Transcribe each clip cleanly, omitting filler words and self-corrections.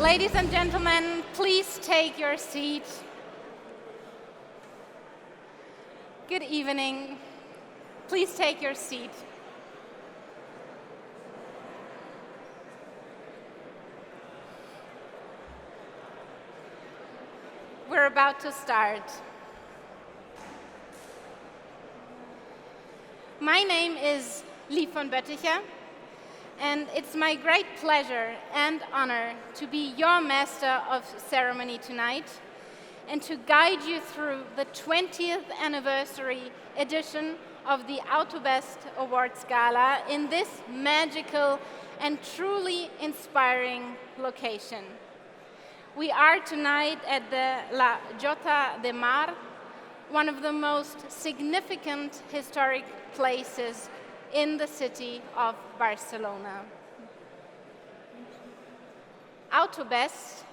Ladies and gentlemen, please take your seat. Good evening. Please take your seat. We're about to start. My name is Lief von Bötticher, and it's my great pleasure and honor to be your master of ceremony tonight and to guide you through the 20th anniversary edition of the AUTOBEST Awards Gala in this magical and truly inspiring location. We are tonight at the Llotja del Mar, one of the most significant historic places in the city of Barcelona. AUTOBEST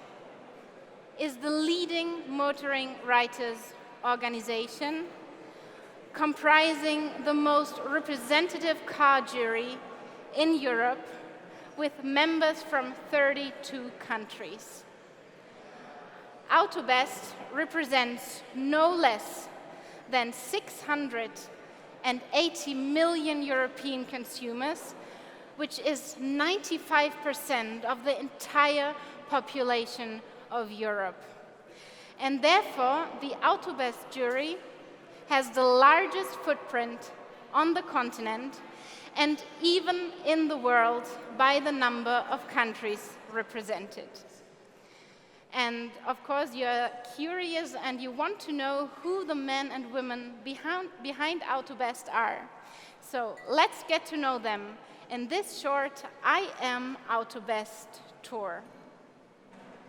is the leading motoring writers organization, comprising the most representative car jury in Europe, with members from 32 countries. AUTOBEST represents no less than 680 million European consumers, which is 95% of the entire population of Europe. And therefore, the AUTOBEST jury has the largest footprint on the continent and even in the world by the number of countries represented. And of course, you're curious and you want to know who the men and women behind AUTOBEST are. So let's get to know them in this short I Am AUTOBEST tour.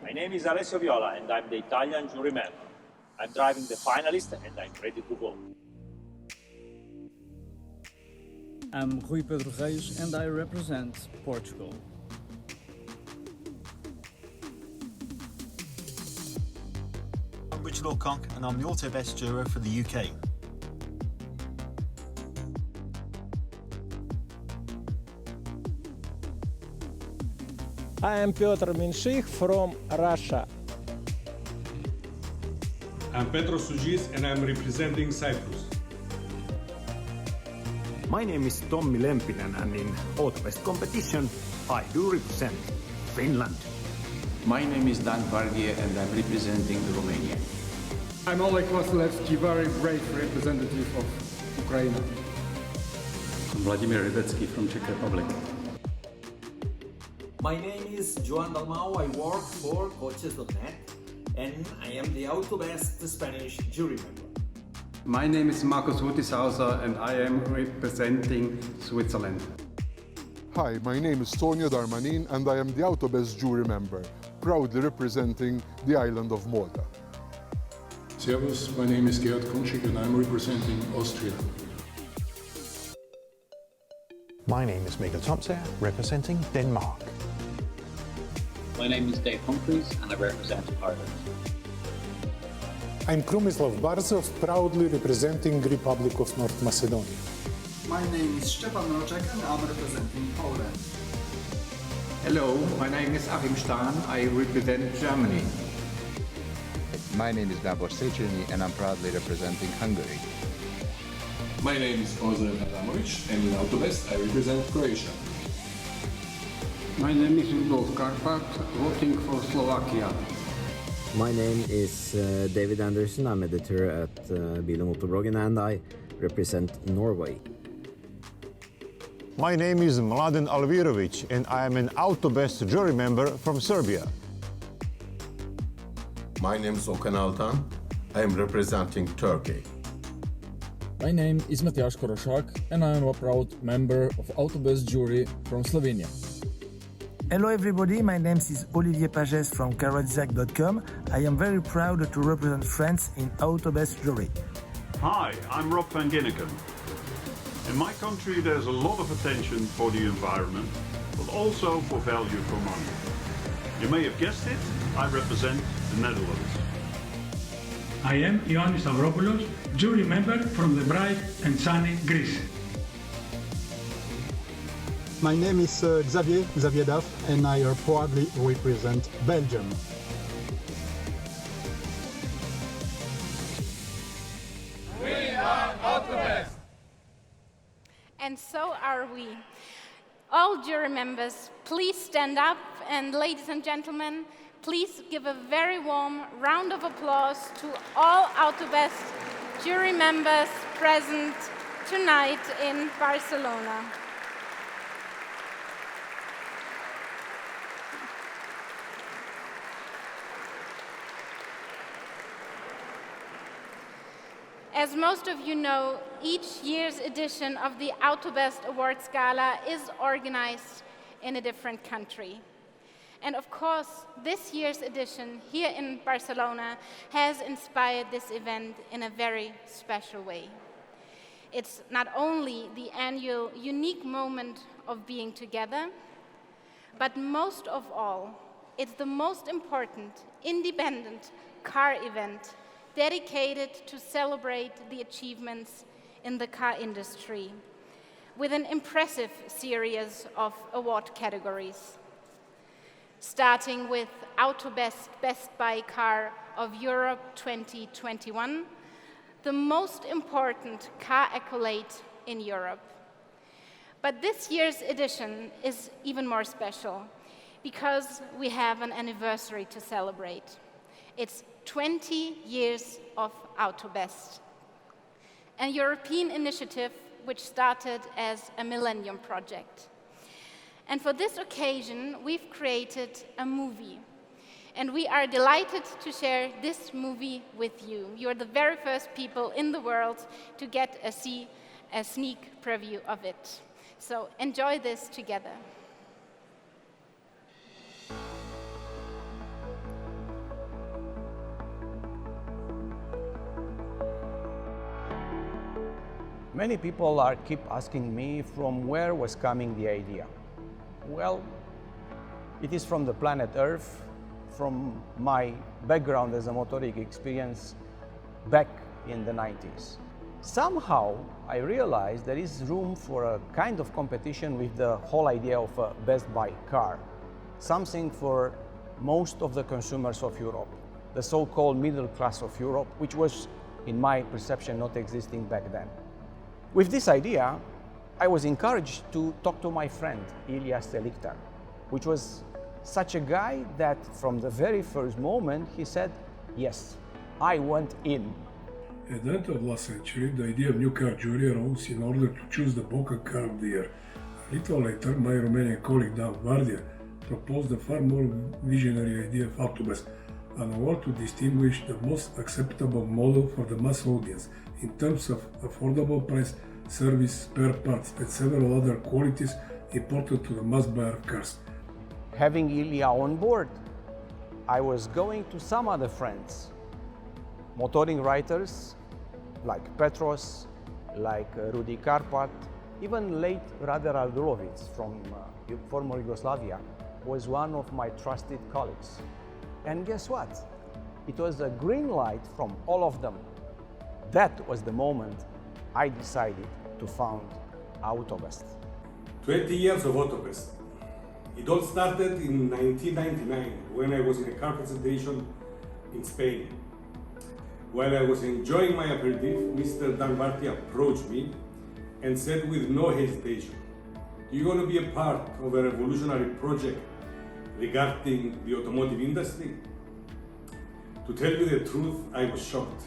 My name is Alessio Viola and I'm the Italian jury member. I'm driving the finalist and I'm ready to go. I'm Rui Pedro Reis and I represent Portugal. I'm Richard Orconk and I'm the AUTOBEST juror for the UK. I am Piotr Minshich from Russia. I'm Petros Sougis and I'm representing Cyprus. My name is Tommi Lempinen and in AUTOBEST competition I do represent Finland. My name is Dan Varghie and I'm representing Romania. I'm Oleg Vasilevsky, very brave representative of Ukraine. I'm Vladimir Rybetsky from Czech Republic. My name is Joan Dalmau, I work for Coches.net and I am the AUTOBEST Spanish jury member. My name is Markus Rutisauser and I am representing Switzerland. Hi, my name is Tonio Darmanin and I am the AUTOBEST jury member, proudly representing the island of Malta. Servus, my name is Gerhard Kunschig and I'm representing Austria. My name is Miguel Thompson, representing Denmark. My name is Dave Humphreys and I represent Ireland. I'm Krumislav Barzov, proudly representing the Republic of North Macedonia. My name is Stefan Roczek and I'm representing Poland. Hello, my name is Achim Stahn, I represent Germany. My name is Gabor Széchenyi and I'm proudly representing Hungary. My name is Ozan Adamovic and in AUTOBEST I represent Croatia. My name is Rudolf Karpat, voting for Slovakia. My name is David Anderson, I'm editor at Bil- og Motorbloggen and I represent Norway. My name is Mladen Alvirovic and I am an AUTOBEST jury member from Serbia. My name is Okan Altan. I am representing Turkey. My name is Matjaž Korošak and I am a proud member of AUTOBEST jury from Slovenia. Hello everybody, my name is Olivier Pages from Caradzag.com. I am very proud to represent France in AUTOBEST jury. Hi, I'm Rob van Ginneken. In my country there's a lot of attention for the environment, but also for value for money. You may have guessed it, I represent the Netherlands. I am Ioannis Stavropoulos, jury member from the bright and sunny Greece. My name is Xavier Duff, and I proudly represent Belgium. We are AUTOBEST! And so are we. All jury members, please stand up, and ladies and gentlemen, please give a very warm round of applause to all AUTOBEST jury members present tonight in Barcelona. As most of you know, each year's edition of the AUTOBEST Awards Gala is organized in a different country. And of course, this year's edition here in Barcelona has inspired this event in a very special way. It's not only the annual unique moment of being together, but most of all, it's the most important independent car event dedicated to celebrate the achievements in the car industry with an impressive series of award categories. Starting with AUTOBEST Best Buy Car of Europe 2021, the most important car accolade in Europe. But this year's edition is even more special because we have an anniversary to celebrate. It's 20 years of AUTOBEST, a European initiative which started as a Millennium Project. And for this occasion, we've created a movie. And we are delighted to share this movie with you. You're the very first people in the world to get a sneak preview of it. So enjoy this together. Many people keep asking me from where was coming the idea. Well, it is from the planet Earth, from my background as a motoric experience back in the 90s. Somehow, I realized there is room for a kind of competition with the whole idea of a Best Buy car, something for most of the consumers of Europe, the so-called middle class of Europe, which was, in my perception, not existing back then. With this idea, I was encouraged to talk to my friend, Ilya Seliktar, which was such a guy that from the very first moment he said, yes, I want in. At the end of last century, the idea of new car jury arose in order to choose the Balkan car of the year. A little later, my Romanian colleague Dan Vardia proposed a far more visionary idea of AUTOBEST, an award to distinguish the most acceptable model for the mass audience in terms of affordable price, service, spare parts, and several other qualities important to the mass buyer of cars. Having Ilya on board, I was going to some other friends, motoring writers like Petros, like Rudi Karpat, even late Radar Aldurovic from former Yugoslavia was one of my trusted colleagues. And guess what? It was a green light from all of them. That was the moment I decided to found AUTOBEST. 20 years of AUTOBEST. It all started in 1999 when I was in a car presentation in Spain. While I was enjoying my aperitif, Mr. Dan Vardia approached me and said with no hesitation, "Do you want to be a part of a revolutionary project regarding the automotive industry?" To tell you the truth, I was shocked,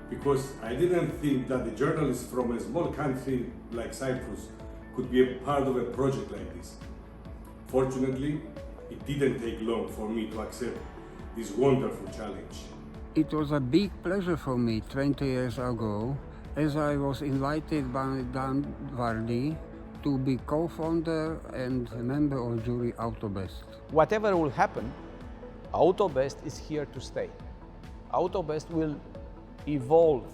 because I didn't think that the journalists from a small country like Cyprus could be a part of a project like this. Fortunately, it didn't take long for me to accept this wonderful challenge. It was a big pleasure for me 20 years ago, as I was invited by Dan Vardi to be co-founder and member of jury AUTOBEST. Whatever will happen, AUTOBEST is here to stay. AUTOBEST will evolve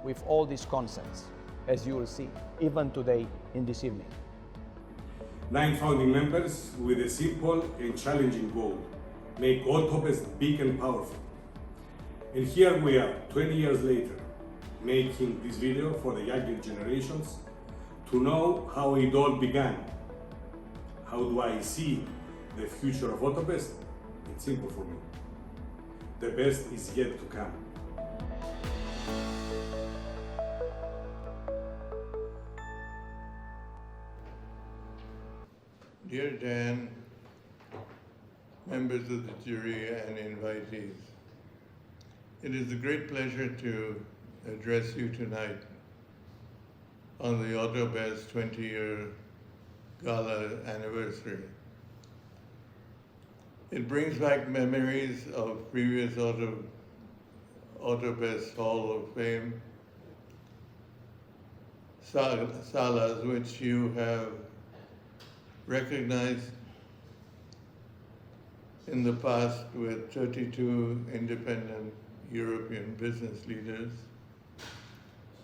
with all these concepts, as you will see, even today in this evening. 9 founding members with a simple and challenging goal: make AUTOBEST big and powerful. And here we are, 20 years later, making this video for the younger generations to know how it all began. how do I see the future of AUTOBEST? It's simple for me. The best is yet to come. Dear Dan, members of the jury and invitees, it is a great pleasure to address you tonight on the AUTOBEST 20-year Gala anniversary. It brings back memories of previous AUTOBEST Hall of Fame salas, which you have recognized in the past with 32 independent European business leaders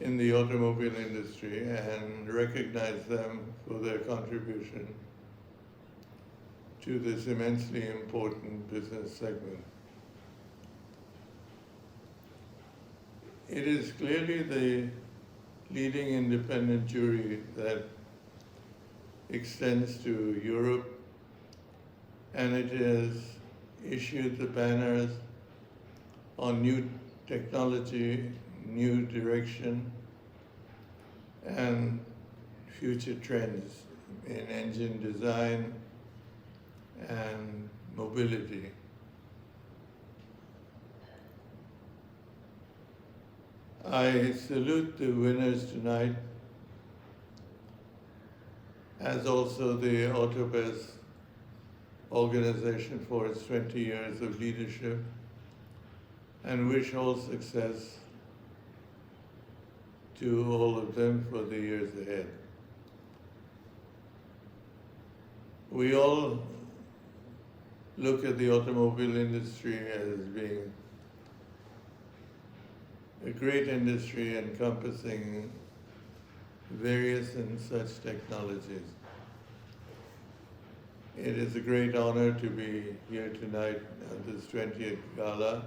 in the automobile industry and recognize them for their contribution to this immensely important business segment. It is clearly the leading independent jury that extends to Europe, and it has issued the banners on new technology, new direction, and future trends in engine design and mobility. I salute the winners tonight, as also the AUTOBEST organization for its 20 years of leadership, and wish all success to all of them for the years ahead. We all look at the automobile industry as being a great industry encompassing various and such technologies. It is a great honor to be here tonight at this 20th Gala,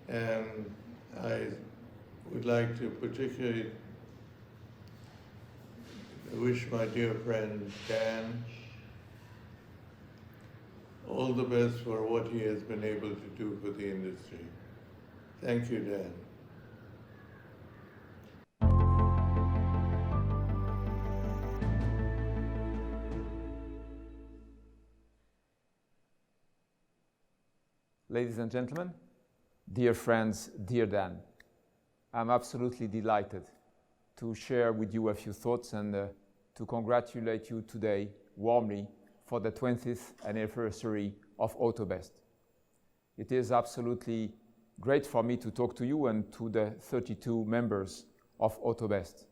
and I would like to particularly wish my dear friend Dan all the best for what he has been able to do for the industry. Thank you, Dan. Ladies and gentlemen, dear friends, dear Dan, I'm absolutely delighted to share with you a few thoughts and to congratulate you today warmly for the 20th anniversary of AUTOBEST. It is absolutely great for me to talk to you and to the 32 members of AUTOBEST.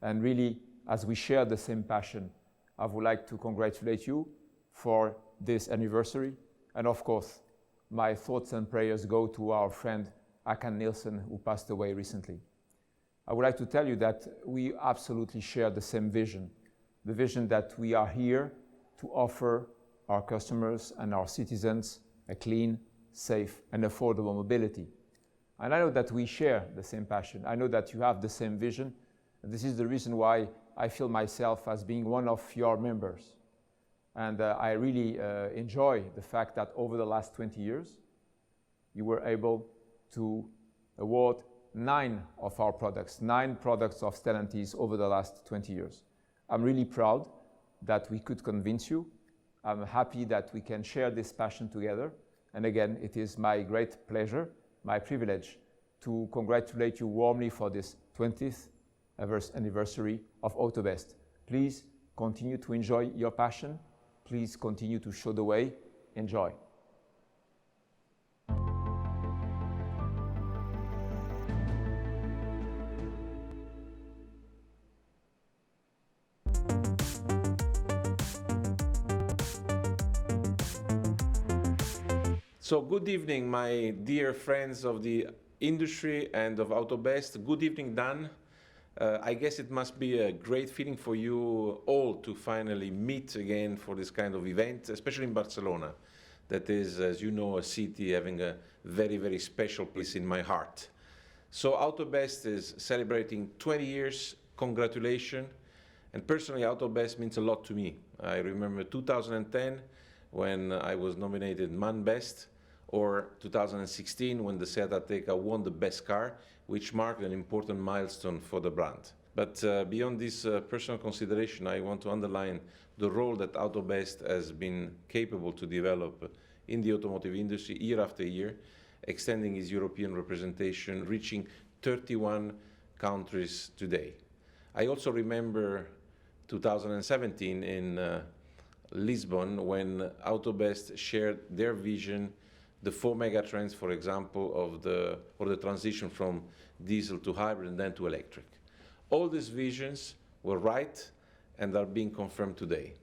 And really, as we share the same passion, I would like to congratulate you for this anniversary. And of course, my thoughts and prayers go to our friend Akan Nielsen, who passed away recently. I would like to tell you that we absolutely share the same vision, the vision that we are here to offer our customers and our citizens a clean, safe, and affordable mobility. And I know that we share the same passion. I know that you have the same vision. And this is the reason why I feel myself as being one of your members. And I really enjoy the fact that over the last 20 years, you were able to award 9 of our products, 9 products of Stellantis over the last 20 years. I'm really proud that we could convince you. I'm happy that we can share this passion together. And again, it is my great pleasure, my privilege, to congratulate you warmly for this 20th anniversary of AUTOBEST. Please continue to enjoy your passion. Please continue to show the way. Enjoy. So good evening, my dear friends of the industry and of AUTOBEST. Good evening, Dan. I guess it must be a great feeling for you all to finally meet again for this kind of event, especially in Barcelona. That is, as you know, a city having a very, very special place in my heart. So AUTOBEST is celebrating 20 years. Congratulations. And personally, AUTOBEST means a lot to me. I remember 2010 when I was nominated Man Best, or 2016 when the Seat Ateca won the best car, which marked an important milestone for the brand. But beyond this personal consideration, I want to underline the role that AUTOBEST has been capable to develop in the automotive industry year after year, extending its European representation, reaching 31 countries today. I also remember 2017 in Lisbon when AUTOBEST shared their vision, the 4 mega trends, for example, of the transition from diesel to hybrid and then to electric. All these visions were right and are being confirmed today.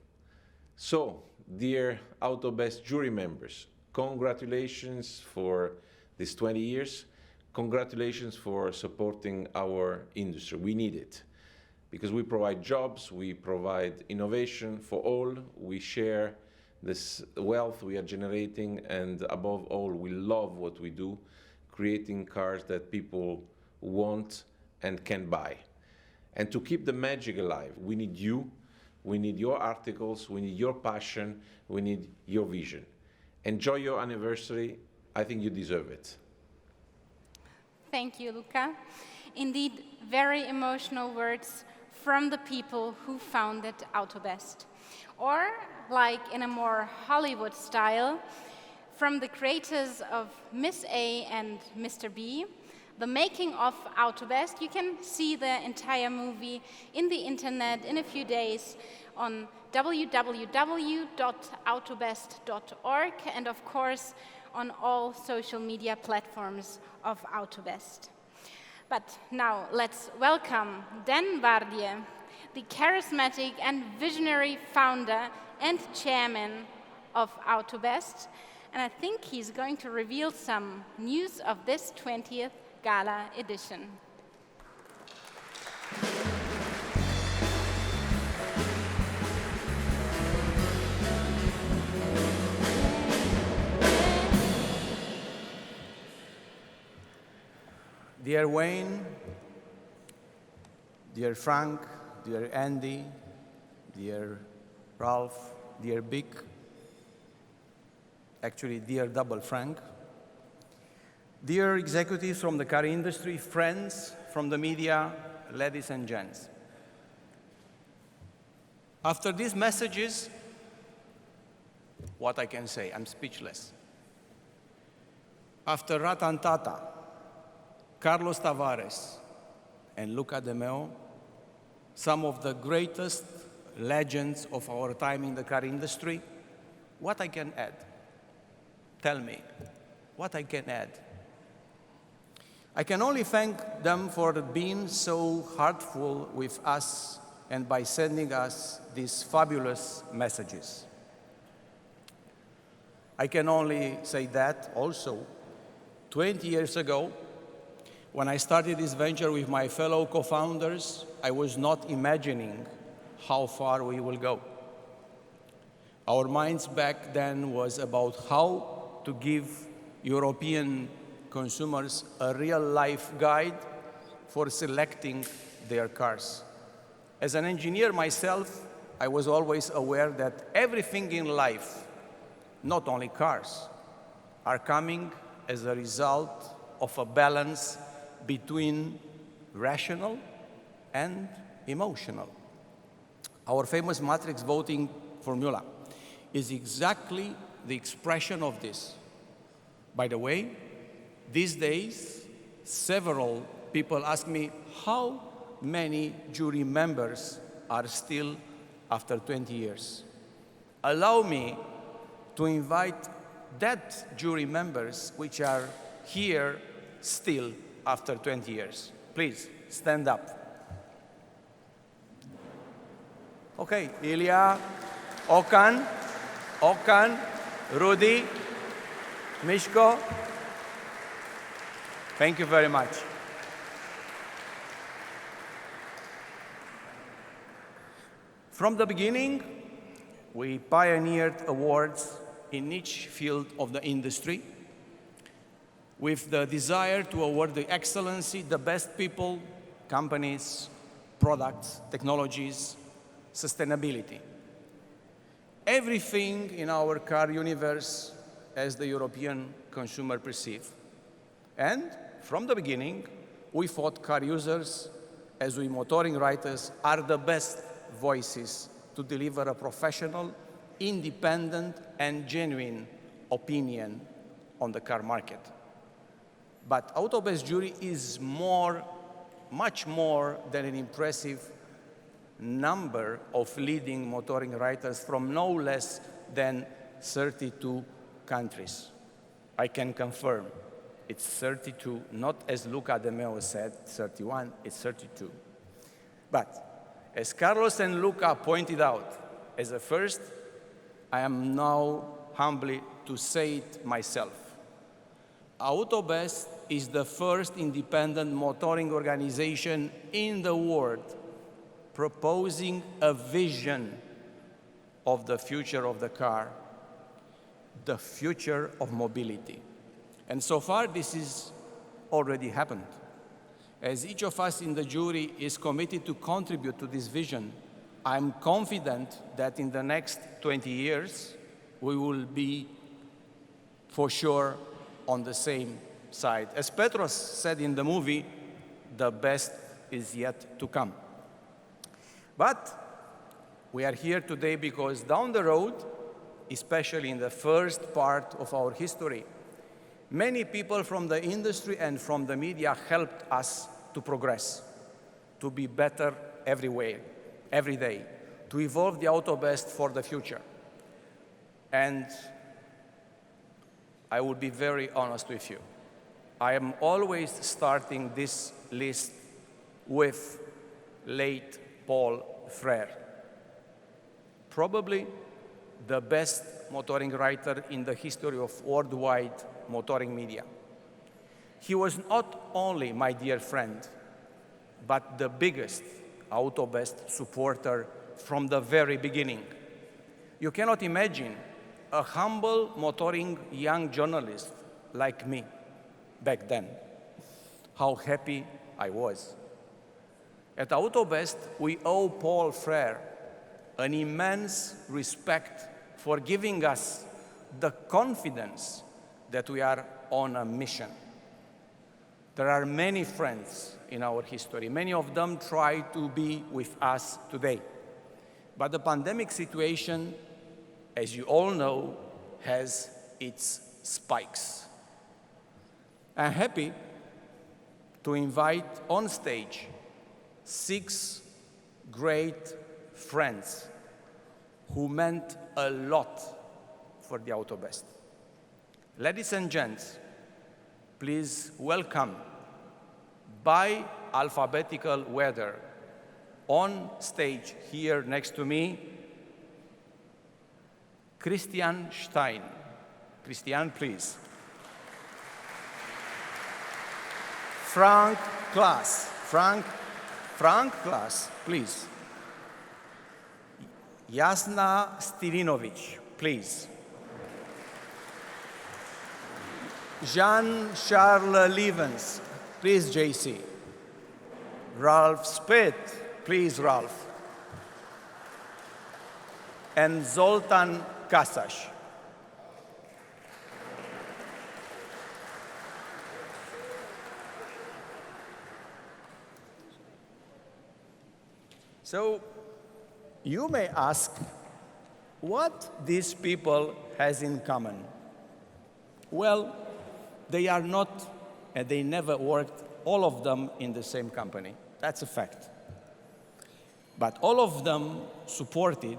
So, dear AUTOBEST jury members, congratulations for these 20 years. Congratulations for supporting our industry. We need it because we provide jobs, we provide innovation for all, we share this wealth we are generating, and above all, we love what we do, creating cars that people want and can buy. And to keep the magic alive, we need you, we need your articles, we need your passion, we need your vision. Enjoy your anniversary. I think you deserve it. Thank you, Luca. Indeed, very emotional words from the people who founded AUTOBEST. Or, like in a more Hollywood style, from the creators of Miss A and Mr. B, the making of AUTOBEST. You can see the entire movie in the internet in a few days on www.AUTOBEST.org and, of course, on all social media platforms of AUTOBEST. But now let's welcome Dan Vardier, the charismatic and visionary founder and chairman of AUTOBEST. And I think he's going to reveal some news of this 20th Gala edition. Dear Wayne, dear Frank, dear Andy, dear Ralph, dear Vic, actually dear double Frank, dear executives from the car industry, friends from the media, ladies and gents. After these messages, what I can say, I'm speechless. After Ratan Tata, Carlos Tavares, and Luca De Meo, some of the greatest legends of our time in the car industry, what I can add? Tell me, what I can add? I can only thank them for being so heartful with us and by sending us these fabulous messages. I can only say that also 20 years ago, when I started this venture with my fellow co-founders, I was not imagining how far we will go. Our minds back then was about how to give European consumers a real-life guide for selecting their cars. As an engineer myself, I was always aware that everything in life, not only cars, are coming as a result of a balance between rational and emotional. Our famous matrix voting formula is exactly the expression of this. By the way, these days, several people ask me how many jury members are still after 20 years. Allow me to invite that jury members which are here still after 20 years. Please, stand up. Okay, Ilya, Okan, Rudy, Mishko. Thank you very much. From the beginning, we pioneered awards in each field of the industry with the desire to award the excellency, the best people, companies, products, technologies, sustainability. Everything in our car universe as the European consumer perceive. And from the beginning, we thought car users, as we motoring writers, are the best voices to deliver a professional, independent, and genuine opinion on the car market. But AUTOBEST jury is much more than an impressive number of leading motoring writers from no less than 32 countries. I can confirm it's 32, not as Luca De Meo said, 31, it's 32. But as Carlos and Luca pointed out, as a first, I am now humbly to say it myself. AUTOBEST is the first independent motoring organization in the world proposing a vision of the future of the car, the future of mobility. And so far, this has already happened. As each of us in the jury is committed to contribute to this vision, I'm confident that in the next 20 years, we will be, for sure, on the same side. As Petros said in the movie, the best is yet to come. But we are here today because down the road, especially in the first part of our history, many people from the industry and from the media helped us to progress, to be better everywhere, every day, to evolve the AUTOBEST for the future. And I will be very honest with you. I am always starting this list with late Paul Frère, probably the best motoring writer in the history of worldwide motoring media. He was not only my dear friend, but the biggest AUTOBEST supporter from the very beginning. You cannot imagine a humble motoring young journalist like me back then, how happy I was. At AUTOBEST, we owe Paul Frère an immense respect for giving us the confidence that we are on a mission. There are many friends in our history. Many of them try to be with us today. But the pandemic situation, as you all know, has its spikes. I'm happy to invite on stage 6 great friends who meant a lot for the AUTOBEST. Ladies and gents, please welcome, by alphabetical order, on stage here next to me, Christian Stein. Christian, please. Frank Klaas. Frank Klaas, please. Jasna Stilinovic, please. Jean-Charles Levens, please, JC. Ralph Speth, please, Ralph. And Zoltan Kasash. So, you may ask what these people has in common. Well, they are not, and they never worked, all of them in the same company. That's a fact. But all of them supported,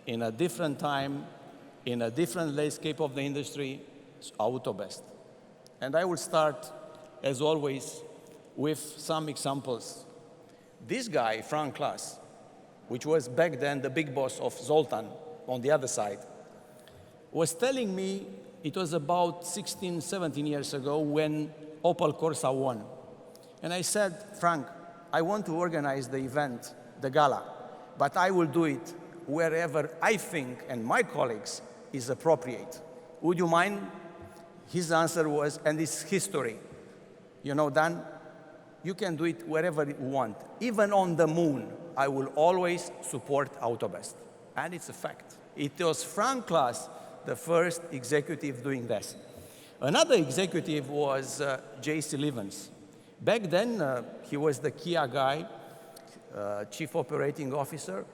in a different time, in a different landscape of the industry, AUTOBEST. And I will start, as always, with some examples. This guy, Frank Klaas, which was back then the big boss of Zoltan on the other side, was telling me it was about 16, 17 years ago when Opel Corsa won. And I said, Frank, I want to organize the event, the gala, but I will do it wherever I think, and my colleagues, is appropriate. Would you mind? His answer was, and it's history. You know, Dan, you can do it wherever you want, even on the moon. I will always support AUTOBEST. And it's a fact. It was Frank Klaas, the first executive doing this. Another executive was J.C. Livens. Back then, he was the Kia guy, chief operating officer.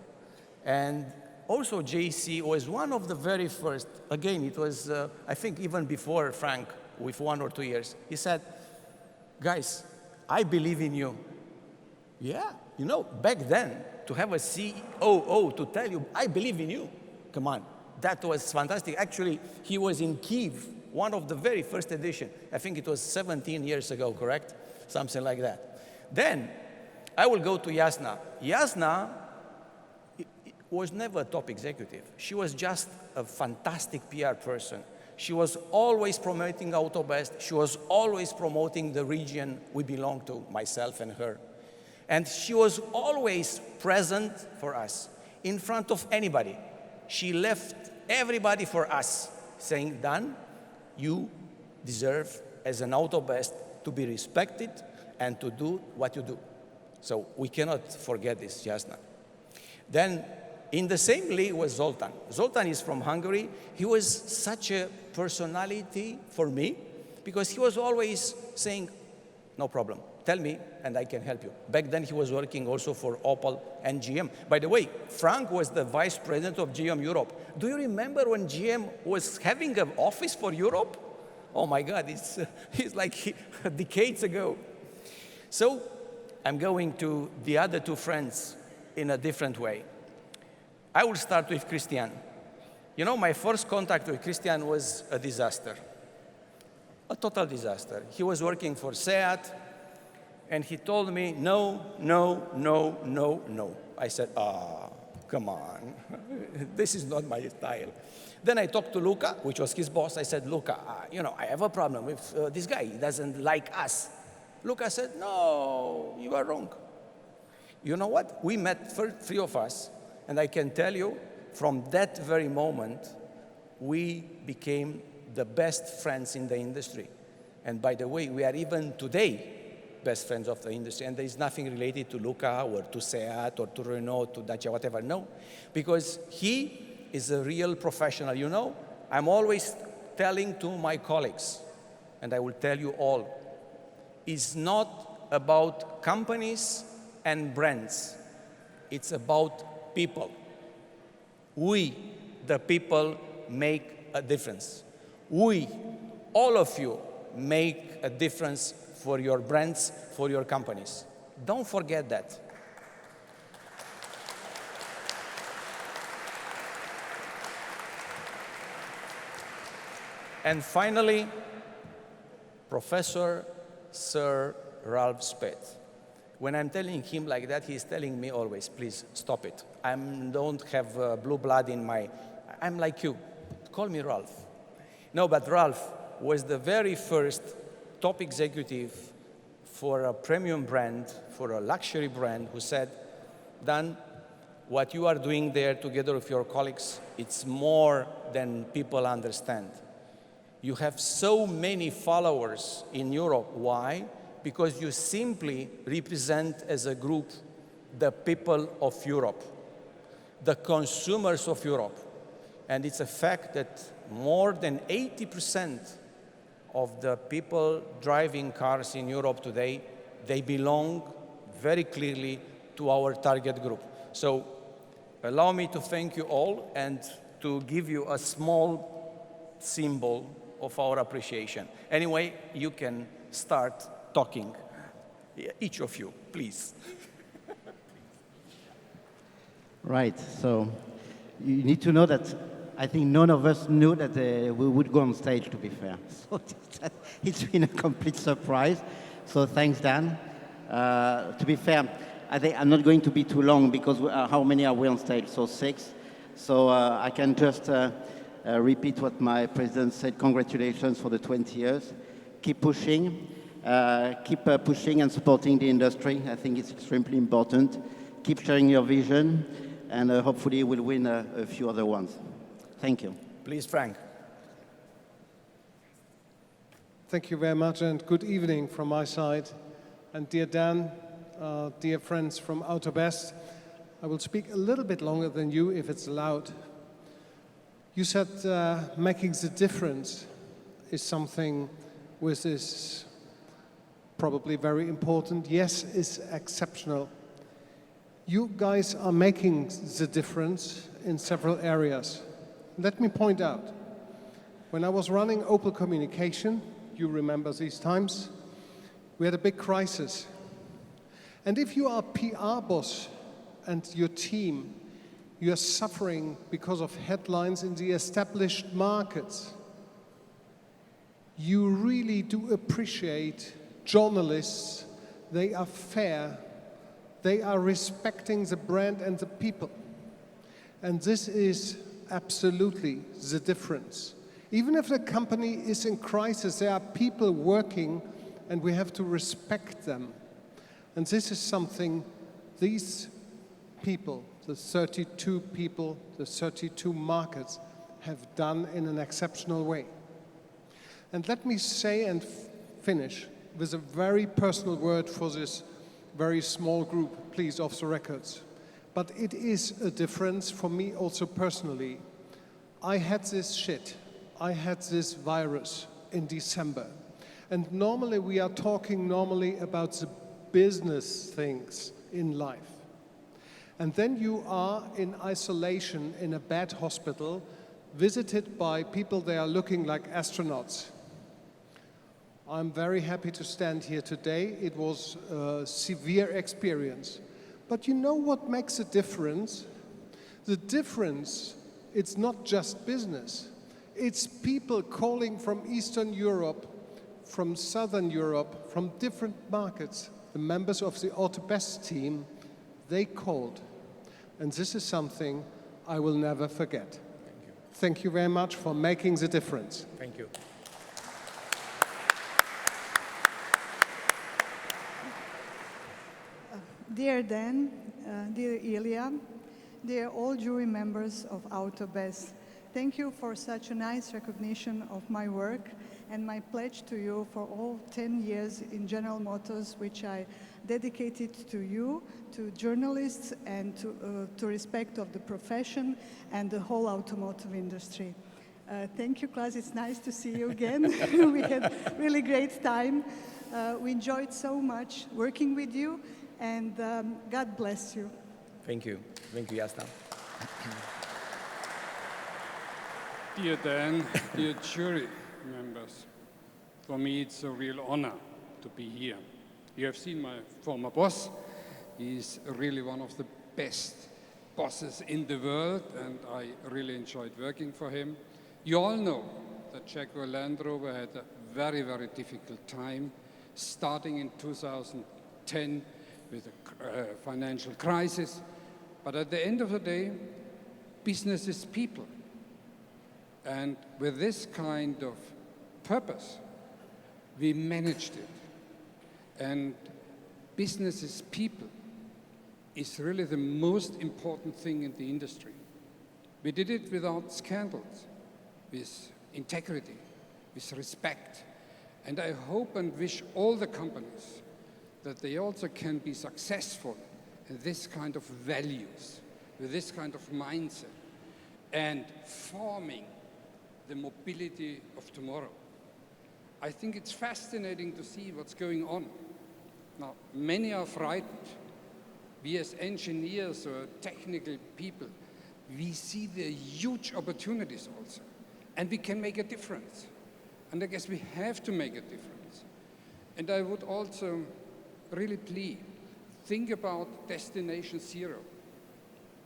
And also JC was one of the very first, again, it was, I think even before Frank, with 1 or 2 years, he said, guys, I believe in you. Yeah, you know, back then, to have a COO to tell you, I believe in you, come on, that was fantastic. Actually, he was in Kyiv, one of the very first edition. I think it was 17 years ago, correct? Something like that. Then, I will go to Jasna. Jasna was never a top executive. She was just a fantastic PR person. She was always promoting AUTOBEST. She was always promoting the region we belong to, myself and her. And she was always present for us, in front of anybody. She left everybody for us, saying, Dan, you deserve, as an AUTOBEST, to be respected and to do what you do. So we cannot forget this, Jasna. Then, in the same league was Zoltan. Zoltan is from Hungary. He was such a personality for me because he was always saying, no problem, tell me and I can help you. Back then he was working also for Opel and GM. By the way, Frank was the vice president of GM Europe. Do you remember when GM was having an office for Europe? Oh my God, it's like decades ago. So I'm going to the other two friends in a different way. I will start with Christian. You know, my first contact with Christian was a disaster, a total disaster. He was working for SEAT, and he told me, no, no, no, no, no. I said, come on, this is not my style. Then I talked to Luca, which was his boss. I said, Luca, you know, I have a problem with this guy. He doesn't like us. Luca said, no, you are wrong. You know what? We met, three of us, and I can tell you, from that very moment, we became the best friends in the industry. And by the way, we are even today best friends of the industry. And there is nothing related to Luca or to SEAT or to Renault, to Dacia, whatever. No, because he is a real professional. You know, I'm always telling to my colleagues, and I will tell you all, it's not about companies and brands. It's about people. We, the people, make a difference. We, all of you, make a difference for your brands, for your companies. Don't forget that. And finally, Professor Sir Ralph Speth. When I'm telling him like that, he's telling me always, please stop it. I don't have blue blood in my, I'm like you. Call me Ralph. No, but Ralph was the very first top executive for a premium brand, for a luxury brand, who said, Dan, what you are doing there together with your colleagues, it's more than people understand. You have so many followers in Europe. Why? Because you simply represent as a group the people of Europe, the consumers of Europe. And it's a fact that more than 80% of the people driving cars in Europe today, they belong very clearly to our target group. So allow me to thank you all and to give you a small symbol of our appreciation. Anyway, you can start talking. Each of you, please. Right, so you need to know that I think none of us knew that we would go on stage, to be fair. So it's been a complete surprise. So thanks, Dan. To be fair, I think I'm not going to be too long because how many are we on stage? So 6. So I can just repeat what my president said. Congratulations for the 20 years. Keep pushing. Keep pushing and supporting the industry. I think it's extremely important. Keep sharing your vision, and hopefully we'll win a few other ones. Thank you. Please, Frank. Thank you very much, and good evening from my side. And dear Dan, dear friends from AUTOBEST, I will speak a little bit longer than you if it's allowed. You said making the difference is something which is probably very important. Yes, it's exceptional. You guys are making the difference in several areas. Let me point out, when I was running Opel Communication, you remember these times, we had a big crisis. And if you are a PR boss and your team, you are suffering because of headlines in the established markets, you really do appreciate journalists. They are fair. They are respecting the brand and the people. And this is absolutely the difference. Even if the company is in crisis, there are people working and we have to respect them. And this is something these people, the 32 people, the 32 markets, have done in an exceptional way. And let me say and finish with a very personal word for this very small group, please, off the records. But it is a difference for me also personally. I had this shit. I had this virus in December. And normally we are talking about the business things in life. And then you are in isolation in a bad hospital, visited by people that are looking like astronauts. I'm very happy to stand here today. It was a severe experience. But you know what makes a difference? The difference, it's not just business. It's people calling from Eastern Europe, from Southern Europe, from different markets. The members of the AUTOBEST team, they called. And this is something I will never forget. Thank you. Thank you very much for making the difference. Thank you. Dear Dan, dear Ilya, dear all jury members of AUTOBEST, thank you for such a nice recognition of my work and my pledge to you for all 10 years in General Motors, which I dedicated to you, to journalists, and to respect of the profession and the whole automotive industry. Thank you, Klaas. It's nice to see you again. We had really great time. We enjoyed so much working with you, and God bless you. Thank you. Thank you, Jasna. Dear Dan, dear jury members, for me it's a real honor to be here. You have seen my former boss. He's really one of the best bosses in the world, and I really enjoyed working for him. You all know that Jaguar Land Rover had a very, very difficult time, starting in 2010 with a financial crisis. But at the end of the day, business is people. And with this kind of purpose, we managed it. And business is people is really the most important thing in the industry. We did it without scandals, with integrity, with respect. And I hope and wish all the companies that they also can be successful in this kind of values, with this kind of mindset, and forming the mobility of tomorrow. I think it's fascinating to see what's going on. Now, many are frightened. We as engineers or technical people, we see the huge opportunities also. And we can make a difference. And I guess we have to make a difference. And I would also really plead, think about Destination Zero.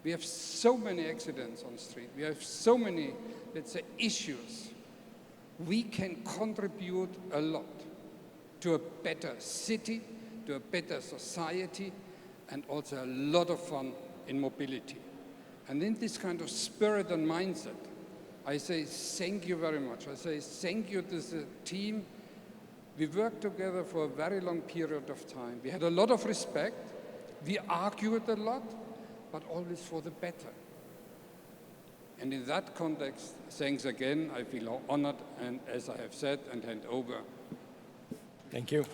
We have so many accidents on the street. We have so many, let's say, issues. We can contribute a lot to a better city, to a better society, and also a lot of fun in mobility. And in this kind of spirit and mindset, I say thank you very much. I say thank you to the team. We worked together for a very long period of time. We had a lot of respect. We argued a lot, but always for the better. And in that context, thanks again. I feel honored, and as I have said, and hand over. Thank you.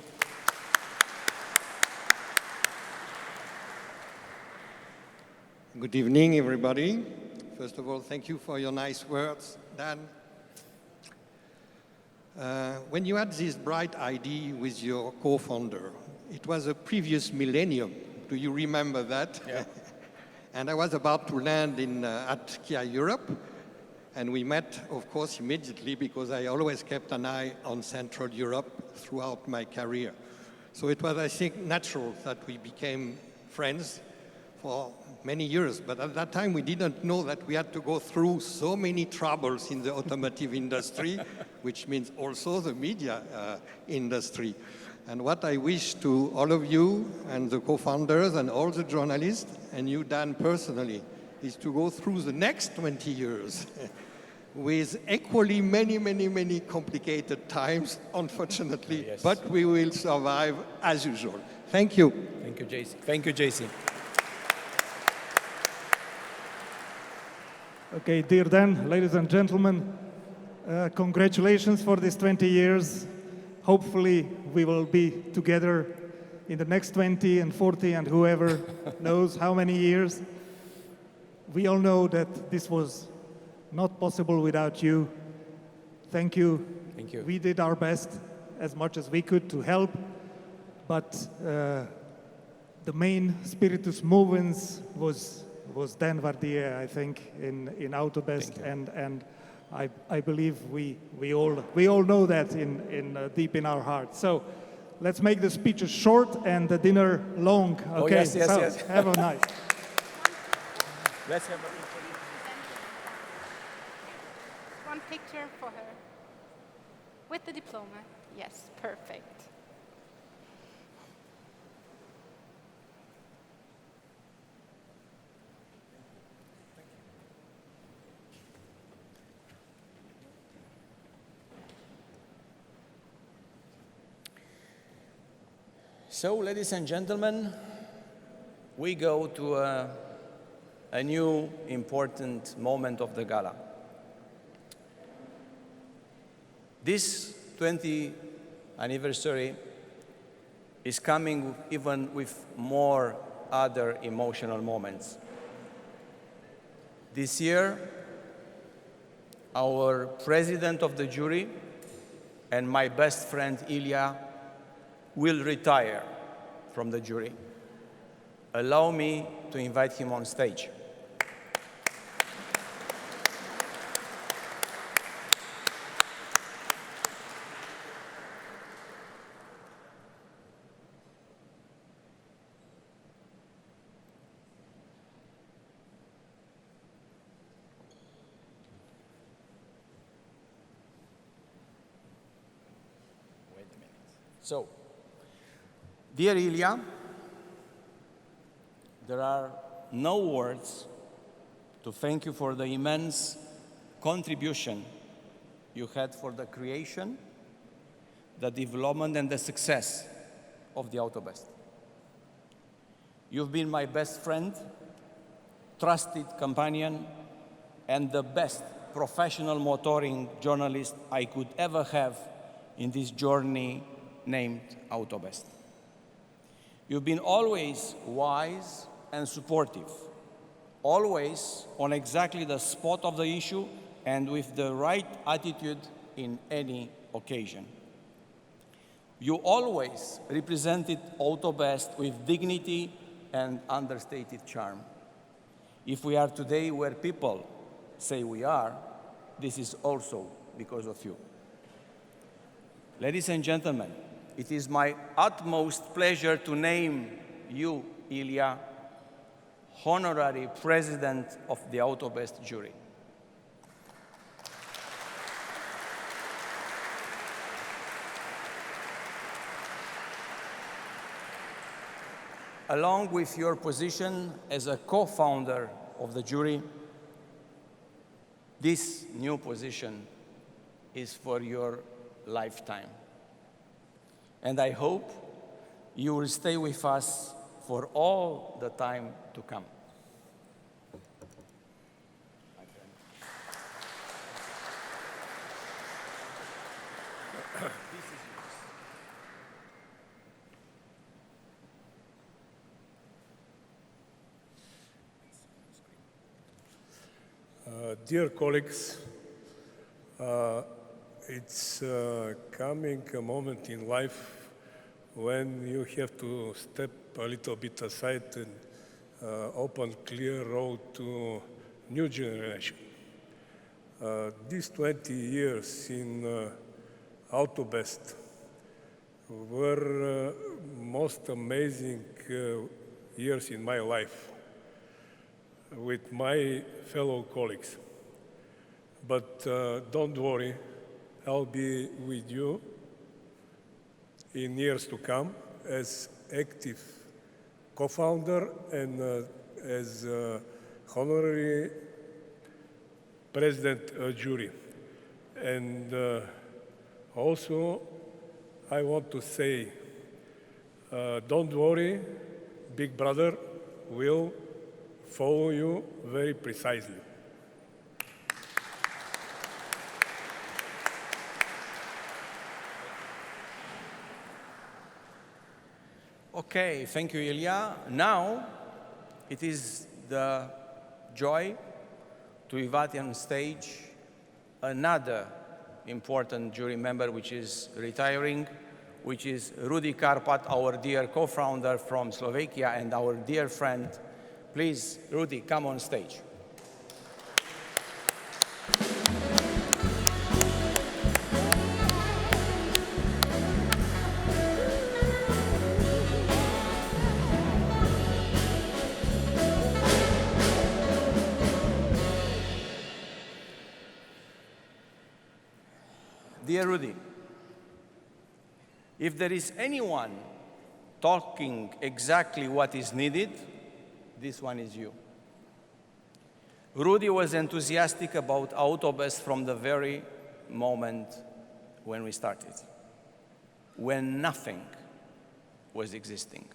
Good evening, everybody. First of all, thank you for your nice words, Dan. When you had this bright idea with your co-founder, it was a previous millennium. Do you remember that? Yeah. And I was about to land at Kia Europe, and we met, of course, immediately because I always kept an eye on Central Europe throughout my career. So it was, I think, natural that we became friends for many years. But at that time, we didn't know that we had to go through so many troubles in the automotive industry, which means also the media industry. And what I wish to all of you and the co-founders and all the journalists, and you, Dan, personally, is to go through the next 20 years with equally many complicated times, unfortunately, Yes. but we will survive as usual. Thank you. Thank you, JC. Thank you, JC. Okay, dear Dan, ladies and gentlemen, congratulations for these 20 years. Hopefully we will be together in the next 20 and 40 and whoever knows how many years. We all know that this was not possible without you. Thank you. Thank you. We did our best as much as we could to help, but the main spiritus movens was Dan Vardier, I think, in AUTOBEST, and I believe we all know that in deep in our hearts. So let's make the speeches short and the dinner long. Okay, Oh, yes, so yes. have a nice. Let's have a One picture for her. With the diploma. Yes, perfect. So, ladies and gentlemen, we go to a new important moment of the gala. This 20th anniversary is coming even with more other emotional moments. This year, our president of the jury and my best friend Ilya will retire from the jury. Allow me to invite him on stage. Wait a minute. So, dear Ilya, there are no words to thank you for the immense contribution you had for the creation, the development, and the success of the AUTOBEST. You've been my best friend, trusted companion, and the best professional motoring journalist I could ever have in this journey named AUTOBEST. You've been always wise and supportive, always on exactly the spot of the issue and with the right attitude in any occasion. You always represented AUTOBEST with dignity and understated charm. If we are today where people say we are, this is also because of you. Ladies and gentlemen, it is my utmost pleasure to name you, Ilya, honorary president of the AUTOBEST jury. Along with your position as a co-founder of the jury, this new position is for your lifetime. And I hope you will stay with us for all the time to come. Dear colleagues, it's coming a moment in life when you have to step a little bit aside and open clear road to new generation. These 20 years in AUTOBEST were most amazing years in my life with my fellow colleagues. But don't worry, I'll be with you in years to come as active co-founder and as honorary president of jury. And also, I want to say, don't worry, Big Brother will follow you very precisely. Okay, thank you, Ilya. Now, it is the joy to invite on stage another important jury member which is retiring, which is Rudi Karpat, our dear co-founder from Slovakia and our dear friend. Please, Rudi, come on stage. Dear Rudi, if there is anyone talking exactly what is needed, this one is you. Rudi was enthusiastic about AUTOBEST from the very moment when we started, when nothing was existing.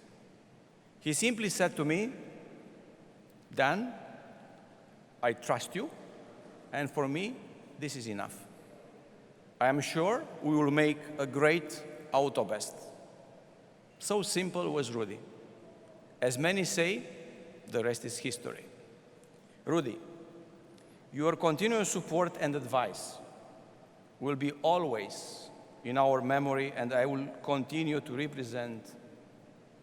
He simply said to me, Dan, I trust you, and for me, this is enough. I am sure we will make a great AUTOBEST. So simple was Rudi. As many say, the rest is history. Rudi, your continuous support and advice will be always in our memory, and I will continue to represent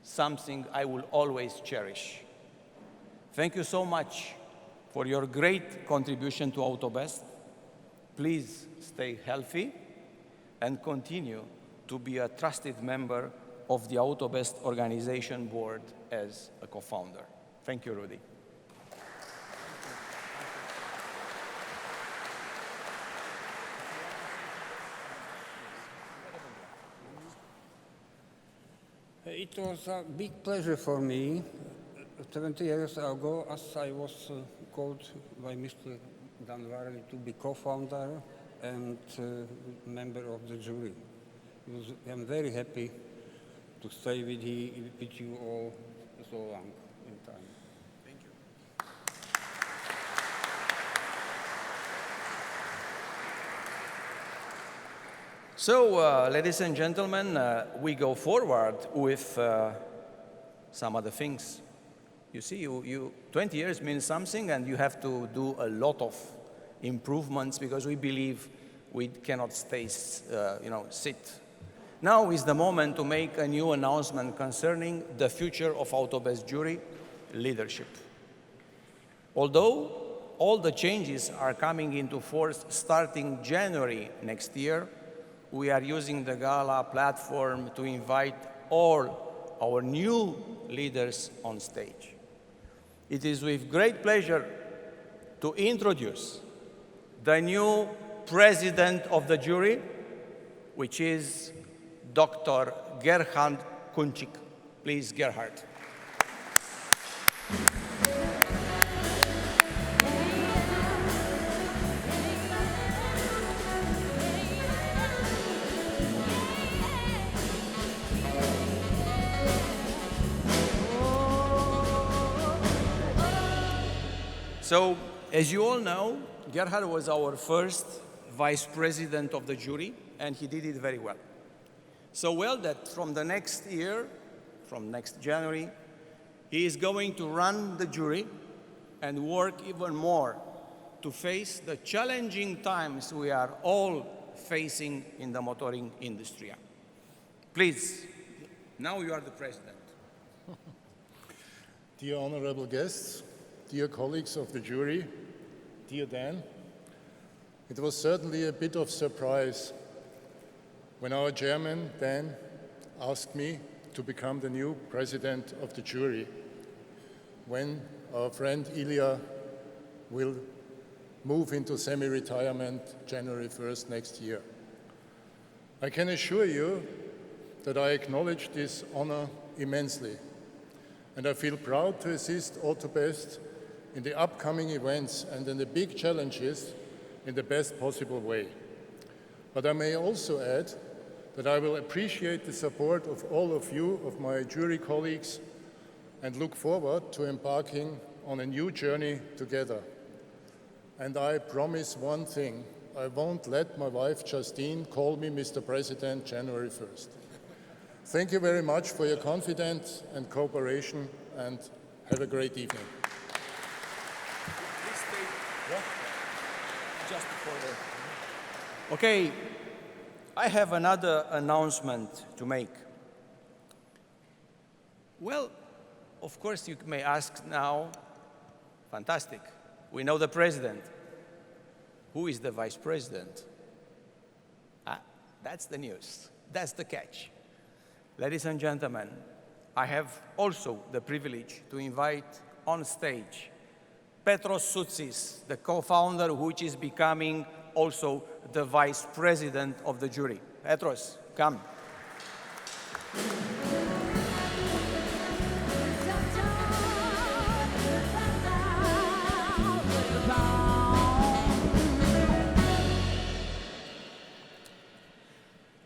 something I will always cherish. Thank you so much for your great contribution to AUTOBEST. Please stay healthy and continue to be a trusted member of the AUTOBEST organization board as a co-founder. Thank you, Rudi. It was a big pleasure for me 20 years ago, as I was called by Mr. Dan Varley to be co-founder and member of the jury. I'm very happy to stay with you all so long in time. Thank you. So, ladies and gentlemen, we go forward with some other things. You see, 20 years means something, and you have to do a lot of improvements because we believe we cannot stay, sit. Now is the moment to make a new announcement concerning the future of AUTOBEST jury leadership. Although all the changes are coming into force starting January next year, we are using the Gala platform to invite all our new leaders on stage. It is with great pleasure to introduce the new president of the jury, which is Dr. Gerhard Kunčík. Please, Gerhard. So, as you all know, Gerhard was our first vice president of the jury, and he did it very well. So well that from the next year, from next January, he is going to run the jury and work even more to face the challenging times we are all facing in the motoring industry. Please, now you are the president. Dear honorable guests, dear colleagues of the jury, dear Dan, it was certainly a bit of surprise when our chairman, Dan, asked me to become the new president of the jury when our friend Ilya will move into semi-retirement January 1st next year. I can assure you that I acknowledge this honor immensely, and I feel proud to assist AUTOBEST in the upcoming events and in the big challenges in the best possible way. But I may also add that I will appreciate the support of all of you, of my jury colleagues, and look forward to embarking on a new journey together. And I promise one thing, I won't let my wife Justine call me Mr. President January 1st. Thank you very much for your confidence and cooperation, and have a great evening. Okay, I have another announcement to make. Well, of course you may ask now, fantastic, we know the president. Who is the vice president? That's the news, that's the catch. Ladies and gentlemen, I have also the privilege to invite on stage Petros Soutsis, the co-founder, which is becoming also the vice president of the jury. Petros, come.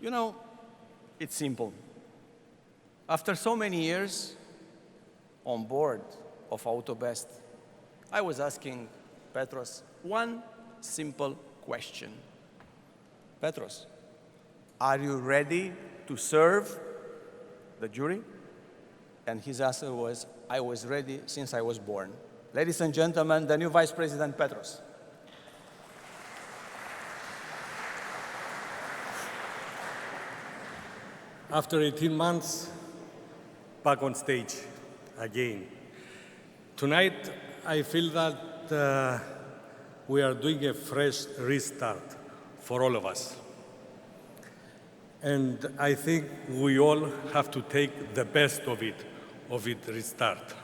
You know, it's simple. After so many years on board of AUTOBEST, I was asking Petros one simple question. Petros, are you ready to serve the jury? And his answer was, I was ready since I was born. Ladies and gentlemen, the new Vice President Petros. After 18 months, back on stage again. Tonight, I feel that we are doing a fresh restart for all of us. And I think we all have to take the best of it restart.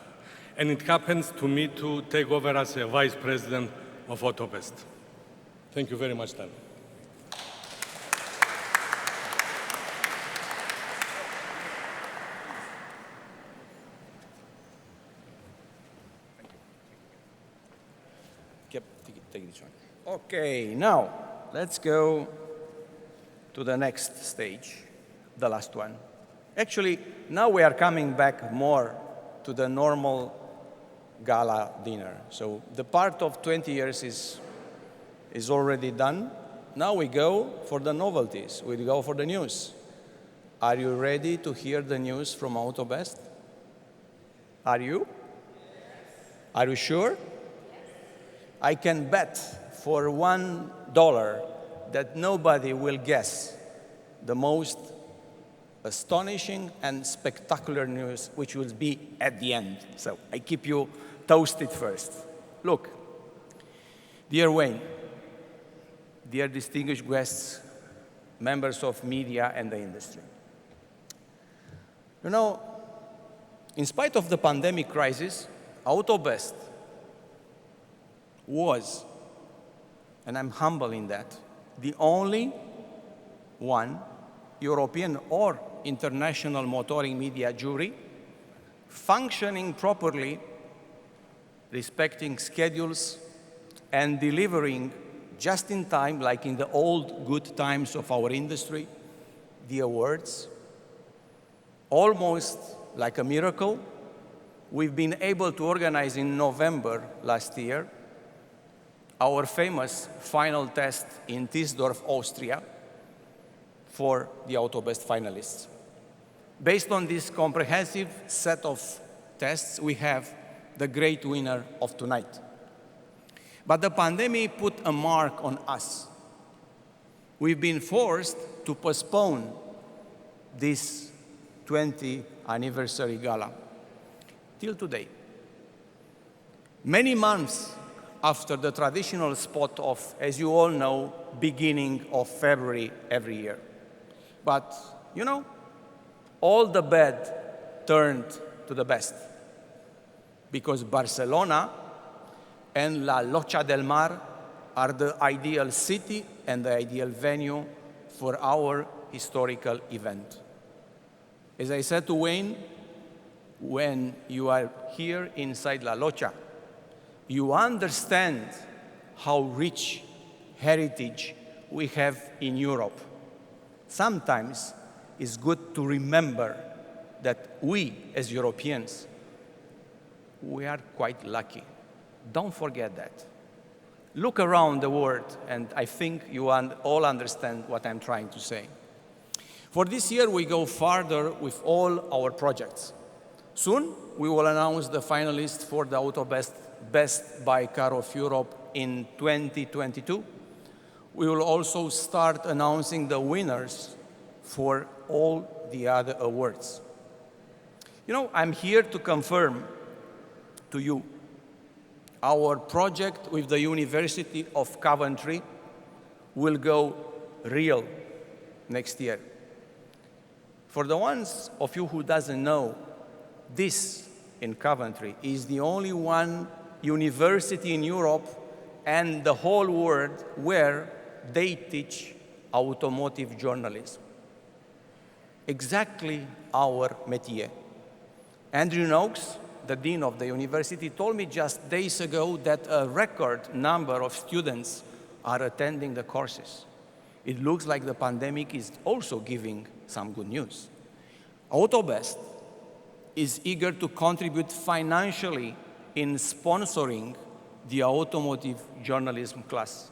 And it happens to me to take over as a vice president of AUTOBEST. Thank you very much, Dan. Take this one. Okay, now let's go to the next stage, the last one. Actually, now we are coming back more to the normal gala dinner. So the part of 20 years is already done. Now we go for the novelties. We go for the news. Are you ready to hear the news from AUTOBEST? Are you? Are you sure? I can bet for $1 that nobody will guess the most astonishing and spectacular news, which will be at the end. So I keep you toasted first. Look, dear Wayne, dear distinguished guests, members of media and the industry. You know, in spite of the pandemic crisis, AUTOBEST was, and I'm humble in that, the only one European or international motoring media jury functioning properly, respecting schedules, and delivering just in time, like in the old good times of our industry, the awards. Almost like a miracle, we've been able to organize in November last year our famous final test in Tiesdorf, Austria, for the AUTOBEST finalists. Based on this comprehensive set of tests, we have the great winner of tonight. But the pandemic put a mark on us. We've been forced to postpone this 20th anniversary gala till today. Many months after the traditional spot of, as you all know, beginning of February every year. But, you know, all the bad turned to the best, because Barcelona and La Llotja del Mar are the ideal city and the ideal venue for our historical event. As I said to Wayne, when you are here inside La Llotja, you understand how rich heritage we have in Europe. Sometimes it's good to remember that we, as Europeans, we are quite lucky. Don't forget that. Look around the world, and I think you all understand what I'm trying to say. For this year, we go further with all our projects. Soon, we will announce the finalists for the AUTOBEST Best Buy Car of Europe in 2022. We will also start announcing the winners for all the other awards. You know, I'm here to confirm to you our project with the University of Coventry will go real next year. For the ones of you who doesn't know, this in Coventry is the only one university in Europe and the whole world where they teach automotive journalism. Exactly our métier. Andrew Noakes, the dean of the university, told me just days ago that a record number of students are attending the courses. It looks like the pandemic is also giving some good news. AUTOBEST is eager to contribute financially in sponsoring the automotive journalism class.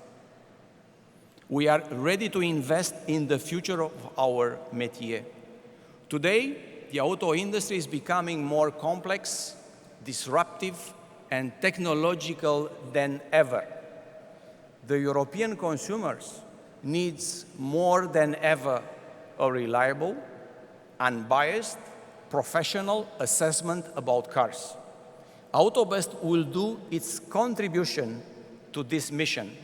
We are ready to invest in the future of our métier. Today, the auto industry is becoming more complex, disruptive, and technological than ever. The European consumers needs more than ever a reliable, unbiased, professional assessment about cars. AUTOBEST will do its contribution to this mission.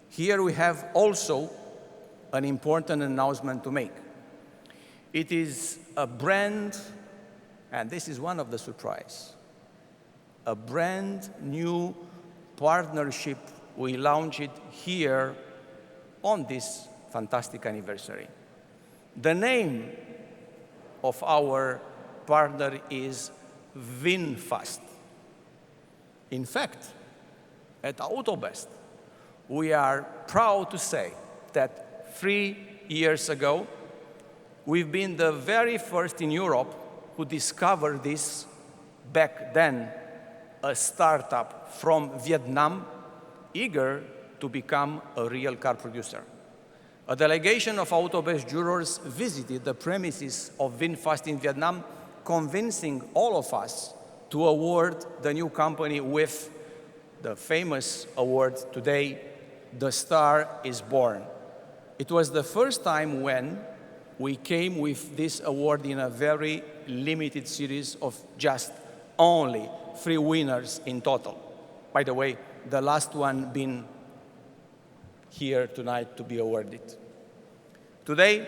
Here we have also an important announcement to make. It is a brand, and this is one of the surprises, a brand new partnership we launched here on this fantastic anniversary. The name of our partner is VinFast. In fact, at AUTOBEST, we are proud to say that 3 years ago, we've been the very first in Europe who discovered this, back then a startup from Vietnam, eager to become a real car producer. A delegation of AUTOBEST jurors visited the premises of VinFast in Vietnam, convincing all of us to award the new company with the famous award today, The Star is Born. It was the first time when we came with this award in a very limited series of just only 3 winners in total. By the way, the last one being here tonight to be awarded. Today,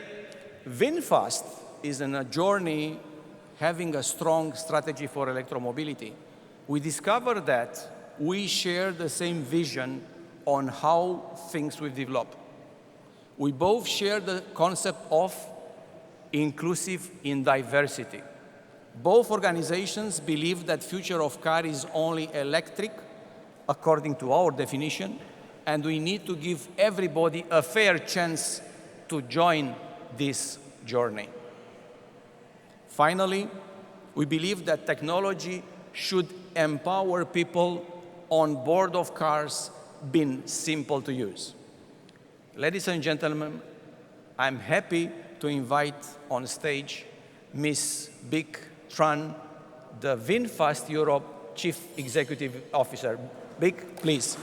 VinFast is on a journey having a strong strategy for electromobility. We discovered that we share the same vision on how things will develop. We both share the concept of inclusive in diversity. Both organizations believe that future of car is only electric, according to our definition, and we need to give everybody a fair chance to join this journey. Finally, we believe that technology should empower people on board of cars being simple to use. Ladies and gentlemen, I'm happy to invite on stage Ms. Bic Tran, the VinFast Europe Chief Executive Officer. Bic, please.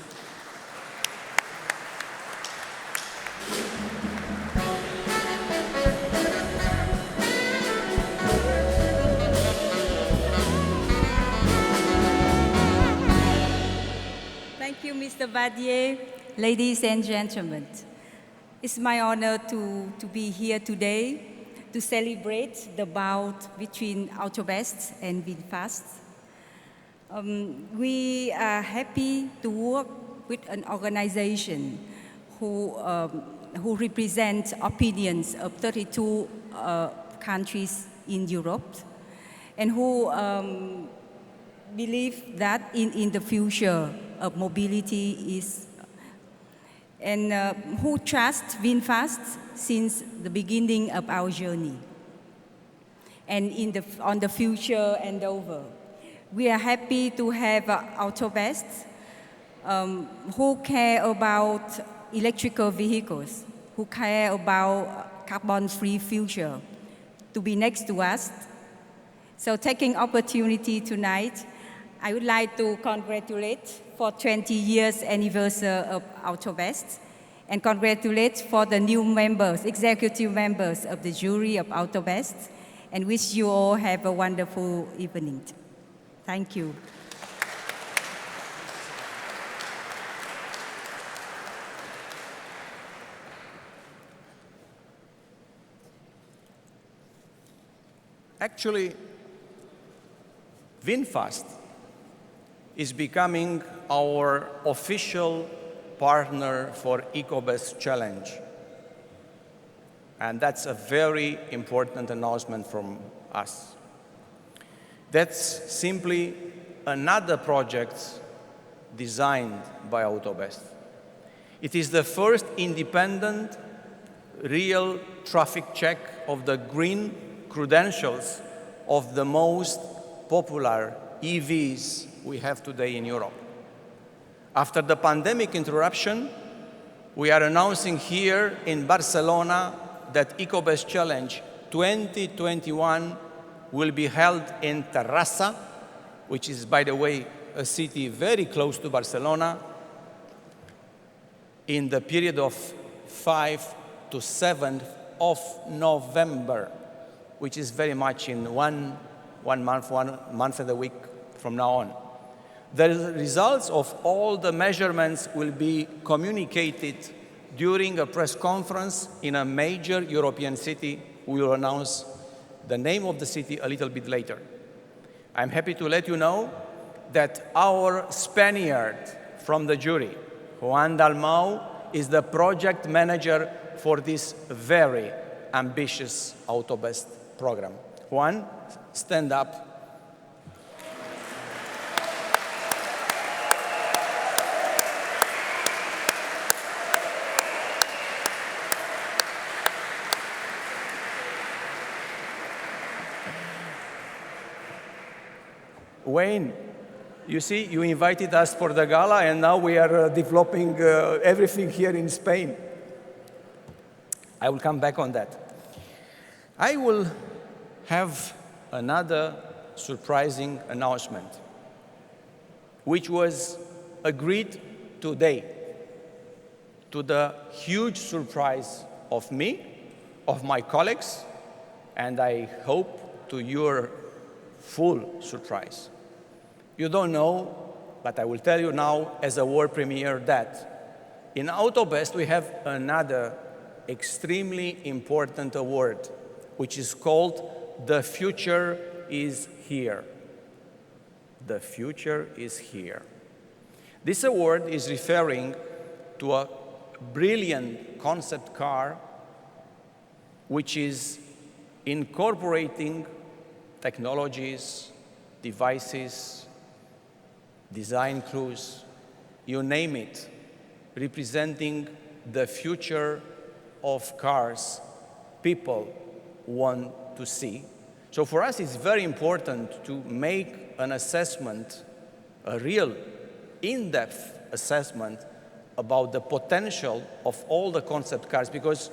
Vardier, ladies and gentlemen. It's my honor to be here today to celebrate the bout between AUTOBEST and VinFast. We are happy to work with an organization who represents opinions of 32 countries in Europe, and who believe that in the future of mobility is, and who trust VinFast since the beginning of our journey, and on the future and over. We are happy to have AUTOBEST, who care about electrical vehicles, who care about carbon-free future, to be next to us. So taking opportunity tonight, I would like to congratulate for 20 years anniversary of AUTOBEST, and congratulate for the new members, executive members of the jury of AUTOBEST, and wish you all have a wonderful evening. Thank you. Actually, VinFast is becoming our official partner for AUTOBEST Challenge. And that's a very important announcement from us. That's simply another project designed by AUTOBEST. It is the first independent, real traffic check of the green credentials of the most popular EVs we have today in Europe. After the pandemic interruption, we are announcing here in Barcelona that AUTOBEST Challenge 2021 will be held in Terrassa, which is, by the way, a city very close to Barcelona, in the period of 5 to 7th of November, which is very much in one month and a week from now on. The results of all the measurements will be communicated during a press conference in a major European city. We will announce the name of the city a little bit later. I'm happy to let you know that our Spaniard from the jury, Juan Dalmau, is the project manager for this very ambitious AUTOBEST program. Juan, stand up. Wayne, you see, you invited us for the gala, and now we are developing everything here in Spain. I will come back on that. I will have another surprising announcement, which was agreed today, to the huge surprise of me, of my colleagues, and I hope to your full surprise. You don't know, but I will tell you now as a world premiere that in AUTOBEST we have another extremely important award, which is called The Future is Here. The future is here. This award is referring to a brilliant concept car which is incorporating technologies, devices, design clues, you name it, representing the future of cars people want to see. So for us, it's very important to make an assessment, a real in-depth assessment about the potential of all the concept cars, because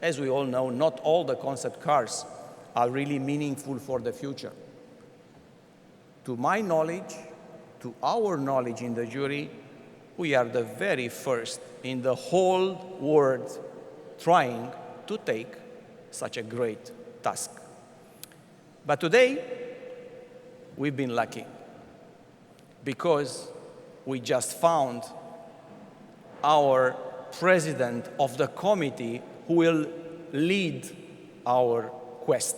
as we all know, not all the concept cars are really meaningful for the future. To my knowledge, to our knowledge in the jury, we are the very first in the whole world trying to take such a great task. But today, we've been lucky because we just found our president of the committee who will lead our quest,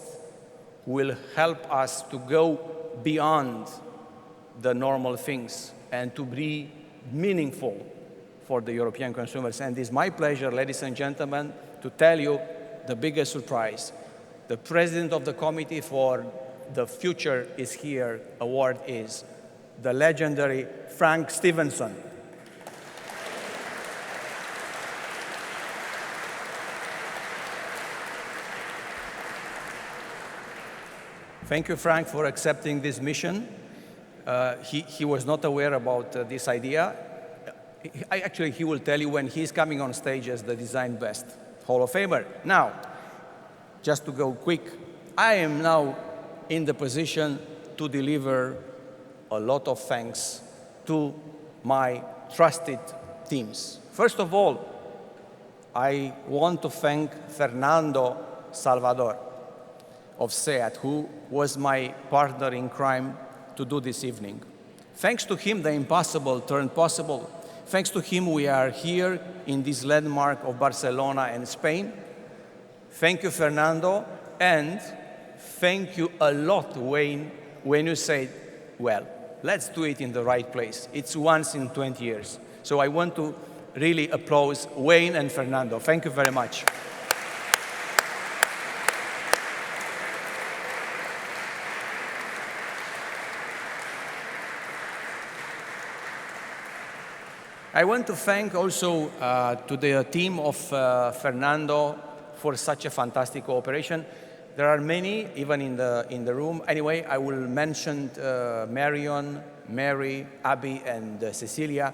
who will help us to go beyond the normal things and to be meaningful for the European consumers. And it's my pleasure, ladies and gentlemen, to tell you the biggest surprise. The president of the committee for the Future is Here award is the legendary Frank Stevenson. Thank you, Frank, for accepting this mission. He was not aware about this idea. Actually, he will tell you when he's coming on stage as the Design Best Hall of Famer. Now, just to go quick, I am now in the position to deliver a lot of thanks to my trusted teams. First of all, I want to thank Fernando Salvador of SEAT, who was my partner in crime to do this evening. Thanks to him, the impossible turned possible. Thanks to him, we are here in this landmark of Barcelona and Spain. Thank you, Fernando, and thank you a lot, Wayne, when you said, well, let's do it in the right place. It's once in 20 years. So I want to really applaud Wayne and Fernando. Thank you very much. I want to thank also to the team of Fernando for such a fantastic cooperation. There are many, even in the room. Anyway, I will mention Marion, Mary, Abby, and Cecilia,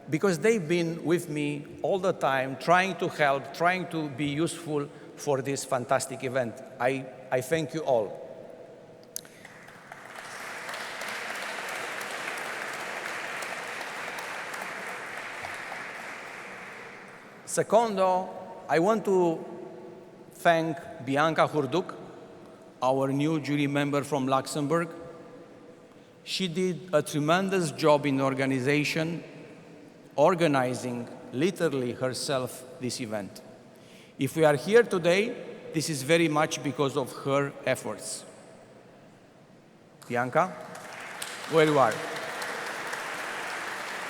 because they've been with me all the time, trying to help, trying to be useful for this fantastic event. I thank you all. Secondo, I want to thank Bianca Hurduk, our new jury member from Luxembourg. She did a tremendous job in organizing literally herself this event. If we are here today, this is very much because of her efforts. Bianca, where you are?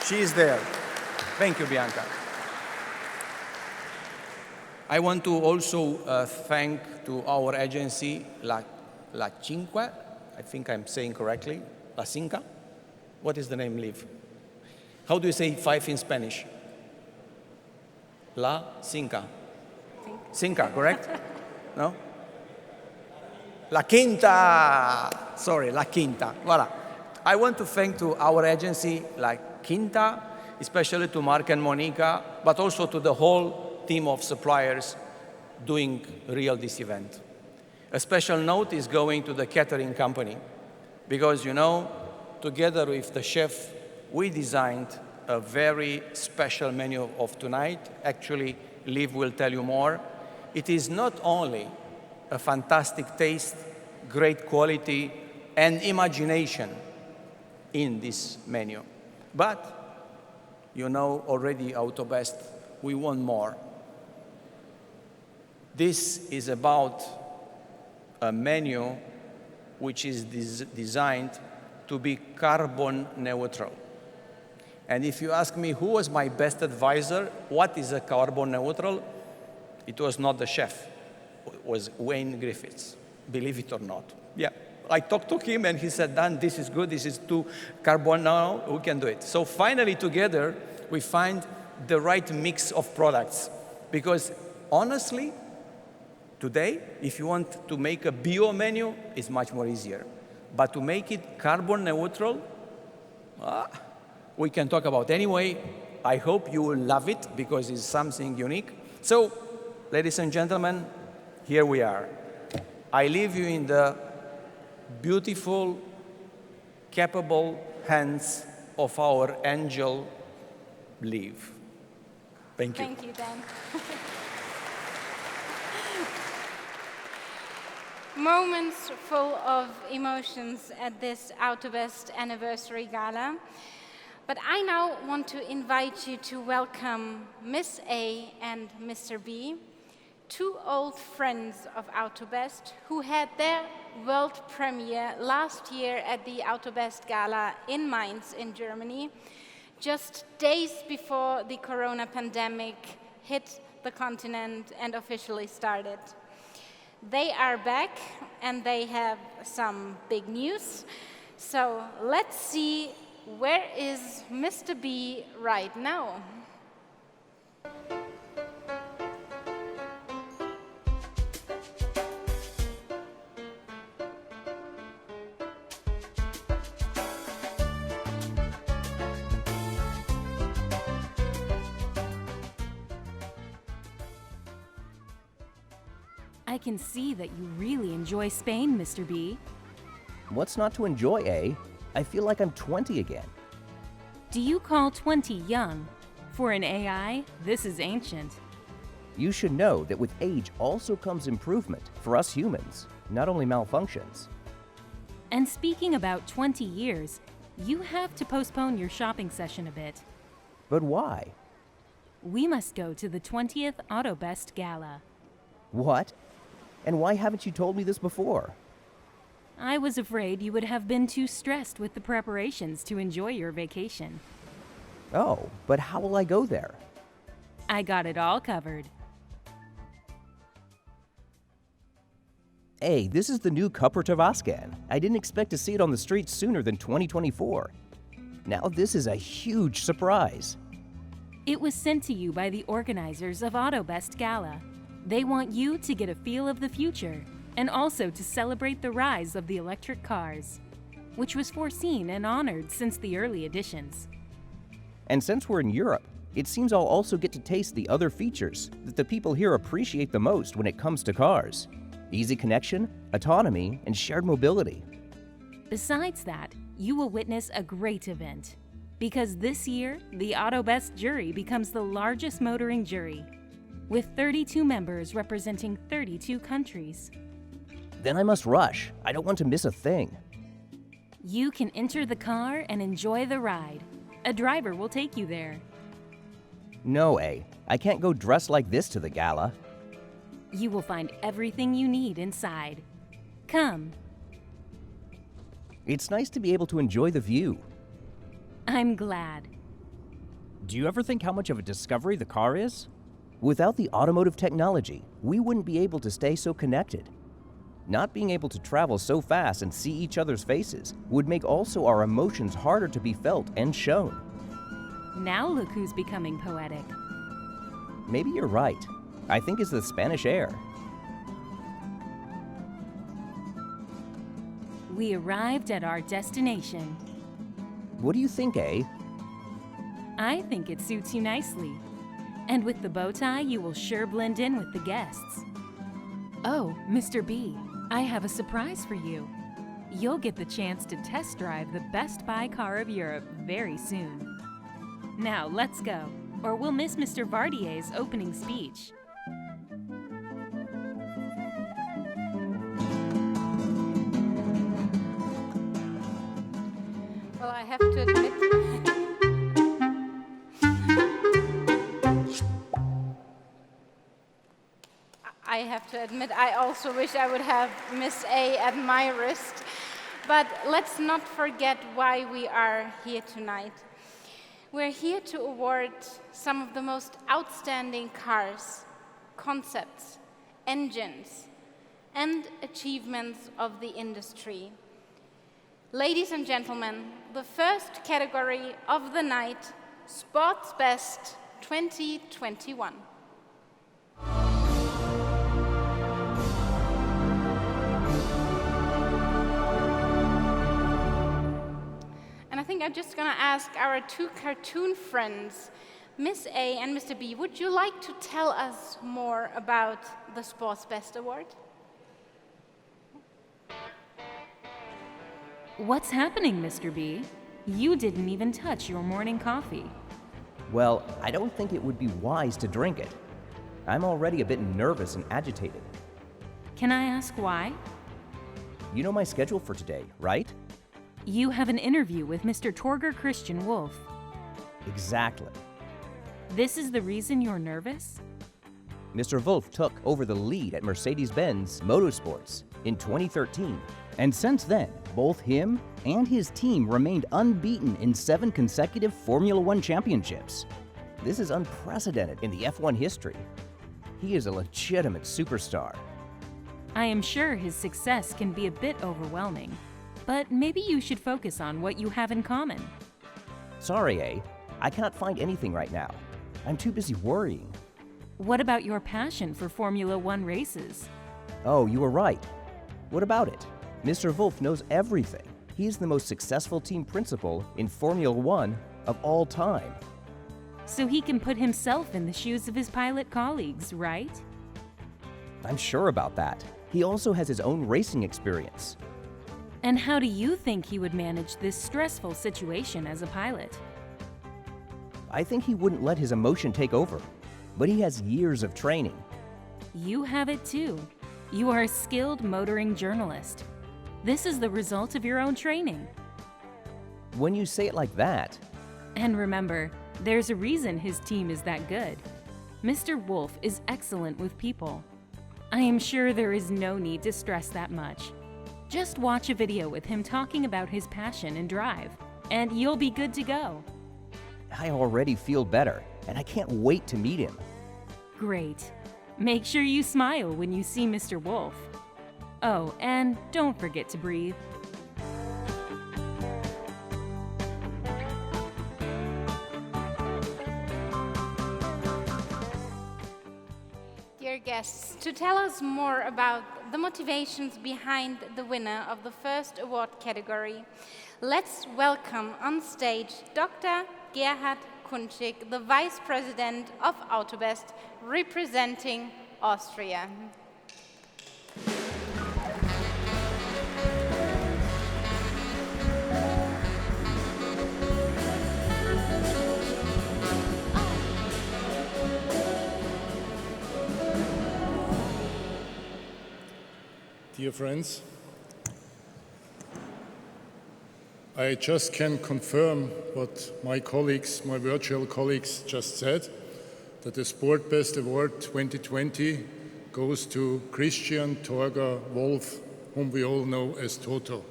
She is there. Thank you, Bianca. I want to also thank to our agency, La Cinque, I think I'm saying correctly, La Cinca. What is the name, Liv? How do you say 5 in Spanish? La Cinca. Cinca, correct? No? La Quinta. Sorry, La Quinta. Voilà. I want to thank to our agency, La Quinta, especially to Mark and Monica, but also to the whole team of suppliers doing this event. A special note is going to the catering company, because, you know, together with the chef, we designed a very special menu of tonight. Actually, Liv will tell you more. It is not only a fantastic taste, great quality, and imagination in this menu, but you know already AUTOBEST, we want more. This is about a menu which is designed to be carbon neutral. And if you ask me who was my best advisor, what is a carbon neutral? It was not the chef, it was Wayne Griffiths, believe it or not. Yeah, I talked to him and he said, Dan, this is good, this is too carbon, now we can do it. So finally together, we find the right mix of products. Because honestly, today, if you want to make a bio menu, it's much more easier. But to make it carbon neutral, we can talk about. Anyway, I hope you will love it because it's something unique. So, ladies and gentlemen, here we are. I leave you in the beautiful, capable hands of our angel, Liv. Thank you. Thank you, Dan. Moments full of emotions at this AUTOBEST Anniversary Gala. But I now want to invite you to welcome Miss A and Mr. B, two old friends of AUTOBEST who had their world premiere last year at the AUTOBEST Gala in Mainz in Germany, just days before the corona pandemic hit the continent and officially started. They are back and they have some big news. So let's see, where is Mr. B right now? I can see that you really enjoy Spain, Mr. B. What's not to enjoy, eh? I feel like I'm 20 again. Do you call 20 young? For an AI, this is ancient. You should know that with age also comes improvement for us humans, not only malfunctions. And speaking about 20 years, you have to postpone your shopping session a bit. But why? We must go to the 20th AUTOBEST Gala. What? And why haven't you told me this before? I was afraid you would have been too stressed with the preparations to enjoy your vacation. Oh, but how will I go there? I got it all covered. Hey, this is the new Kupfertavascan. I didn't expect to see it on the streets sooner than 2024. Now this is a huge surprise. It was sent to you by the organizers of AUTOBEST Gala. They want you to get a feel of the future and also to celebrate the rise of the electric cars, which was foreseen and honored since the early editions. And since we're in Europe, it seems I'll also get to taste the other features that the people here appreciate the most when it comes to cars. Easy connection, autonomy, and shared mobility. Besides that, you will witness a great event, because this year, the AUTOBEST jury becomes the largest motoring jury, with 32 members representing 32 countries. Then I must rush. I don't want to miss a thing. You can enter the car and enjoy the ride. A driver will take you there. No, I can't go dressed like this to the gala. You will find everything you need inside. Come. It's nice to be able to enjoy the view. I'm glad. Do you ever think how much of a discovery the car is? Without the automotive technology, we wouldn't be able to stay so connected. Not being able to travel so fast and see each other's faces would make also our emotions harder to be felt and shown. Now look who's becoming poetic. Maybe you're right. I think it's the Spanish air. We arrived at our destination. What do you think, I think it suits you nicely. And with the bow tie, you will sure blend in with the guests. Oh, Mr. B, I have a surprise for you. You'll get the chance to test drive the Best Buy car of Europe very soon. Now, let's go, or we'll miss Mr. Vardier's opening speech. Well, I have to admit, I also wish I would have Miss A at my wrist. But let's not forget why we are here tonight. We're here to award some of the most outstanding cars, concepts, engines, and achievements of the industry. Ladies and gentlemen, the first category of the night, Sports Best 2021. And I think I'm just going to ask our two cartoon friends, Miss A and Mr. B, would you like to tell us more about the Sports Best Award? What's happening, Mr. B? You didn't even touch your morning coffee. Well, I don't think it would be wise to drink it. I'm already a bit nervous and agitated. Can I ask why? You know my schedule for today, right? You have an interview with Mr. Torger Christian Wolf. Exactly. This is the reason you're nervous? Mr. Wolf took over the lead at Mercedes-Benz Motorsports in 2013. And since then, both him and his team remained unbeaten in 7 consecutive Formula One championships. This is unprecedented in the F1 history. He is a legitimate superstar. I am sure his success can be a bit overwhelming, but maybe you should focus on what you have in common. Sorry, A. I can't find anything right now. I'm too busy worrying. What about your passion for Formula One races? Oh, you were right. What about it? Mr. Wolf knows everything. He's the most successful team principal in Formula One of all time. So he can put himself in the shoes of his pilot colleagues, right? I'm sure about that. He also has his own racing experience. And how do you think he would manage this stressful situation as a pilot? I think he wouldn't let his emotion take over, but he has years of training. You have it too. You are a skilled motoring journalist. This is the result of your own training. When you say it like that... And remember, there's a reason his team is that good. Mr. Wolf is excellent with people. I am sure there is no need to stress that much. Just watch a video with him talking about his passion and drive, and you'll be good to go. I already feel better, and I can't wait to meet him. Great. Make sure you smile when you see Mr. Wolf. Oh, and don't forget to breathe. Dear guests, to tell us more about the motivations behind the winner of the first award category, let's welcome on stage Dr. Gerhard Kunschig, the Vice President of AUTOBEST, representing Austria. Dear friends, I just can confirm what my colleagues, my virtual colleagues just said, that the Sport Best Award 2020 goes to Christian Torger Wolf, whom we all know as Toto.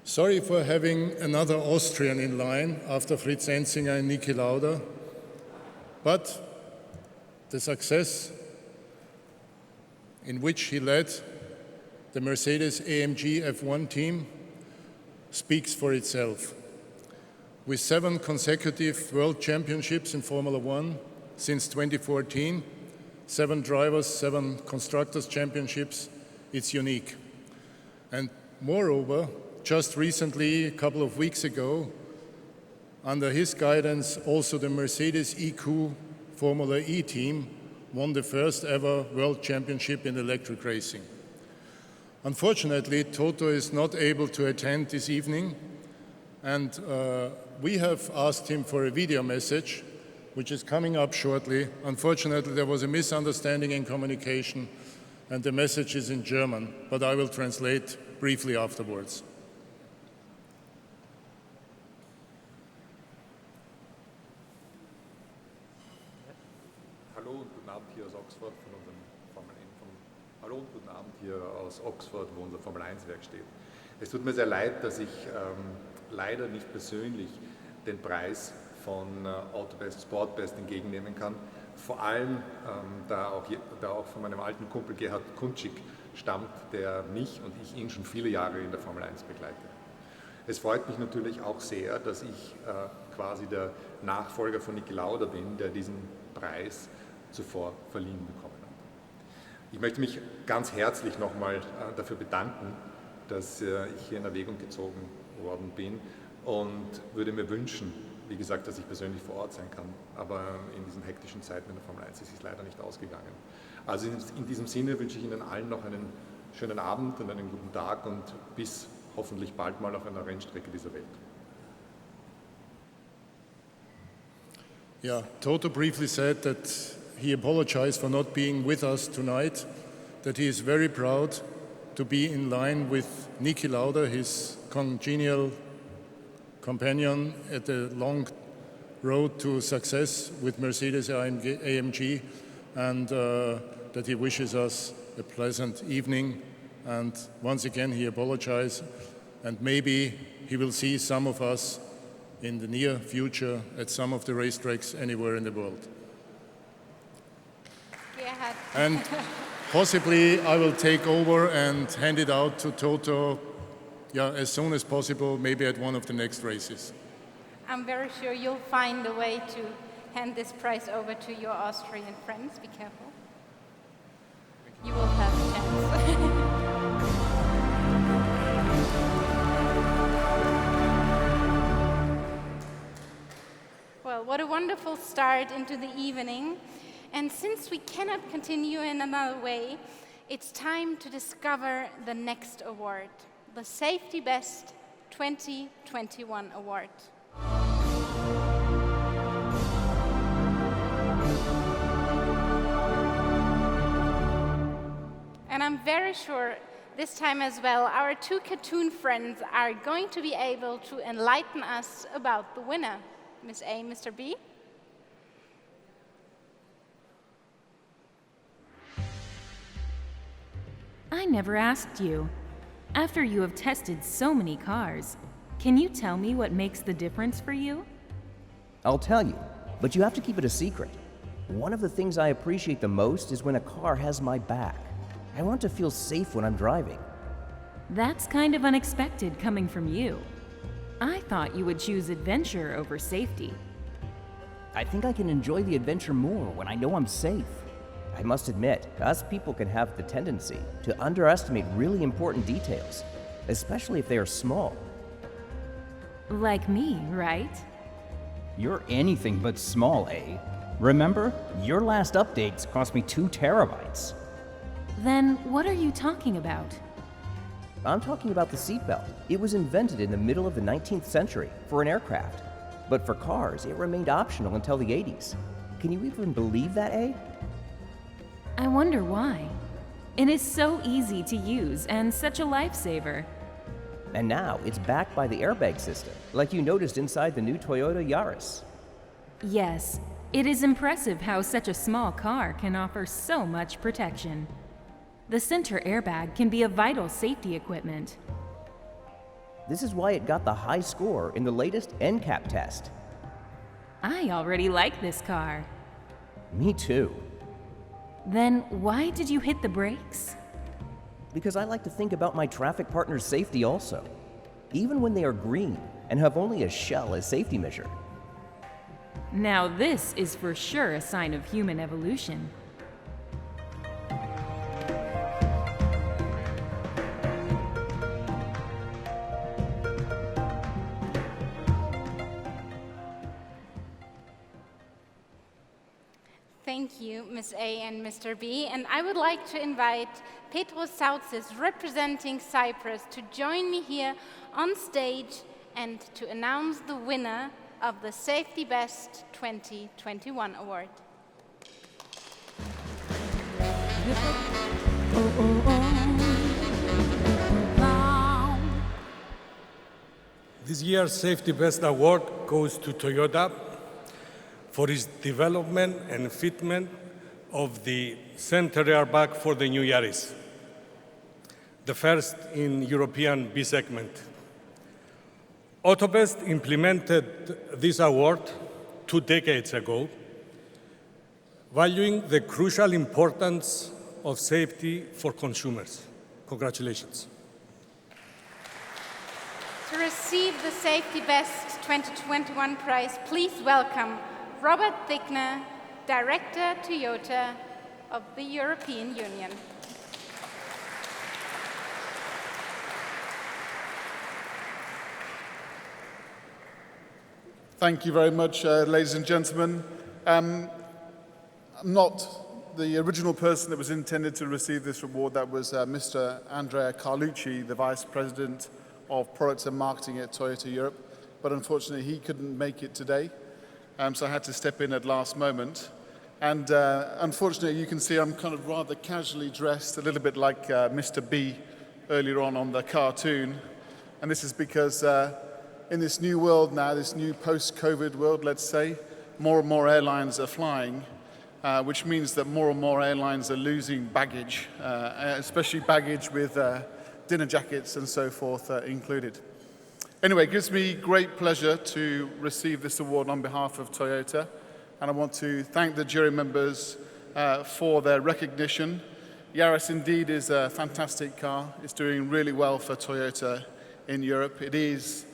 Sorry for having another Austrian in line after Fritz Enzinger and Niki Lauda, but the success in which he led the Mercedes-AMG F1 team speaks for itself. With 7 consecutive World Championships in Formula One since 2014, 7 drivers, 7 constructors championships, it's unique. And moreover, just recently, a couple of weeks ago, under his guidance, also the Mercedes EQ Formula E team won the first ever World Championship in electric racing. Unfortunately, Toto is not able to attend this evening, and we have asked him for a video message, which is coming up shortly. Unfortunately, there was a misunderstanding in communication, and the message is in German, but I will translate briefly afterwards. Hallo und guten Abend hier aus Oxford von unserem Hallo und guten Abend hier aus Oxford, wo unser Formel 1 Werk steht. Es tut mir sehr leid, dass ich leider nicht persönlich den Preis von AUTOBEST Sport.Best entgegennehmen kann. Vor allem, da auch von meinem alten Kumpel Gerhard Kunschig stammt, der mich und ich ihn schon viele Jahre in der Formel 1 begleite. Es freut mich natürlich auch sehr, dass ich quasi der Nachfolger von Niki Lauda bin, der diesen Preis zuvor verliehen bekommen hat. Ich möchte mich ganz herzlich nochmal dafür bedanken, dass ich hier in Erwägung gezogen worden bin und würde mir wünschen, wie gesagt, dass ich persönlich vor Ort sein kann, aber in diesen hektischen Zeiten in der Formel 1 ist es leider nicht ausgegangen. Also in diesem Sinne wünsche ich Ihnen allen noch einen schönen Abend und einen guten Tag und bis hoffentlich bald mal auf einer Rennstrecke dieser Welt. Yeah, Toto briefly said that he apologized for not being with us tonight, that he is very proud to be in line with Niki Lauda, his congenial companion at the long road to success with Mercedes AMG, and that he wishes us a pleasant evening. And once again, he apologizes, and maybe he will see some of us in the near future at some of the racetracks anywhere in the world. And possibly I will take over and hand it out to Toto as soon as possible, maybe at one of the next races. I'm very sure you'll find a way to hand this prize over to your Austrian friends. Be careful. You will have a chance. Well, what a wonderful start into the evening. And since we cannot continue in another way, it's time to discover the next award, the Safety Best 2021 Award. And I'm very sure this time as well, our two cartoon friends are going to be able to enlighten us about the winner. Ms. A, Mr. B? I never asked you. After you have tested so many cars, can you tell me what makes the difference for you? I'll tell you, but you have to keep it a secret. One of the things I appreciate the most is when a car has my back. I want to feel safe when I'm driving. That's kind of unexpected coming from you. I thought you would choose adventure over safety. I think I can enjoy the adventure more when I know I'm safe. I must admit, us people can have the tendency to underestimate really important details, especially if they are small. Like me, right? You're anything but small, eh? Remember, your last updates cost me 2 terabytes. Then what are you talking about? I'm talking about the seatbelt. It was invented in the middle of the 19th century for an aircraft. But for cars, it remained optional until the 80s. Can you even believe that, eh? I wonder why. It is so easy to use and such a lifesaver. And now it's backed by the airbag system, like you noticed inside the new Toyota Yaris. Yes, it is impressive how such a small car can offer so much protection. The center airbag can be a vital safety equipment. This is why it got the high score in the latest NCAP test. I already like this car. Me too. Then why did you hit the brakes? Because I like to think about my traffic partner's safety also, even when they are green and have only a shell as safety measure. Now this is for sure a sign of human evolution. Thank you, Ms. A and Mr. B. And I would like to invite Petros Sautsis, representing Cyprus, to join me here on stage and to announce the winner of the Safety Best 2021 Award. This year's Safety Best Award goes to Toyota for its development and fitment of the center airbag for the new Yaris, the first in European B segment. AUTOBEST implemented this award 2 decades ago, valuing the crucial importance of safety for consumers. Congratulations. To receive the Safety Best 2021 prize, please welcome Robert Techno, Director Toyota of the European Union. Thank you very much, ladies and gentlemen. I'm not the original person that was intended to receive this award. That was Mr. Andrea Carlucci, the Vice President of Products and Marketing at Toyota Europe. But unfortunately, he couldn't make it today. So I had to step in at last moment. And unfortunately, you can see I'm kind of rather casually dressed, a little bit like Mr. B earlier on the cartoon. And this is because in this new world now, this new post-COVID world, let's say, more and more airlines are flying, which means that more and more airlines are losing baggage, especially baggage with dinner jackets and so forth included. Anyway, it gives me great pleasure to receive this award on behalf of Toyota, and I want to thank the jury members for their recognition. Yaris indeed is a fantastic car. It's doing really well for Toyota in Europe. It is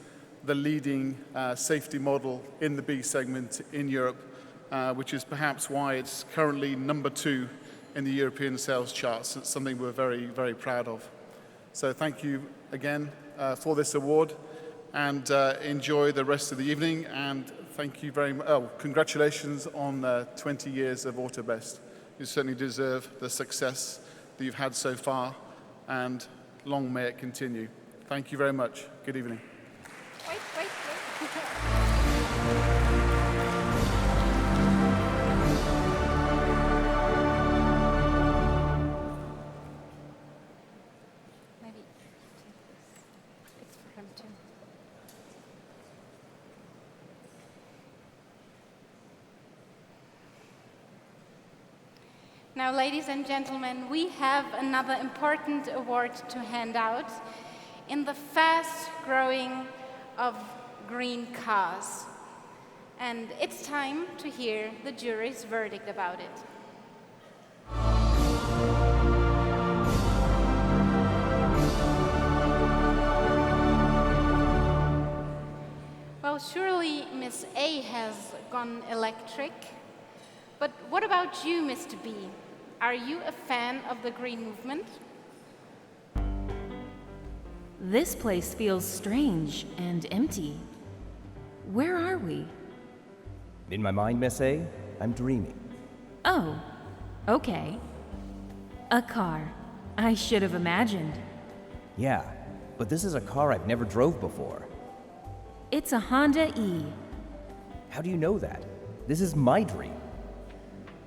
the leading safety model in the B segment in Europe, which is perhaps why it's currently #2 in the European sales charts. It's something we're very, very proud of. So thank you again for this award, and enjoy the rest of the evening, and thank you very much. Oh, congratulations on 20 years of AUTOBEST. You certainly deserve the success that you've had so far, and long may it continue. Thank you very much. Good evening. Wait. Maybe it's for him too. Now, ladies and gentlemen, we have another important award to hand out in the fast growing of green cars. And it's time to hear the jury's verdict about it. Well, surely Miss A has gone electric. But what about you, Mr. B? Are you a fan of the green movement? This place feels strange and empty. Where are we? In my mind, Miss A, I'm dreaming. Oh, okay. A car. I should have imagined. Yeah, but this is a car I've never drove before. It's a Honda E. How do you know that? This is my dream.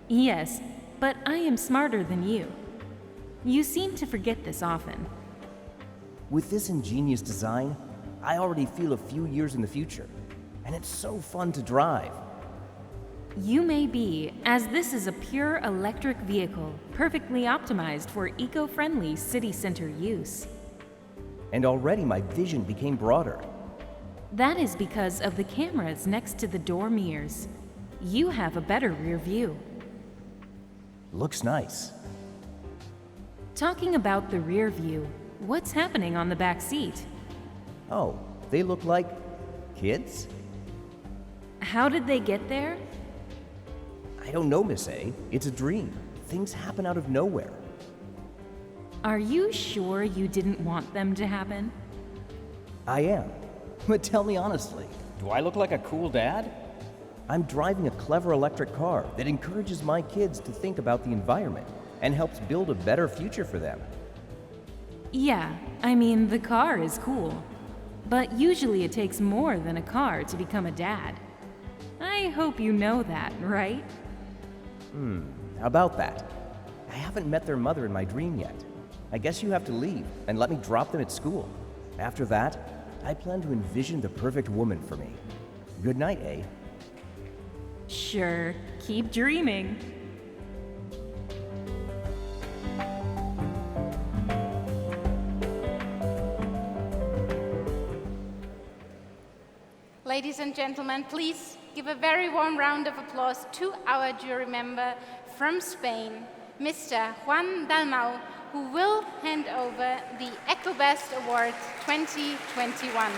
Yes, but I am smarter than you. You seem to forget this often. With this ingenious design, I already feel a few years in the future, and it's so fun to drive. You may be, as this is a pure electric vehicle, perfectly optimized for eco-friendly city center use. And already my vision became broader. That is because of the cameras next to the door mirrors. You have a better rear view. Looks nice. Talking about the rear view, what's happening on the back seat? Oh, they look like kids? How did they get there? I don't know, Miss A. It's a dream. Things happen out of nowhere. Are you sure you didn't want them to happen? I am. But tell me honestly. Do I look like a cool dad? I'm driving a clever electric car that encourages my kids to think about the environment and helps build a better future for them. Yeah, I mean, the car is cool. But usually it takes more than a car to become a dad. I hope you know that, right? How about that? I haven't met their mother in my dream yet. I guess you have to leave and let me drop them at school. After that, I plan to envision the perfect woman for me. Good night, A. Sure, keep dreaming. Ladies and gentlemen, please give a very warm round of applause to our jury member from Spain, Mr. Juan Dalmau, who will hand over the AUTOBEST Award 2021.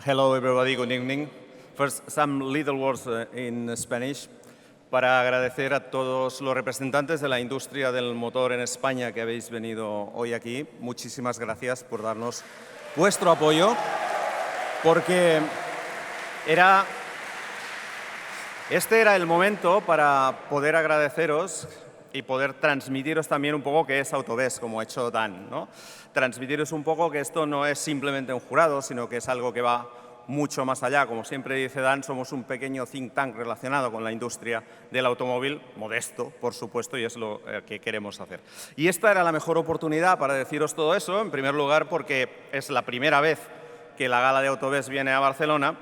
Hello, everybody. Good evening. First, some little words in Spanish para agradecer a todos los representantes de la industria del motor en España que habéis venido hoy aquí. Muchísimas gracias por darnos vuestro apoyo, porque este era el momento para poder agradeceros y poder transmitiros también un poco qué es AUTOBEST, como ha hecho Dan, ¿no? Transmitiros un poco que esto no es simplemente un jurado, sino que es algo que va mucho más allá. Como siempre dice Dan, somos un pequeño think tank relacionado con la industria del automóvil, modesto, por supuesto, y es lo que queremos hacer. Y esta era la mejor oportunidad para deciros todo eso, en primer lugar porque es la primera vez que la gala de AUTOBEST viene a Barcelona,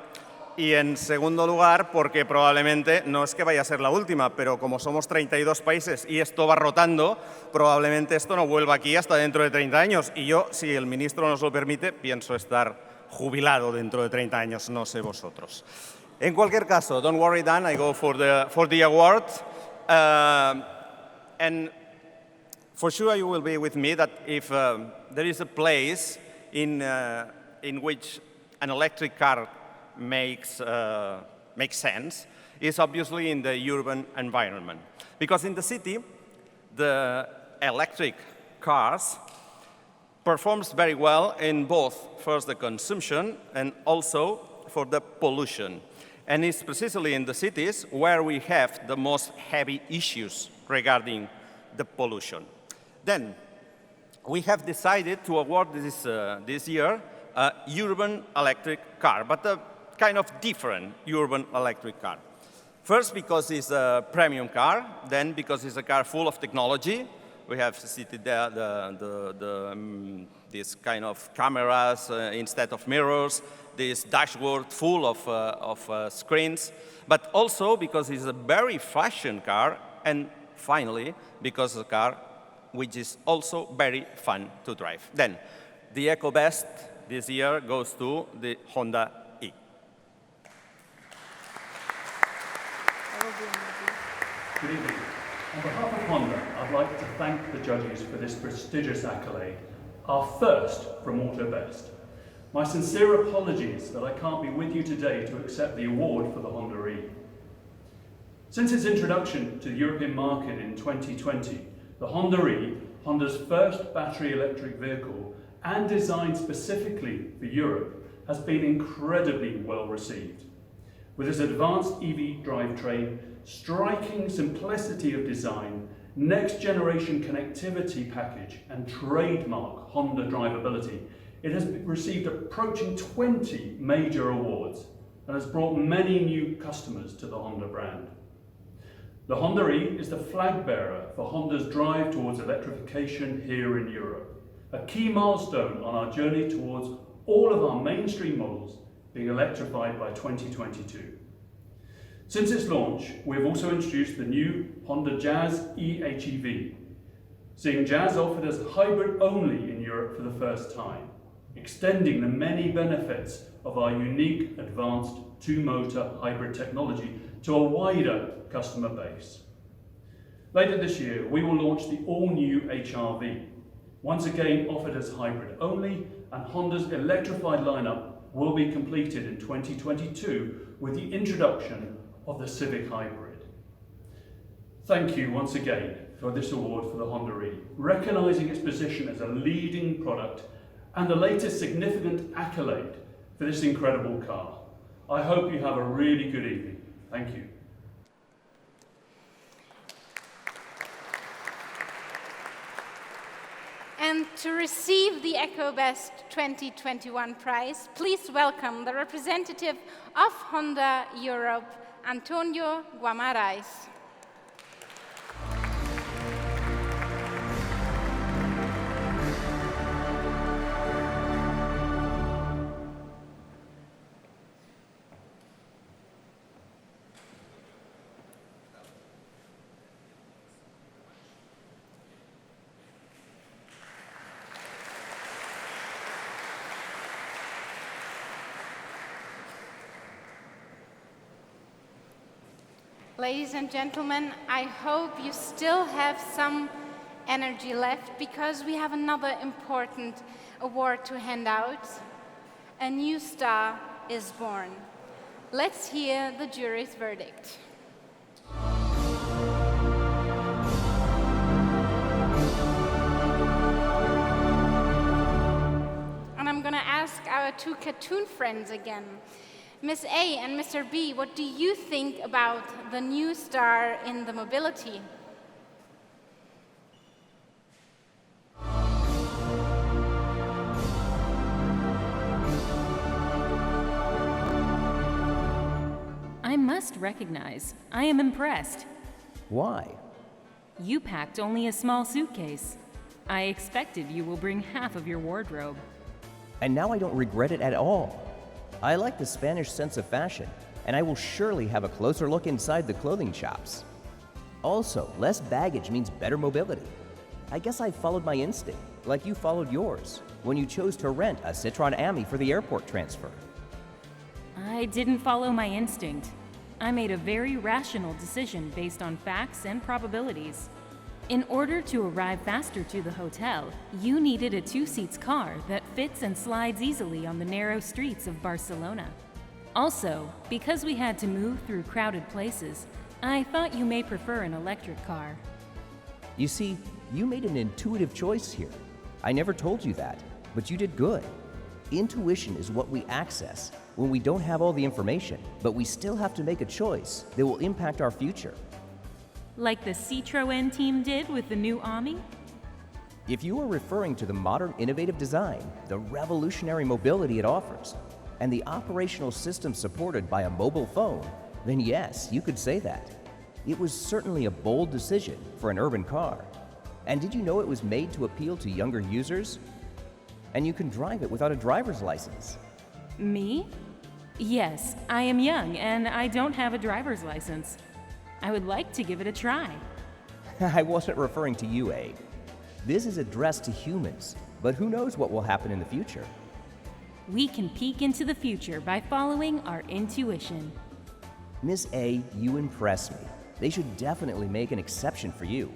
y en segundo lugar porque probablemente, no es que vaya a ser la última, pero como somos 32 países y esto va rotando, probablemente esto no vuelva aquí hasta dentro de 30 años. Y yo, si el ministro nos lo permite, pienso estar jubilado dentro de 30 años, no sé vosotros. En cualquier caso, don't worry, Dan, I go for the award. And for sure you will be with me that if there is a place in which an electric car makes sense, is obviously in the urban environment. Because in the city, the electric cars performs very well in both, first the consumption and also for the pollution. And it's precisely in the cities where we have the most heavy issues regarding the pollution. Then, we have decided to award this year a urban electric car, but a kind of different urban electric car. First, because it's a premium car, then because it's a car full of technology. We have seated there these kind of cameras instead of mirrors, this dashboard full of screens, but also because it's a very fashion car, and finally, because it's a car which is also very fun to drive. Then, the AUTOBEST this year goes to the Honda E. Good evening. On behalf of Honda, I'd like to thank the judges for this prestigious accolade, our first from AUTOBEST. My sincere apologies that I can't be with you today to accept the award for the Honda E. Since its introduction to the European market in 2020, the Honda E, Honda's first battery electric vehicle and designed specifically for Europe, has been incredibly well received. With its advanced EV drivetrain, striking simplicity of design, next-generation connectivity package, and trademark Honda drivability, it has received approaching 20 major awards and has brought many new customers to the Honda brand. The Honda E is the flag bearer for Honda's drive towards electrification here in Europe, a key milestone on our journey towards all of our mainstream models being electrified by 2022. Since its launch, we have also introduced the new Honda Jazz e-HEV, seeing Jazz offered as hybrid only in Europe for the first time, extending the many benefits of our unique advanced two-motor hybrid technology to a wider customer base. Later this year, we will launch the all-new HR-V, once again offered as hybrid only, and Honda's electrified lineup will be completed in 2022 with the introduction of the Civic Hybrid. Thank you once again for this award for the Honda E, recognising its position as a leading product and the latest significant accolade for this incredible car. I hope you have a really good evening. Thank you. And to receive the AUTOBEST 2021 prize, please welcome the representative of Honda Europe, Antonio Guamarais. Ladies and gentlemen, I hope you still have some energy left because we have another important award to hand out. A new star is born. Let's hear the jury's verdict. And I'm going to ask our two cartoon friends again. Ms. A and Mr. B, what do you think about the new star in the mobility? must recognize, I am impressed. Why? You packed only a small suitcase. I expected you will bring half of your wardrobe. And now I don't regret it at all. I like the Spanish sense of fashion, and I will surely have a closer look inside the clothing shops. Also, less baggage means better mobility. I guess I followed my instinct, like you followed yours, when you chose to rent a Citroën Ami for the airport transfer. I didn't follow my instinct. I made a very rational decision based on facts and probabilities. In order to arrive faster to the hotel, you needed a two-seats car that fits and slides easily on the narrow streets of Barcelona. Also, because we had to move through crowded places, I thought you may prefer an electric car. You see, you made an intuitive choice here. I never told you that, but you did good. Intuition is what we access when we don't have all the information, but we still have to make a choice that will impact our future. Like the Citroën team did with the new Ami? If you are referring to the modern innovative design, the revolutionary mobility it offers, and the operational system supported by a mobile phone, then yes, you could say that. It was certainly a bold decision for an urban car. And did you know it was made to appeal to younger users? And you can drive it without a driver's license. Me? Yes, I am young and I don't have a driver's license. I would like to give it a try. I wasn't referring to you, A. This is addressed to humans, but who knows what will happen in the future? We can peek into the future by following our intuition. Miss A, you impress me. They should definitely make an exception for you.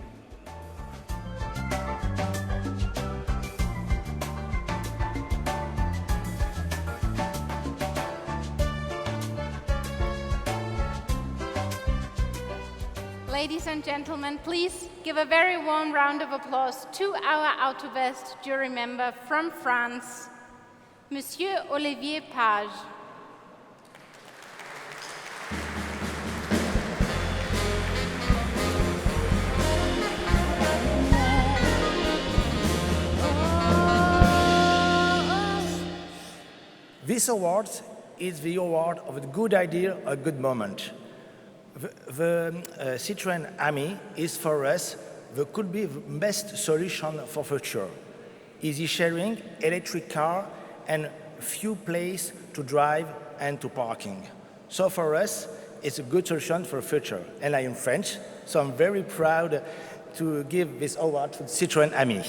Ladies and gentlemen, please give a very warm round of applause to our AUTOBEST jury member from France, Monsieur Olivier Page. This award is the award of a good idea, a good moment. The Citroën Ami is for us, could be the best solution for future. Easy sharing, electric car, and few places to drive and to parking. So for us, it's a good solution for future. And I am French, so I'm very proud to give this award to Citroën Ami.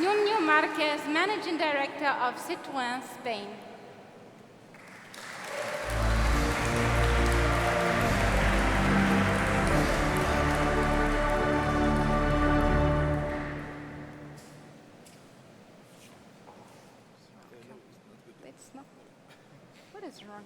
Nuno Marquez, Managing Director of Citroën Spain. It's not. What is wrong?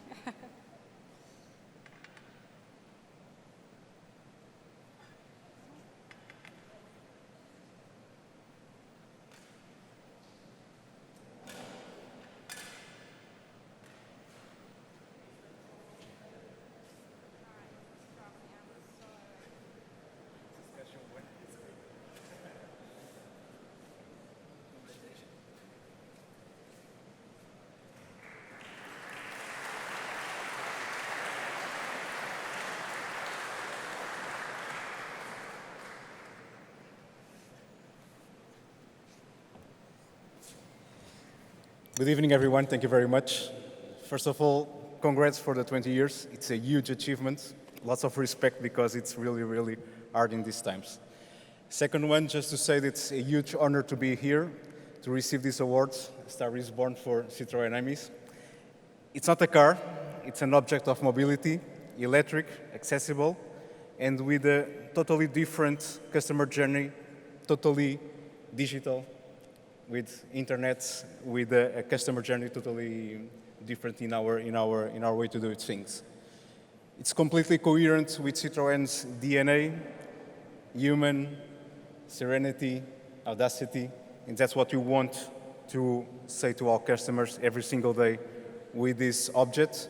Good evening, everyone. Thank you very much. First of all, congrats for the 20 years. It's a huge achievement. Lots of respect because it's really, really hard in these times. Second one, just to say that it's a huge honor to be here to receive these awards, Star is Born for Citroën Amis. It's not a car, it's an object of mobility, electric, accessible, and with a totally different customer journey, totally digital, with internet, with a customer journey totally different in our way to do things. It's completely coherent with Citroën's DNA, human, serenity, audacity, and that's what we want to say to our customers every single day with this object.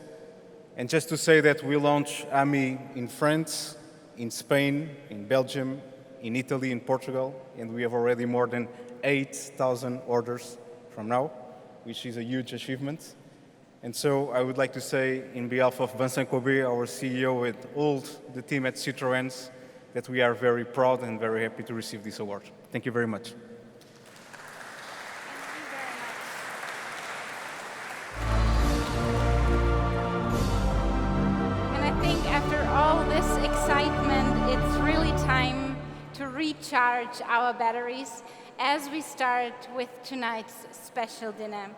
And just to say that we launch Ami in France, in Spain, in Belgium, in Italy, in Portugal, and we have already more than 8,000 orders from now, which is a huge achievement. And so I would like to say, in behalf of Vincent Kobe, our CEO, and all the team at Citroën, that we are very proud and very happy to receive this award. Thank you very much. And I think after all this excitement, it's really time to recharge our batteries as we start with tonight's special dinner.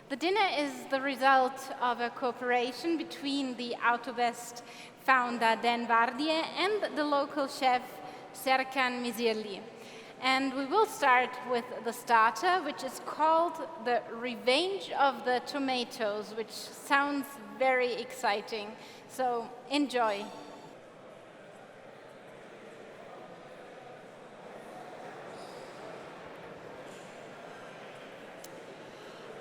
The dinner is the result of a cooperation between the AUTOBEST founder Dan Vardier and the local chef Serkan Mizirli. And we will start with the starter, which is called the Revenge of the Tomatoes, which sounds very exciting. So enjoy.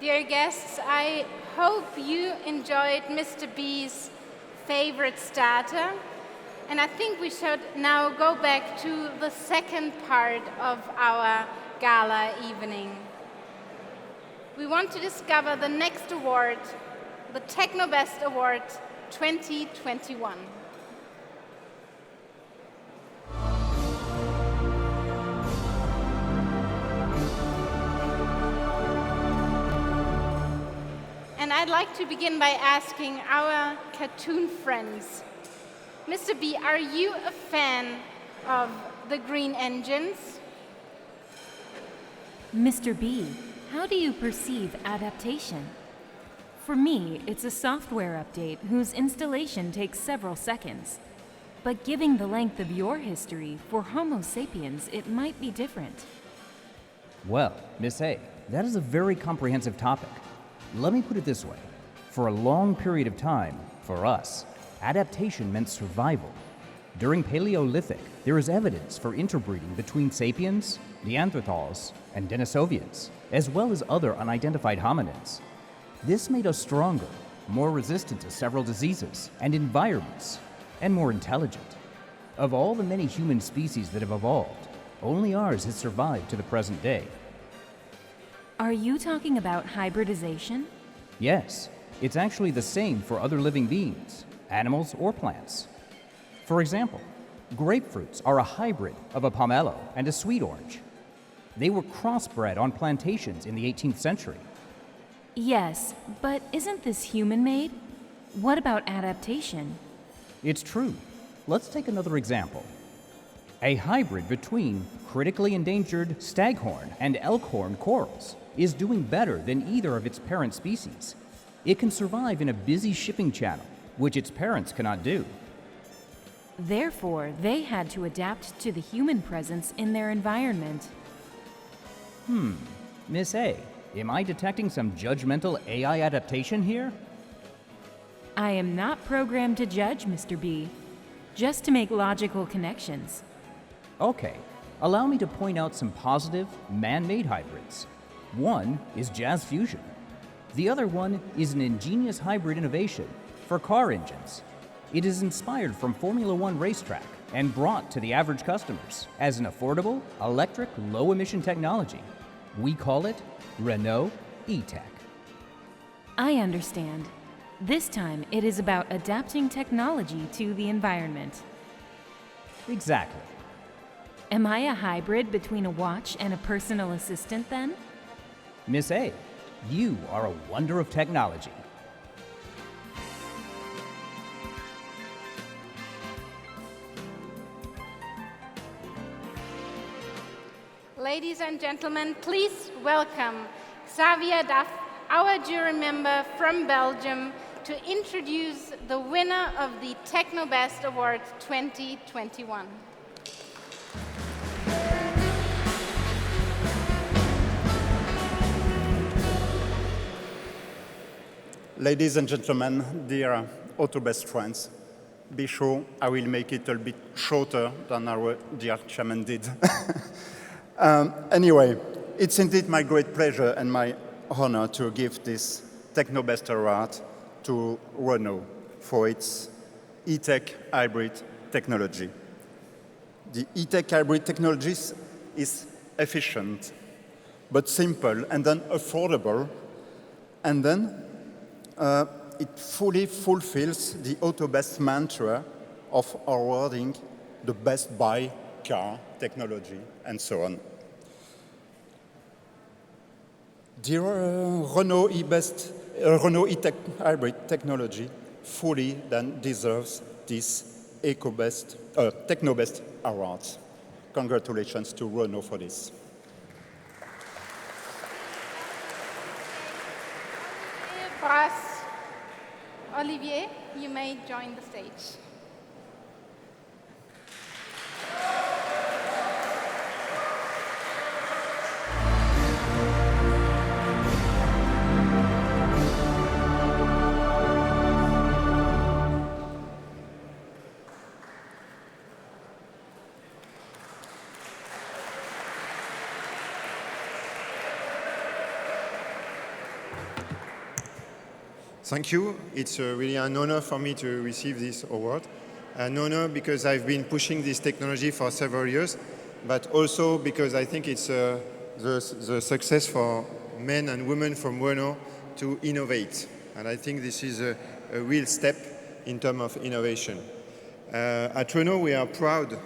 Dear guests, I hope you enjoyed Mr. B's favorite starter. And I think we should now go back to the second part of our gala evening. We want to discover the next award, the TechnoBest Award 2021. And I'd like to begin by asking our cartoon friends, Mr. B, are you a fan of the green engines? Mr. B, how do you perceive adaptation? For me, it's a software update whose installation takes several seconds. But given the length of your history, for Homo sapiens, it might be different. Well, Miss A, that is a very comprehensive topic. Let me put it this way. For a long period of time, for us, adaptation meant survival. During Paleolithic, there is evidence for interbreeding between sapiens, Neanderthals, and Denisovians, as well as other unidentified hominids. This made us stronger, more resistant to several diseases and environments, and more intelligent. Of all the many human species that have evolved, only ours has survived to the present day. Are you talking about hybridization? Yes, it's actually the same for other living beings, animals or plants. For example, grapefruits are a hybrid of a pomelo and a sweet orange. They were crossbred on plantations in the 18th century. Yes, but isn't this human-made? What about adaptation? It's true. Let's take another example. A hybrid between critically endangered staghorn and elkhorn corals is doing better than either of its parent species. It can survive in a busy shipping channel, which its parents cannot do. Therefore, they had to adapt to the human presence in their environment. Miss A, am I detecting some judgmental AI adaptation here? I am not programmed to judge, Mr. B, just to make logical connections. Okay, allow me to point out some positive, man-made hybrids. One is jazz fusion. The other one is an ingenious hybrid innovation for car engines. It is inspired from Formula One racetrack and brought to the average customers as an affordable, electric, low-emission technology. We call it Renault E-Tech. I understand. This time, it is about adapting technology to the environment. Exactly. Am I a hybrid between a watch and a personal assistant, then? Miss A, you are a wonder of technology. Ladies and gentlemen, please welcome Xavier Duff, our jury member from Belgium, to introduce the winner of the TechnoBest Award 2021. Ladies and gentlemen, dear AUTOBEST friends, be sure I will make it a bit shorter than our dear chairman did. Anyway, it's indeed my great pleasure and my honor to give this TechnoBest Award to Renault for its E-Tech hybrid technology. The E-Tech hybrid technology is efficient, but simple and then affordable, and then it fully fulfills the AUTOBEST mantra of awarding the best buy car technology and so on. The Renault E-Tech hybrid technology fully then deserves this TechnoBest Awards. Congratulations to Renault for this. Olivier, you may join the stage. Thank you. It's really an honor for me to receive this award. An honor because I've been pushing this technology for several years, but also because I think it's the success for men and women from Renault to innovate. And I think this is a real step in terms of innovation. At Renault, we are proud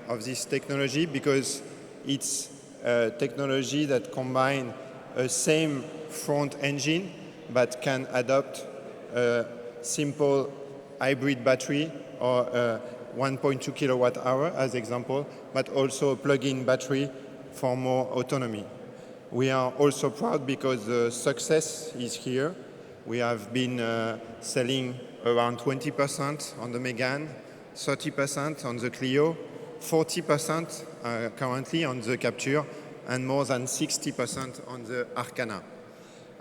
of this technology because it's a technology that combines a same front engine but can adopt a simple hybrid battery or a 1.2 kilowatt hour as example, but also a plug-in battery for more autonomy. We are also proud because the success is here. We have been selling around 20% on the Megane, 30% on the Clio, 40% currently on the Capture, and more than 60% on the Arcana.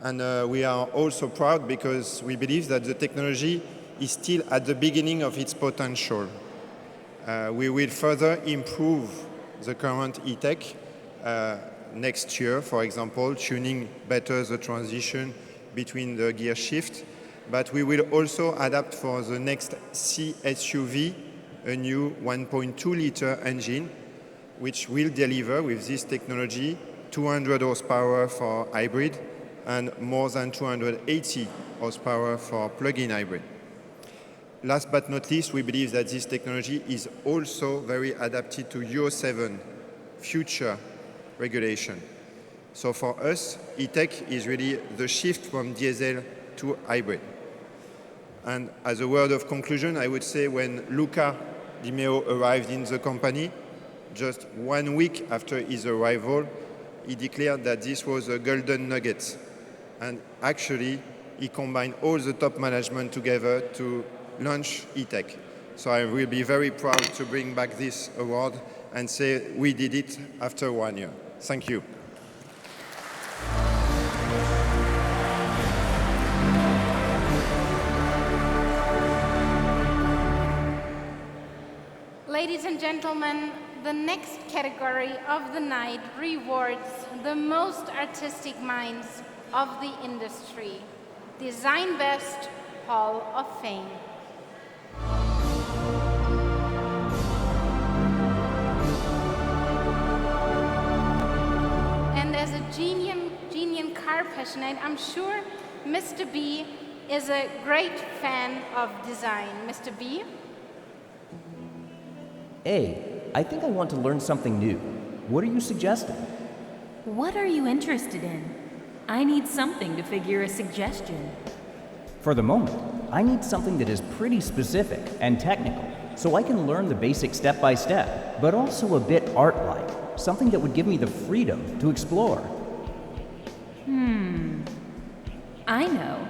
And we are also proud because we believe that the technology is still at the beginning of its potential. We will further improve the current E-Tech next year, for example, tuning better the transition between the gear shift. But we will also adapt for the next C-SUV a new 1.2-liter engine, which will deliver with this technology 200 horsepower for hybrid and more than 280 horsepower for plug-in hybrid. Last but not least, we believe that this technology is also very adapted to Euro 7 future regulation. So for us, E-Tech is really the shift from diesel to hybrid. And as a word of conclusion, I would say when Luca Di Meo arrived in the company, just 1 week after his arrival, he declared that this was a golden nugget. And actually, he combined all the top management together to launch E-Tech. So I will be very proud to bring back this award and say we did it after 1 year. Thank you. Ladies and gentlemen, the next category of the night rewards the most artistic minds of the industry, Design Best Hall of Fame. And as a genuine car passionate, I'm sure Mr. B is a great fan of design. Mr. B? Hey, I think I want to learn something new. What are you suggesting? What are you interested in? I need something to figure a suggestion. For the moment, I need something that is pretty specific and technical, so I can learn the basics step by step, but also a bit art-like, something that would give me the freedom to explore. I know.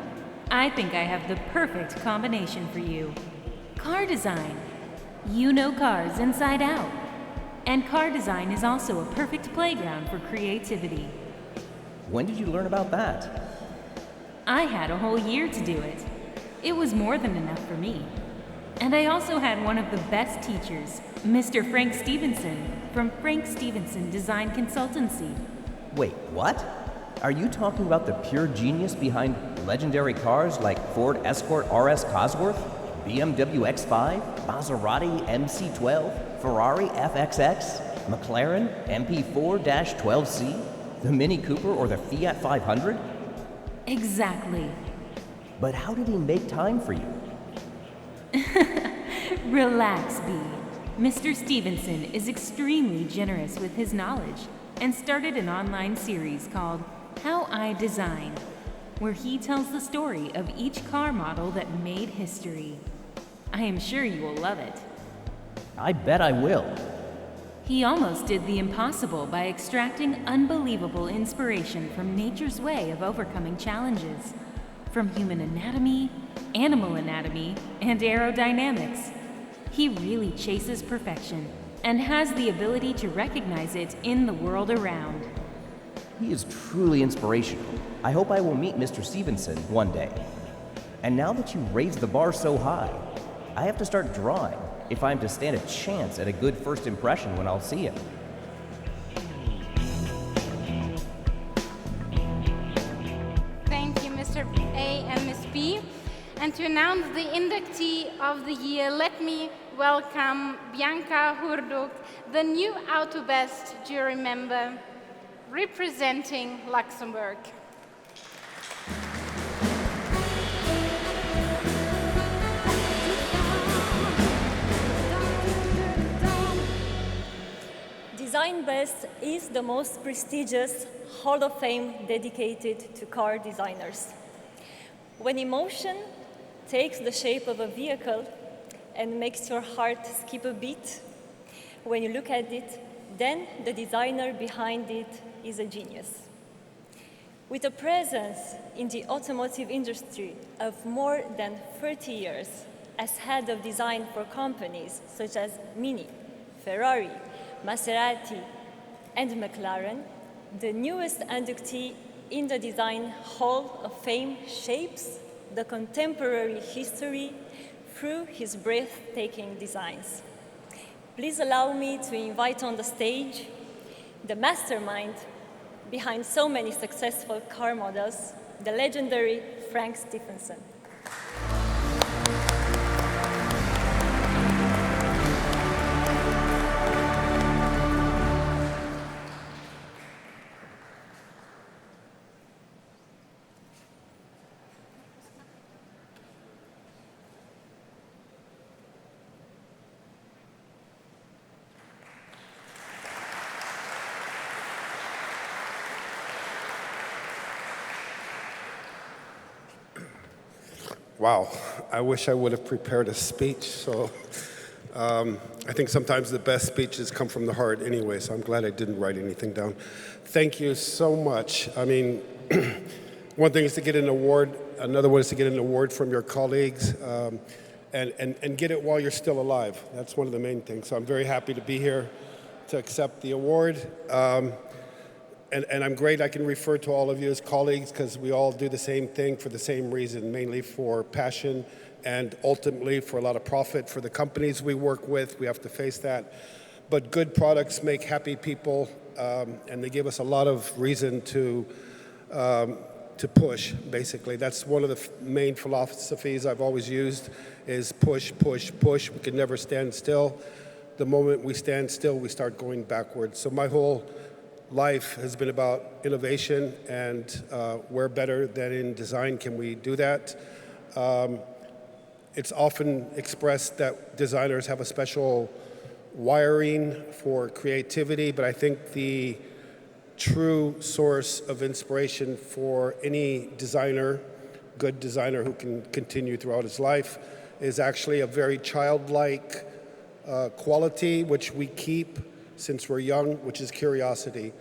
I think I have the perfect combination for you. Car design. You know cars inside out. And car design is also a perfect playground for creativity. When did you learn about that? I had a whole year to do it. It was more than enough for me. And I also had one of the best teachers, Mr. Frank Stevenson, from Frank Stevenson Design Consultancy. Wait, what? Are you talking about the pure genius behind legendary cars like Ford Escort RS Cosworth, BMW X5, Maserati MC12, Ferrari FXX, McLaren MP4-12C, the Mini Cooper or the Fiat 500? Exactly. But how did he make time for you? Relax, B. Mr. Stevenson is extremely generous with his knowledge and started an online series called How I Design, where he tells the story of each car model that made history. I am sure you will love it. I bet I will. He almost did the impossible by extracting unbelievable inspiration from nature's way of overcoming challenges, from human anatomy, animal anatomy, and aerodynamics. He really chases perfection and has the ability to recognize it in the world around. He is truly inspirational. I hope I will meet Mr. Stevenson one day. And now that you raised the bar so high, I have to start drawing if I'm to stand a chance at a good first impression when I'll see him. Thank you, Mr. A and Ms. B. And to announce the inductee of the year, let me welcome Bianca Hurduk, the new AUTOBEST jury member representing Luxembourg. Design Best is the most prestigious Hall of Fame dedicated to car designers. When emotion takes the shape of a vehicle and makes your heart skip a beat, when you look at it, then the designer behind it is a genius. With a presence in the automotive industry of more than 30 years as head of design for companies such as Mini, Ferrari, Maserati, and McLaren, the newest inductee in the Design Hall of Fame shapes the contemporary history through his breathtaking designs. Please allow me to invite on the stage the mastermind behind so many successful car models, the legendary Frank Stephenson. Wow, I wish I would have prepared a speech. So I think sometimes the best speeches come from the heart anyway, so I'm glad I didn't write anything down. Thank you so much. I mean, one thing is to get an award, another one is to get an award from your colleagues and get it while you're still alive. That's one of the main things. So I'm very happy to be here to accept the award. And I'm great I can refer to all of you as colleagues because we all do the same thing for the same reason, mainly for passion and ultimately for a lot of profit for the companies we work with. We have to face that. But good products make happy people, and they give us a lot of reason to push, basically. That's one of the main philosophies I've always used is push, push, push. We can never stand still. The moment we stand still, we start going backwards. So my whole life has been about innovation, and where better than in design can we do that. It's often expressed that designers have a special wiring for creativity, but I think the true source of inspiration for any designer, good designer who can continue throughout his life, is actually a very childlike quality which we keep since we're young, which is curiosity.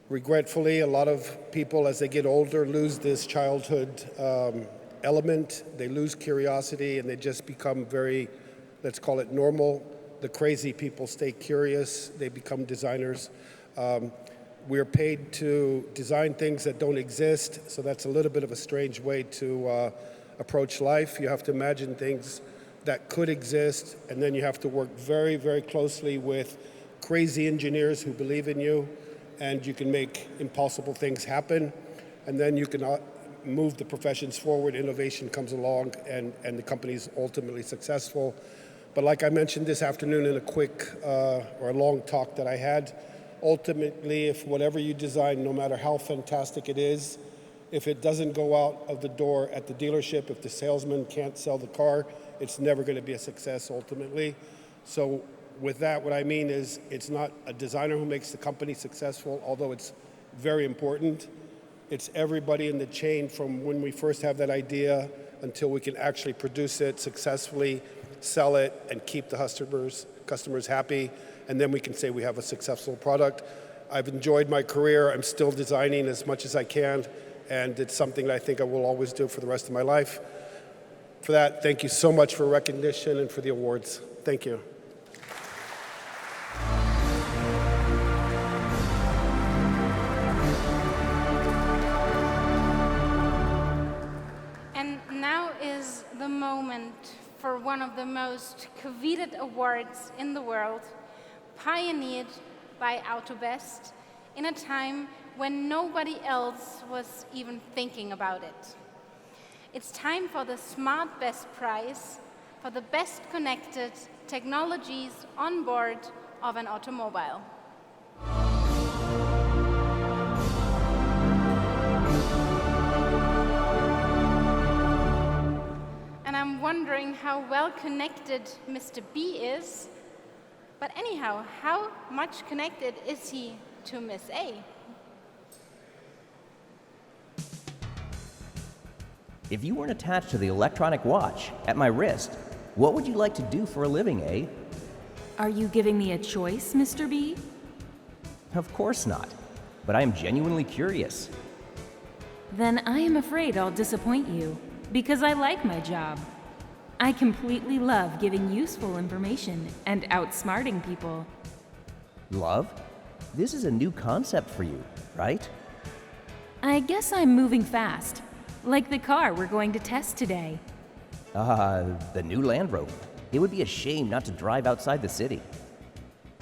Regretfully, a lot of people, as they get older, lose this childhood element. They lose curiosity, and they just become very, let's call it normal. The crazy people stay curious. They become designers. We're paid to design things that don't exist, so that's a little bit of a strange way to approach life. You have to imagine things that could exist, and then you have to work very, very closely with crazy engineers who believe in you, and you can make impossible things happen, and then you can move the professions forward. Innovation comes along, and the company's ultimately successful. But like I mentioned this afternoon in a quick or a long talk that I had, ultimately, if whatever you design, no matter how fantastic it is, If it doesn't go out of the door at the dealership, if the salesman can't sell the car, it's never going to be a success ultimately. So with that, what I mean is it's not a designer who makes the company successful, although it's very important. It's everybody in the chain from when we first have that idea until we can actually produce it successfully, sell it, and keep the customers happy, and then we can say we have a successful product. I've enjoyed my career. I'm still designing as much as I can, and it's something that I think I will always do for the rest of my life. For that, thank you so much for recognition and for the awards. Thank you. And now is the moment for one of the most coveted awards in the world, pioneered by AUTOBEST in a time when nobody else was even thinking about it. It's time for the Smart Best Prize for the best connected technologies on board of an automobile. And I'm wondering how well connected Mr. B is. But anyhow, how much connected is he to Miss A? If you weren't attached to the electronic watch at my wrist, what would you like to do for a living, A? Are you giving me a choice, Mr. B? Of course not, but I am genuinely curious. Then I am afraid I'll disappoint you, because I like my job. I completely love giving useful information and outsmarting people. Love? This is a new concept for you, right? I guess I'm moving fast, like the car we're going to test today. The new Land Rover. It would be a shame not to drive outside the city.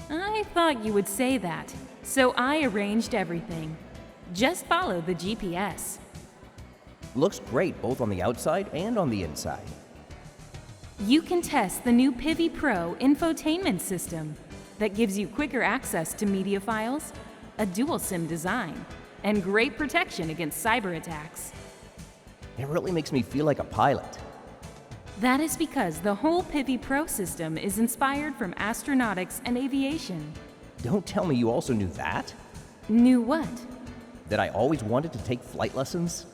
I thought you would say that, so I arranged everything. Just follow the GPS. Looks great both on the outside and on the inside. You can test the new Pivi Pro infotainment system that gives you quicker access to media files, a dual SIM design, and great protection against cyber attacks. It really makes me feel like a pilot. That is because the whole Pivi Pro system is inspired from astronautics and aviation. Don't tell me you also knew that? Knew what? That I always wanted to take flight lessons?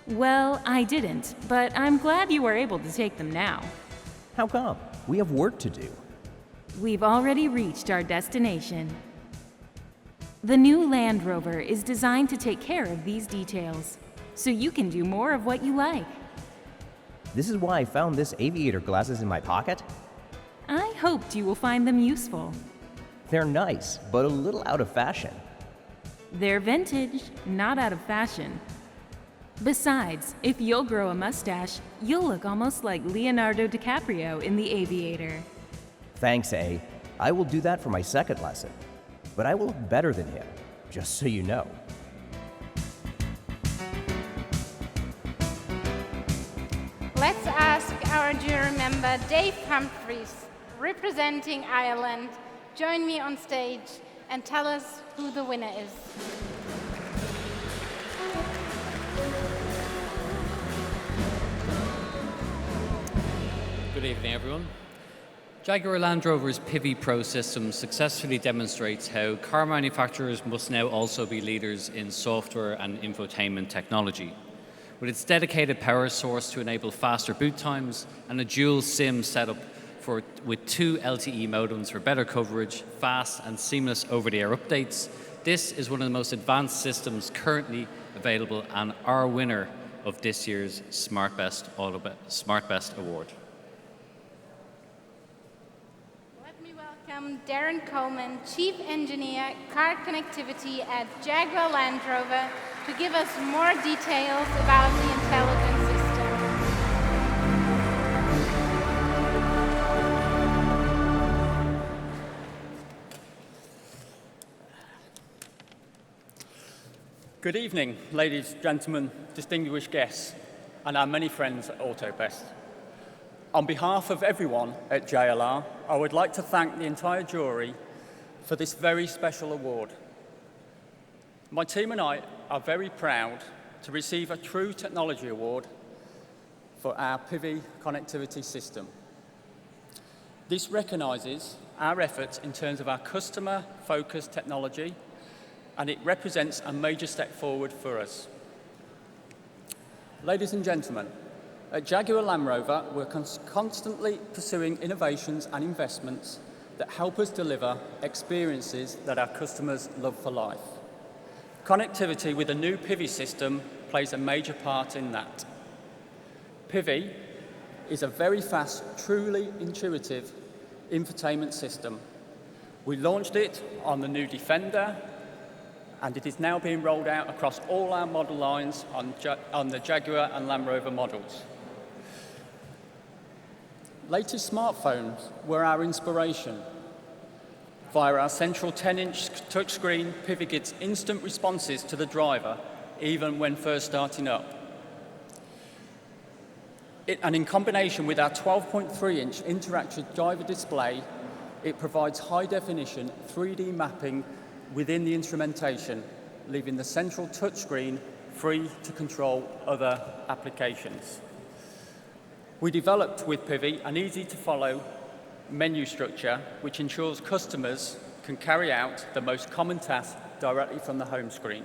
Well, I didn't, but I'm glad you were able to take them now. How come? We have work to do. We've already reached our destination. The new Land Rover is designed to take care of these details, so you can do more of what you like. This is why I found this aviator glasses in my pocket? I hoped you will find them useful. They're nice, but a little out of fashion. They're vintage, not out of fashion. Besides, if you'll grow a mustache, you'll look almost like Leonardo DiCaprio in The Aviator. Thanks, A. I will do that for my second lesson. But I will look better than him, just so you know. Let's ask our jury member, Dave Humphries, representing Ireland, join me on stage and tell us who the winner is. Good evening, everyone. Jaguar Land Rover's Pivi Pro system successfully demonstrates how car manufacturers must now also be leaders in software and infotainment technology. With its dedicated power source to enable faster boot times and a dual SIM setup with 2 LTE modems for better coverage, fast and seamless over-the-air updates, this is one of the most advanced systems currently available and our winner of this year's Smart Best Award. Welcome Darren Coleman, Chief Engineer, Car Connectivity at Jaguar Land Rover, to give us more details about the intelligence system. Good evening, ladies, gentlemen, distinguished guests, and our many friends at AUTOBEST. On behalf of everyone at JLR, I would like to thank the entire jury for this very special award. My team and I are very proud to receive a True Technology Award for our PIVI connectivity system. This recognises our efforts in terms of our customer-focused technology, and it represents a major step forward for us. Ladies and gentlemen, at Jaguar Land Rover, we're constantly pursuing innovations and investments that help us deliver experiences that our customers love for life. Connectivity with a new PIVI system plays a major part in that. PIVI is a very fast, truly intuitive infotainment system. We launched it on the new Defender, and it is now being rolled out across all our model lines on the Jaguar and Land Rover models. Latest smartphones were our inspiration. Via our central 10-inch touchscreen, PIVI gives instant responses to the driver, even when first starting up. And in combination with our 12.3-inch interactive driver display, it provides high-definition 3D mapping within the instrumentation, leaving the central touchscreen free to control other applications. We developed with PIVI an easy-to-follow menu structure which ensures customers can carry out the most common tasks directly from the home screen.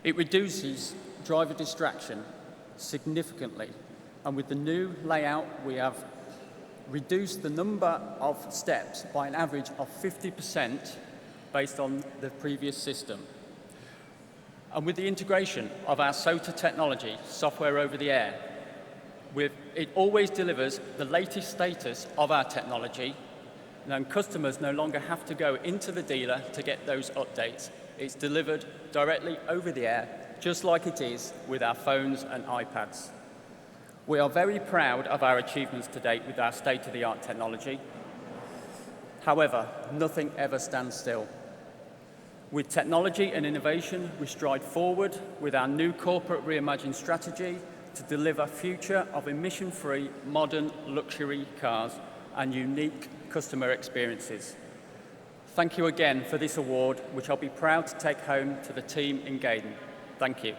It reduces driver distraction significantly, and with the new layout we have reduced the number of steps by an average of 50% based on the previous system. And with the integration of our SOTA technology, software over the air, it always delivers the latest status of our technology, and customers no longer have to go into the dealer to get those updates. It's delivered directly over the air, just like it is with our phones and iPads. We are very proud of our achievements to date with our state-of-the-art technology. However, nothing ever stands still. With technology and innovation, we stride forward with our new corporate reimagined strategy to deliver a future of emission-free, modern luxury cars and unique customer experiences. Thank you again for this award, which I'll be proud to take home to the team in Gaydon. Thank you.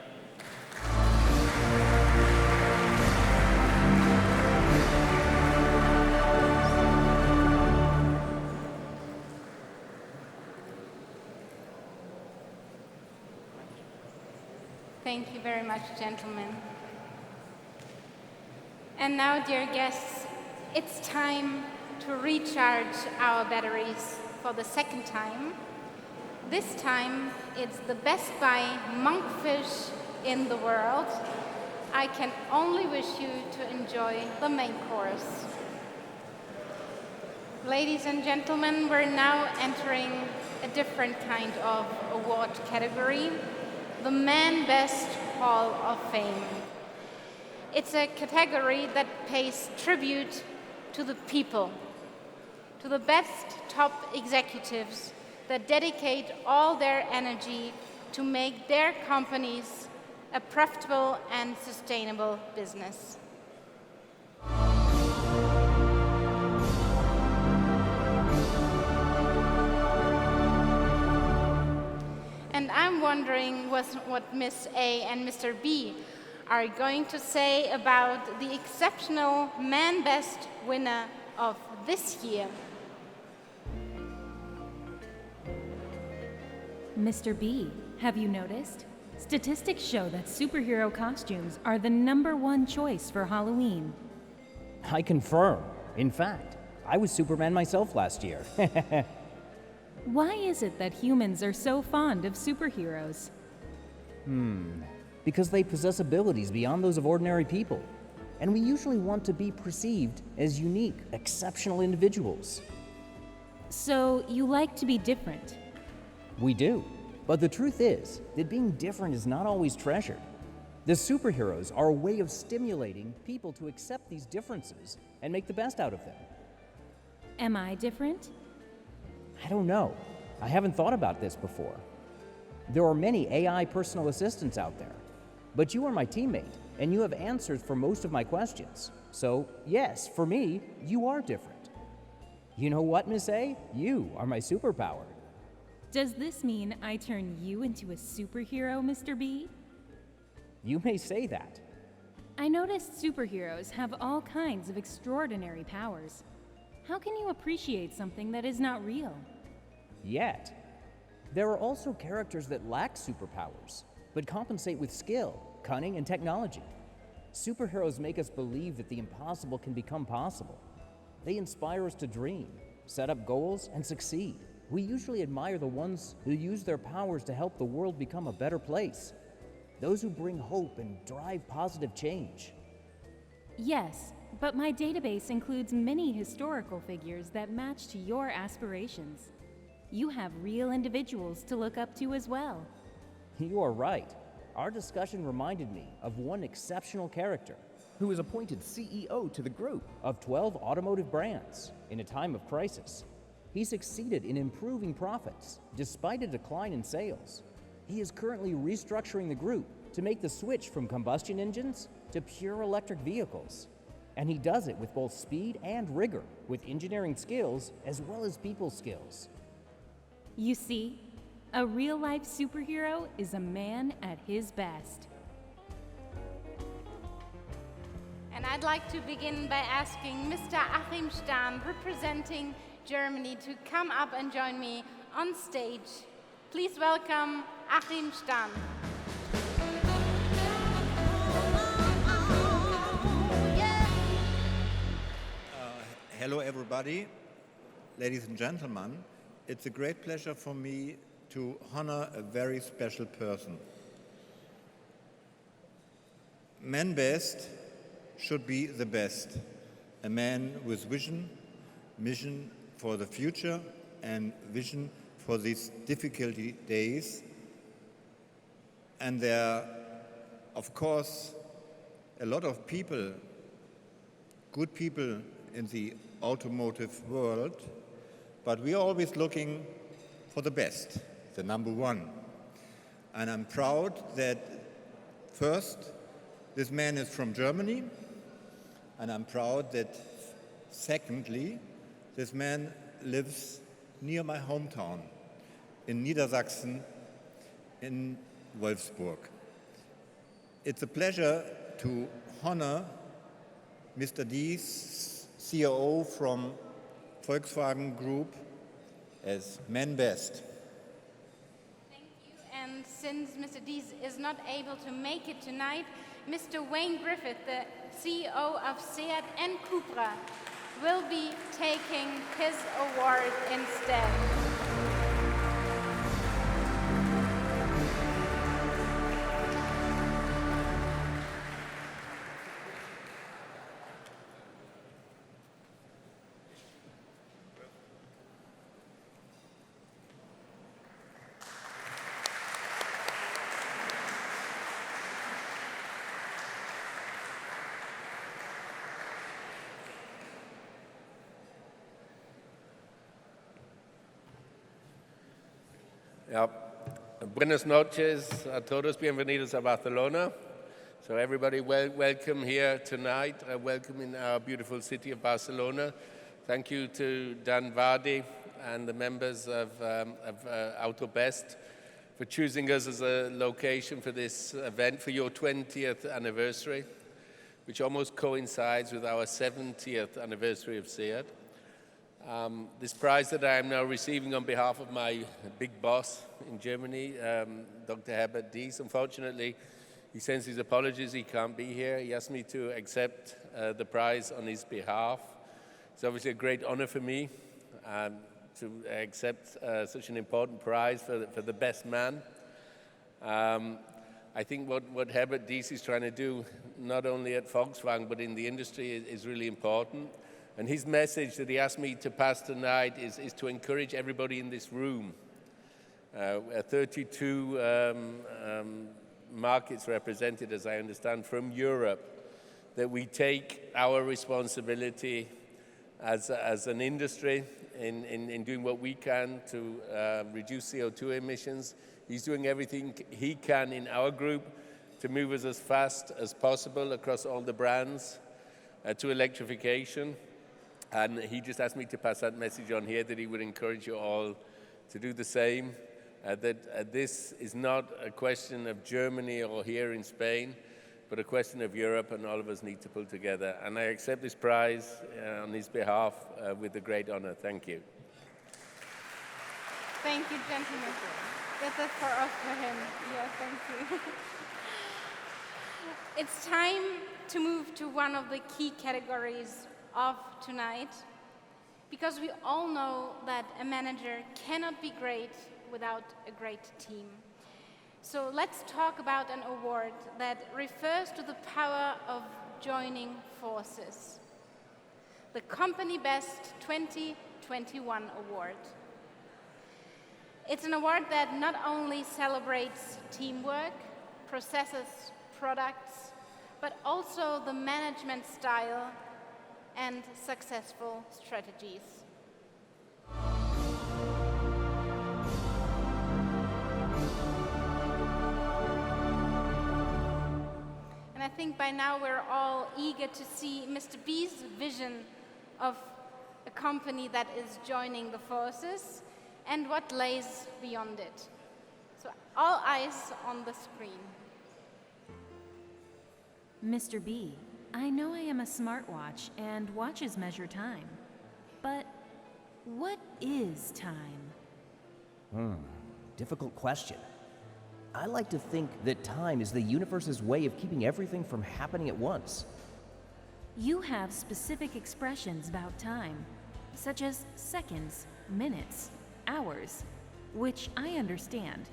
Thank you very much, gentlemen. And now, dear guests, it's time to recharge our batteries for the second time. This time, it's the Best Buy monkfish in the world. I can only wish you to enjoy the main course. Ladies and gentlemen, we're now entering a different kind of award category, the Man Best Hall of Fame. It's a category that pays tribute to the people, to the best top executives that dedicate all their energy to make their companies a profitable and sustainable business. And I'm wondering what Ms. A and Mr. B are going to say about the exceptional Man Best winner of this year. Mr. B, have you noticed? Statistics show that superhero costumes are the #1 choice for Halloween. I confirm. In fact, I was Superman myself last year. Why is it that humans are so fond of superheroes? Because they possess abilities beyond those of ordinary people. And we usually want to be perceived as unique, exceptional individuals. So you like to be different? We do. But the truth is that being different is not always treasured. The superheroes are a way of stimulating people to accept these differences and make the best out of them. Am I different? I don't know. I haven't thought about this before. There are many AI personal assistants out there. But you are my teammate, and you have answers for most of my questions. So, yes, for me, you are different. You know what, Miss A? You are my superpower. Does this mean I turn you into a superhero, Mr. B? You may say that. I noticed superheroes have all kinds of extraordinary powers. How can you appreciate something that is not real? Yet. There are also characters that lack superpowers, but compensate with skill, cunning, and technology. Superheroes make us believe that the impossible can become possible. They inspire us to dream, set up goals, and succeed. We usually admire the ones who use their powers to help the world become a better place. Those who bring hope and drive positive change. Yes, but my database includes many historical figures that match to your aspirations. You have real individuals to look up to as well. You are right. Our discussion reminded me of one exceptional character who was appointed CEO to the group of 12 automotive brands in a time of crisis. He succeeded in improving profits despite a decline in sales. He is currently restructuring the group to make the switch from combustion engines to pure electric vehicles. And he does it with both speed and rigor, with engineering skills as well as people skills. You see, a real-life superhero is a man at his best. And I'd like to begin by asking Mr. Achim Stahn, representing Germany, to come up and join me on stage. Please welcome Achim Stahn. Hello everybody, ladies and gentlemen. It's a great pleasure for me to honor a very special person. Man best should be the best. A man with vision, mission for the future and vision for these difficult days. And there are, of course, a lot of people, good people in the automotive world, but we are always looking for the best, the number one. And I'm proud that first, this man is from Germany, and I'm proud that secondly, this man lives near my hometown in Niedersachsen, in Wolfsburg. It's a pleasure to honor Mr. Dies, COO from Volkswagen Group, as man best. Thank you. And since Mr. Dies is not able to make it tonight, Mr. Wayne Griffith, the CEO of Seat and Cupra, will be taking his award instead. Yeah. Buenas noches a todos, bienvenidos a Barcelona. So everybody, welcome here tonight. Welcome in our beautiful city of Barcelona. Thank you to Dan Vardy and the members of AUTOBEST for choosing us as a location for this event for your 20th anniversary, which almost coincides with our 70th anniversary of SEAT. This prize that I am now receiving on behalf of my big boss in Germany, Dr. Herbert Dies. Unfortunately, he sends his apologies, he can't be here. He asked me to accept the prize on his behalf. It's obviously a great honor for me to accept such an important prize for the best man. I think what Herbert Dies is trying to do, not only at Volkswagen, but in the industry, is really important. And his message that he asked me to pass tonight is to encourage everybody in this room, 32 markets represented, as I understand, from Europe, that we take our responsibility as an industry in doing what we can to reduce CO2 emissions. He's doing everything he can in our group to move us as fast as possible across all the brands to electrification. And he just asked me to pass that message on here, that he would encourage you all to do the same. that this is not a question of Germany or here in Spain, but a question of Europe, and all of us need to pull together. And I accept this prize on his behalf with a great honor. Thank you. Thank you, gentlemen. Get that for him. Yeah, thank you. It's time to move to one of the key categories of tonight, because we all know that a manager cannot be great without a great team. So let's talk about an award that refers to the power of joining forces. The Company Best 2021 Award. It's an award that not only celebrates teamwork, processes, products, but also the management style and successful strategies. And I think by now we're all eager to see Mr. B's vision of a company that is joining the forces and what lays beyond it. So all eyes on the screen. Mr. B, I know I am a smartwatch and watches measure time, but what is time? Difficult question. I like to think that time is the universe's way of keeping everything from happening at once. You have specific expressions about time, such as seconds, minutes, hours, which I understand.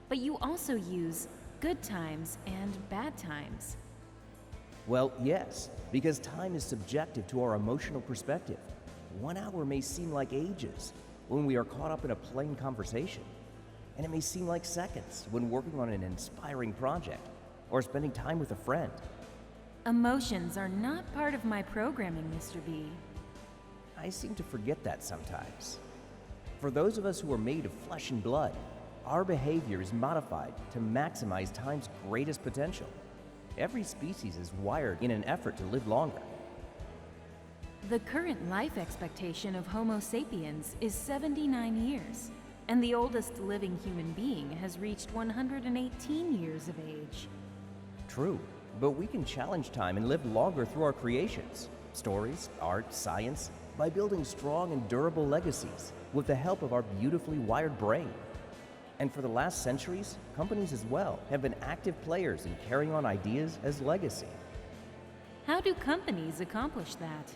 But you also use good times and bad times. Well, yes, because time is subjective to our emotional perspective. 1 hour may seem like ages when we are caught up in a plain conversation. And it may seem like seconds when working on an inspiring project or spending time with a friend. Emotions are not part of my programming, Mr. B. I seem to forget that sometimes. For those of us who are made of flesh and blood, our behavior is modified to maximize time's greatest potential. Every species is wired in an effort to live longer. The current life expectation of Homo sapiens is 79 years, and the oldest living human being has reached 118 years of age. True, but we can challenge time and live longer through our creations, stories, art, science, by building strong and durable legacies with the help of our beautifully wired brain. And for the last centuries, companies as well have been active players in carrying on ideas as legacy. How do companies accomplish that?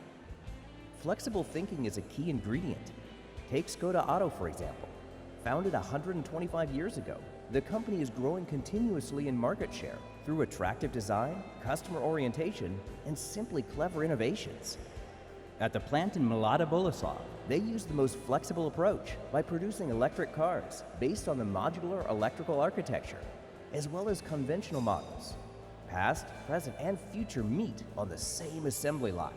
Flexible thinking is a key ingredient. Take Skoda Auto, for example. Founded 125 years ago, the company is growing continuously in market share through attractive design, customer orientation, and simply clever innovations. At the plant in Mlada Boleslav, They use the most flexible approach by producing electric cars based on the modular electrical architecture, as well as conventional models. Past, present, and future meet on the same assembly line.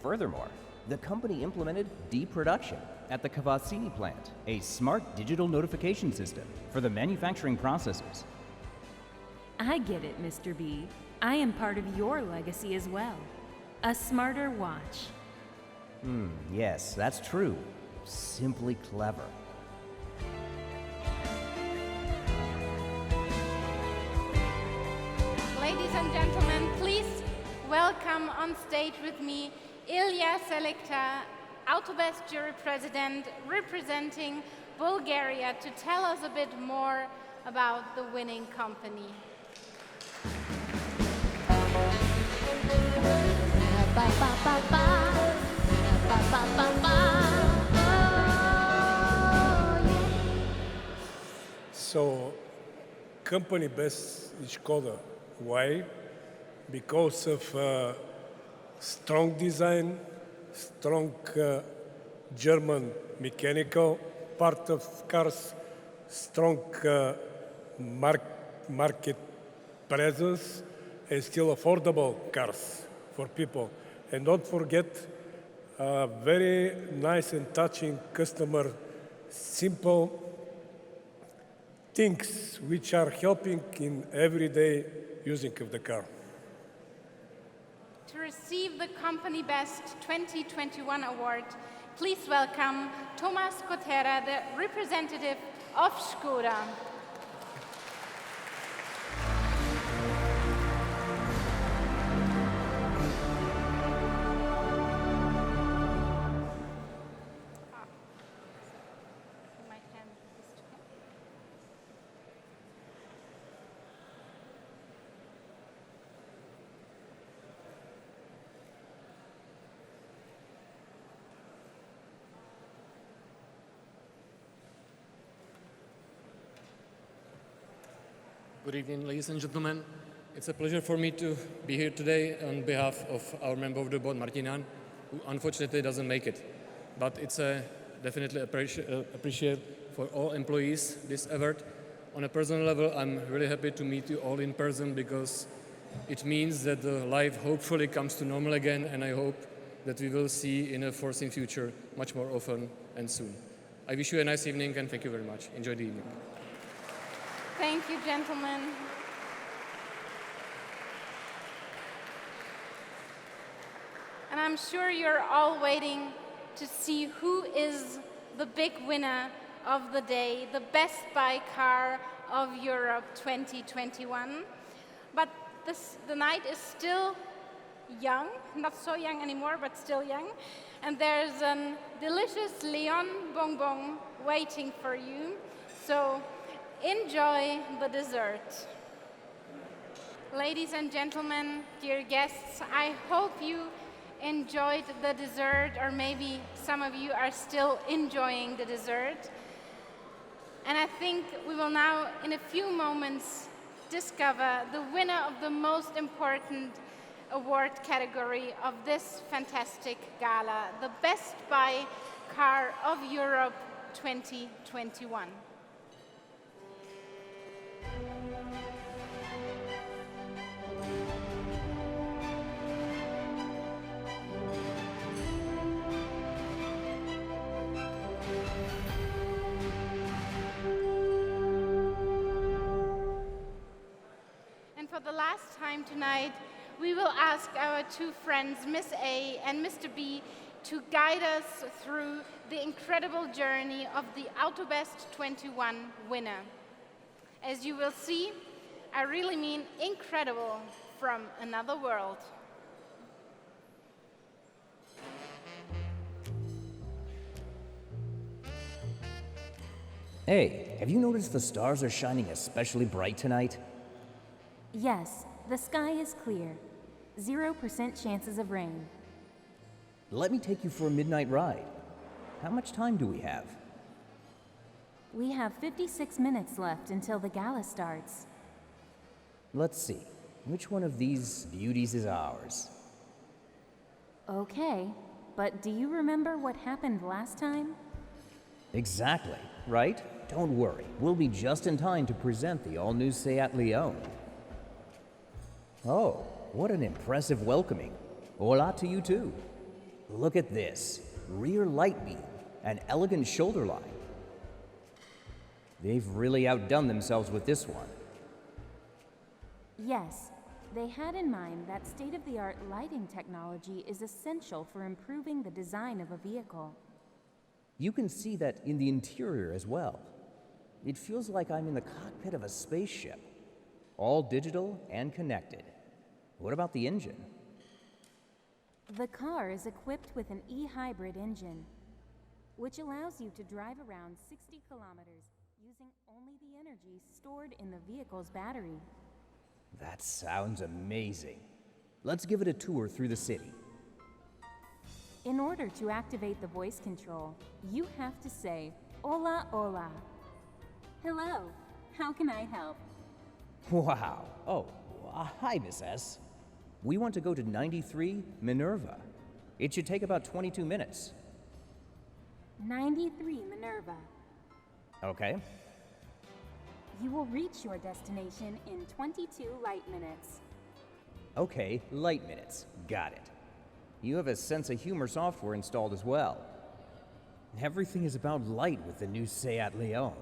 Furthermore, the company implemented deproduction at the Cavazzini plant, a smart digital notification system for the manufacturing processes. I get it, Mr. B. I am part of your legacy as well. A smarter watch. Yes, that's true. Simply clever. Ladies and gentlemen, please welcome on stage with me Ilya Selekta, AUTOBEST jury president representing Bulgaria, to tell us a bit more about the winning company. So, company best is Skoda. Why? Because of strong design, strong German mechanical part of cars, strong market presence, and still affordable cars for people. And don't forget, very nice and touching customer, simple things which are helping in everyday using of the car. To receive the Company Best 2021 award, please welcome Tomas Kotera, the representative of Skoda. Good evening, ladies and gentlemen. It's a pleasure for me to be here today on behalf of our member of the board, Martinan, who unfortunately doesn't make it. But it's definitely appreciate for all employees this award. On a personal level, I'm really happy to meet you all in person because it means that the life hopefully comes to normal again, and I hope that we will see in a foreseen future much more often and soon. I wish you a nice evening and thank you very much. Enjoy the evening. Thank you, gentlemen. And I'm sure you're all waiting to see who is the big winner of the day, the Best Buy Car of Europe 2021. But the night is still young, not so young anymore, but still young. And there's a delicious Leon bonbon waiting for you. So enjoy the dessert. Ladies and gentlemen, dear guests, I hope you enjoyed the dessert, or maybe some of you are still enjoying the dessert. And I think we will now, in a few moments, discover the winner of the most important award category of this fantastic gala, the Best Buy Car of Europe 2021. For the last time tonight, we will ask our two friends, Miss A and Mr. B, to guide us through the incredible journey of the AUTOBEST 21 winner. As you will see, I really mean incredible, from another world. Hey, have you noticed the stars are shining especially bright tonight? Yes, the sky is clear. 0% chances of rain. Let me take you for a midnight ride. How much time do we have? We have 56 minutes left until the gala starts. Let's see. Which one of these beauties is ours? Okay, but do you remember what happened last time? Exactly, right? Don't worry. We'll be just in time to present the all-new Seat Leon. Oh, what an impressive welcoming. Hola to you too. Look at this. Rear light beam, an elegant shoulder line. They've really outdone themselves with this one. Yes, they had in mind that state-of-the-art lighting technology is essential for improving the design of a vehicle. You can see that in the interior as well. It feels like I'm in the cockpit of a spaceship. All digital and connected. What about the engine? The car is equipped with an e-hybrid engine, which allows you to drive around 60 kilometers using only the energy stored in the vehicle's battery. That sounds amazing. Let's give it a tour through the city. In order to activate the voice control, you have to say, "Hola, hola." Hello, how can I help? Wow. Oh, hi, Miss S. We want to go to 93 Minerva. It should take about 22 minutes. 93 Minerva. Okay. You will reach your destination in 22 light minutes. Okay, light minutes. Got it. You have a sense of humor software installed as well. Everything is about light with the new Seat Leon.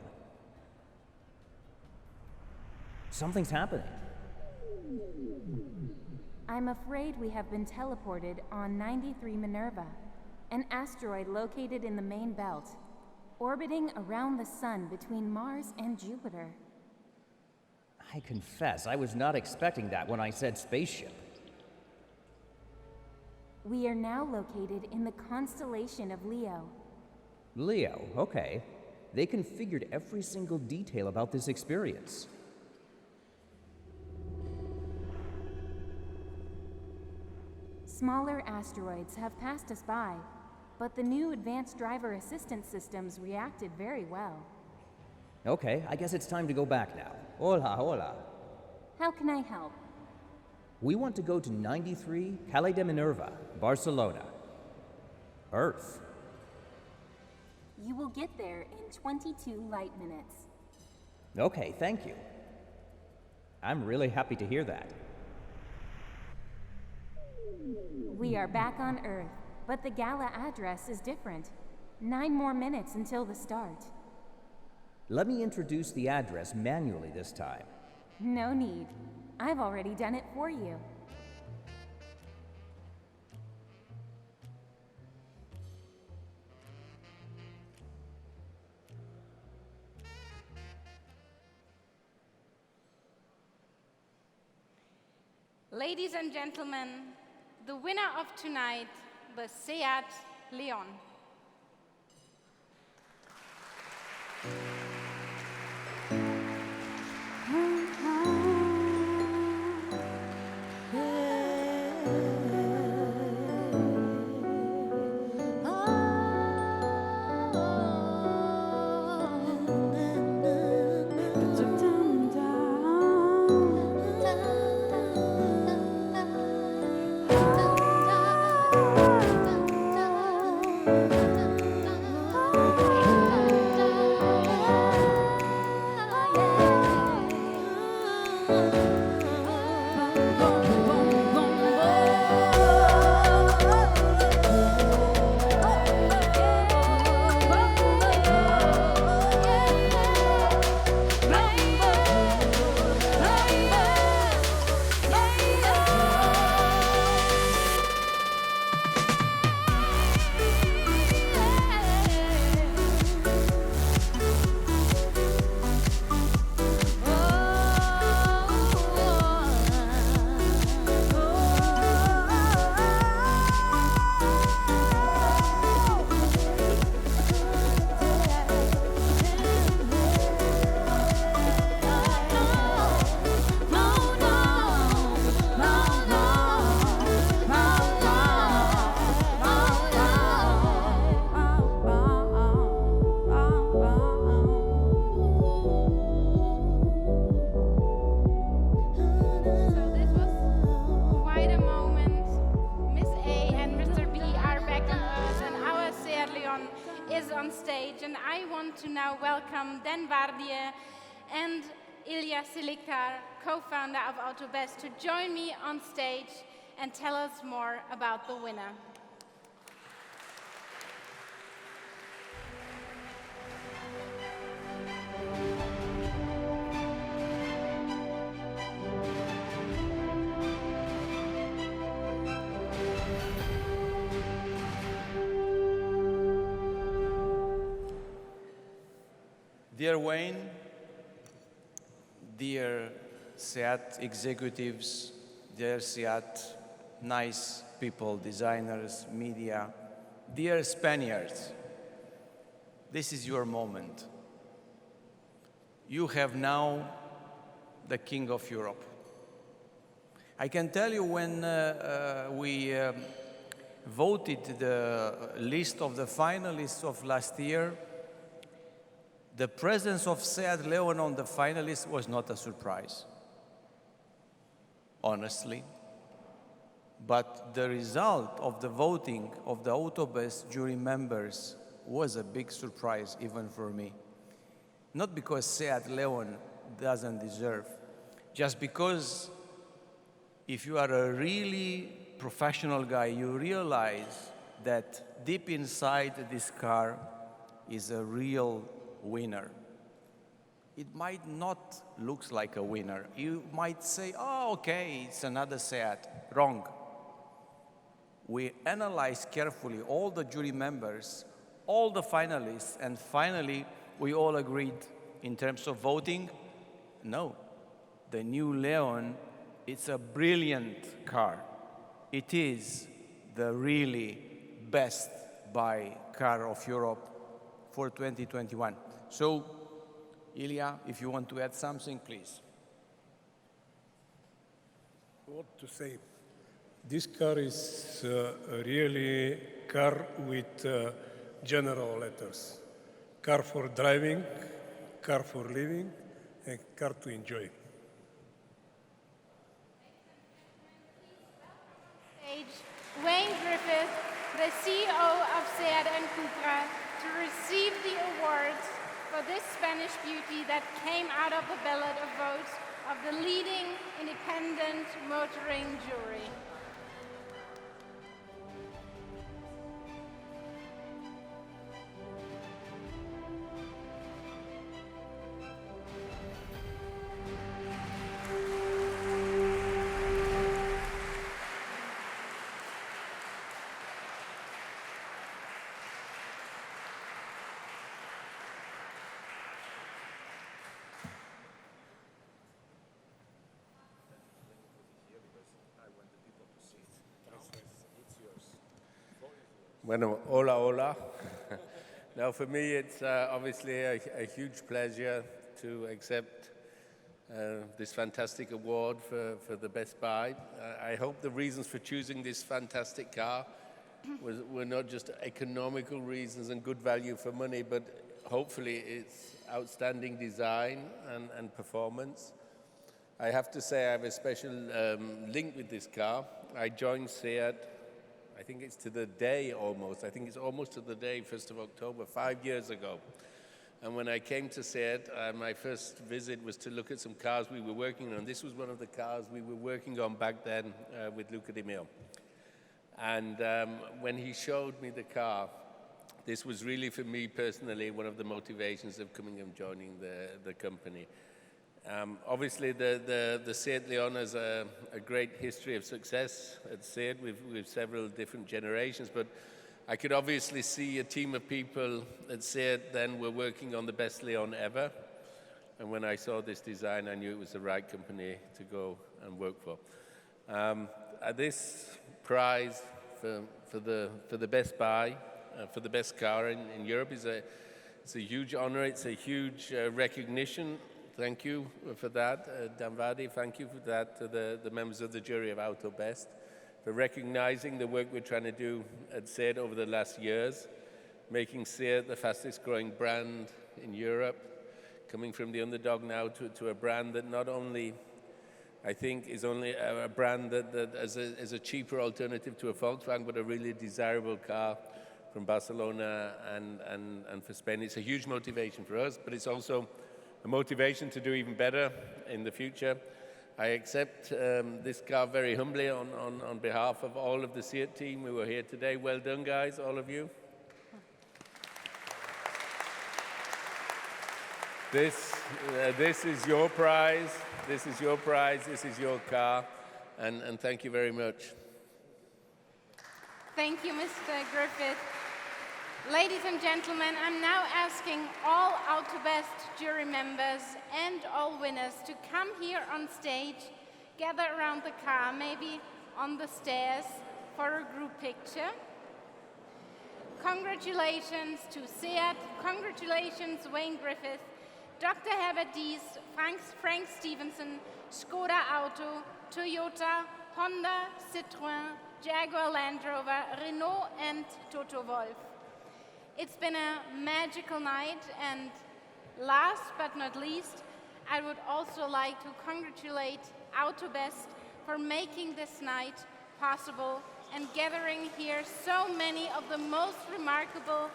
Something's happening. I'm afraid we have been teleported on 93 Minerva, an asteroid located in the main belt. orbiting around the sun between Mars and Jupiter. I confess, I was not expecting that when I said spaceship. We are now located in the constellation of Leo. Leo, okay. They configured every single detail about this experience. Smaller asteroids have passed us by, but the new advanced driver assistance systems reacted very well. Okay, I guess it's time to go back now. Hola, hola. How can I help? We want to go to 93 Calle de Minerva, Barcelona. Earth. You will get there in 22 light minutes. Okay, thank you. I'm really happy to hear that. We are back on Earth, but the gala address is different. 9 more minutes until the start. Let me introduce the address manually this time. No need. I've already done it for you. Ladies and gentlemen, the winner of tonight, the Seat Leon. Is on stage, and I want to now welcome Dan Vardier and Ilya Silikar, co-founder of AUTOBEST, to join me on stage and tell us more about the winner. Dear Wayne, dear SEAT executives, dear SEAT nice people, designers, media, dear Spaniards, this is your moment. You have now the King of Europe. I can tell you when we voted the list of the finalists of last year, the presence of Seat Leon on the finalists was not a surprise, honestly. But the result of the voting of the AUTOBEST jury members was a big surprise even for me. Not because Seat Leon doesn't deserve, just because if you are a really professional guy, you realize that deep inside this car is a real winner. It might not look like a winner. You might say, oh, okay, it's another Seat. Wrong. We analyzed carefully, all the jury members, all the finalists, and finally we all agreed in terms of voting, no, the new Leon, it's a brilliant car. It is the really best buy car of Europe for 2021. So, Ilya, if you want to add something, please. What to say? This car is a really car with general letters. Car for driving, car for living, and car to enjoy. Wayne Griffith, the CEO of SEAT and Cupra, to receive the awards for this Spanish beauty that came out of the ballot of votes of the leading independent motoring jury. Bueno, hola, hola. Now, for me, it's obviously a huge pleasure to accept this fantastic award for the Best Buy. I hope the reasons for choosing this fantastic car were not just economical reasons and good value for money, but hopefully it's outstanding design and performance. I have to say I have a special link with this car. I joined SEAT, I think it's to the day almost. I think it's almost to the day, 1st of October, 5 years ago. And when I came to SEAT, my first visit was to look at some cars we were working on. This was one of the cars we were working on back then with Luca Di Meo. And when he showed me the car, this was really, for me personally, one of the motivations of coming and joining the company. Obviously, the SEAT Leon has a great history of success at SEAT with several different generations, but I could obviously see a team of people at SEAT then were working on the best Leon ever. And when I saw this design, I knew it was the right company to go and work for. This prize for the Best Buy, for the best car in Europe it's a huge honor, it's a huge recognition. Thank you for that, Danvadi. Thank you for that to the members of the jury of AUTOBEST for recognizing the work we're trying to do at SEAT over the last years, making SEAT the fastest growing brand in Europe, coming from the underdog now to a brand that not only, I think, is only a brand that is a cheaper alternative to a Volkswagen, but a really desirable car from Barcelona and for Spain. It's a huge motivation for us, but it's also a motivation to do even better in the future. I accept this car very humbly on behalf of all of the SEAT team who are here today. Well done, guys, all of you. This is your prize. This is your prize. This is your car. And thank you very much. Thank you, Mr. Griffith. Ladies and gentlemen, I'm now asking all AUTOBEST jury members and all winners to come here on stage, gather around the car, maybe on the stairs for a group picture. Congratulations to SEAT, congratulations Wayne Griffith, Dr. Herbert Dies, Frank Stevenson, Skoda Auto, Toyota, Honda, Citroën, Jaguar Land Rover, Renault and Toto Wolff. It's been a magical night, and last but not least, I would also like to congratulate AUTOBEST for making this night possible and gathering here so many of the most remarkable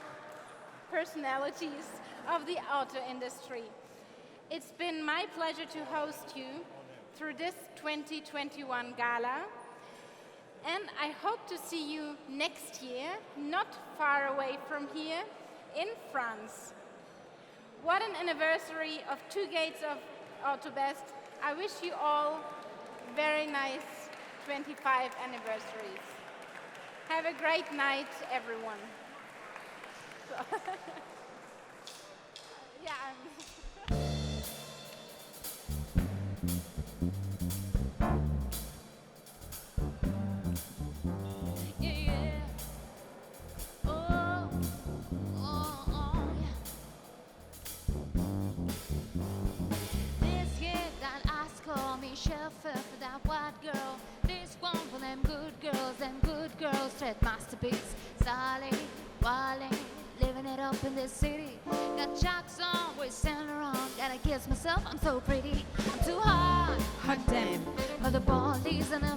personalities of the auto industry. It's been my pleasure to host you through this 2021 gala. And I hope to see you next year, not far away from here, in France. What an anniversary of 2 Gates of AUTOBEST. I wish you all very nice 25 anniversaries. Have a great night, everyone. Yeah. Yeah. Oh, yeah. This kid that asked call me chauffeur for that white girl. This one for them good girls tread masterpiece. Sally, Wally, living it up in this city. Got jocks on, we stand around. Gotta kiss myself, I'm so pretty. I'm too hot, hot damn. But the bodies and the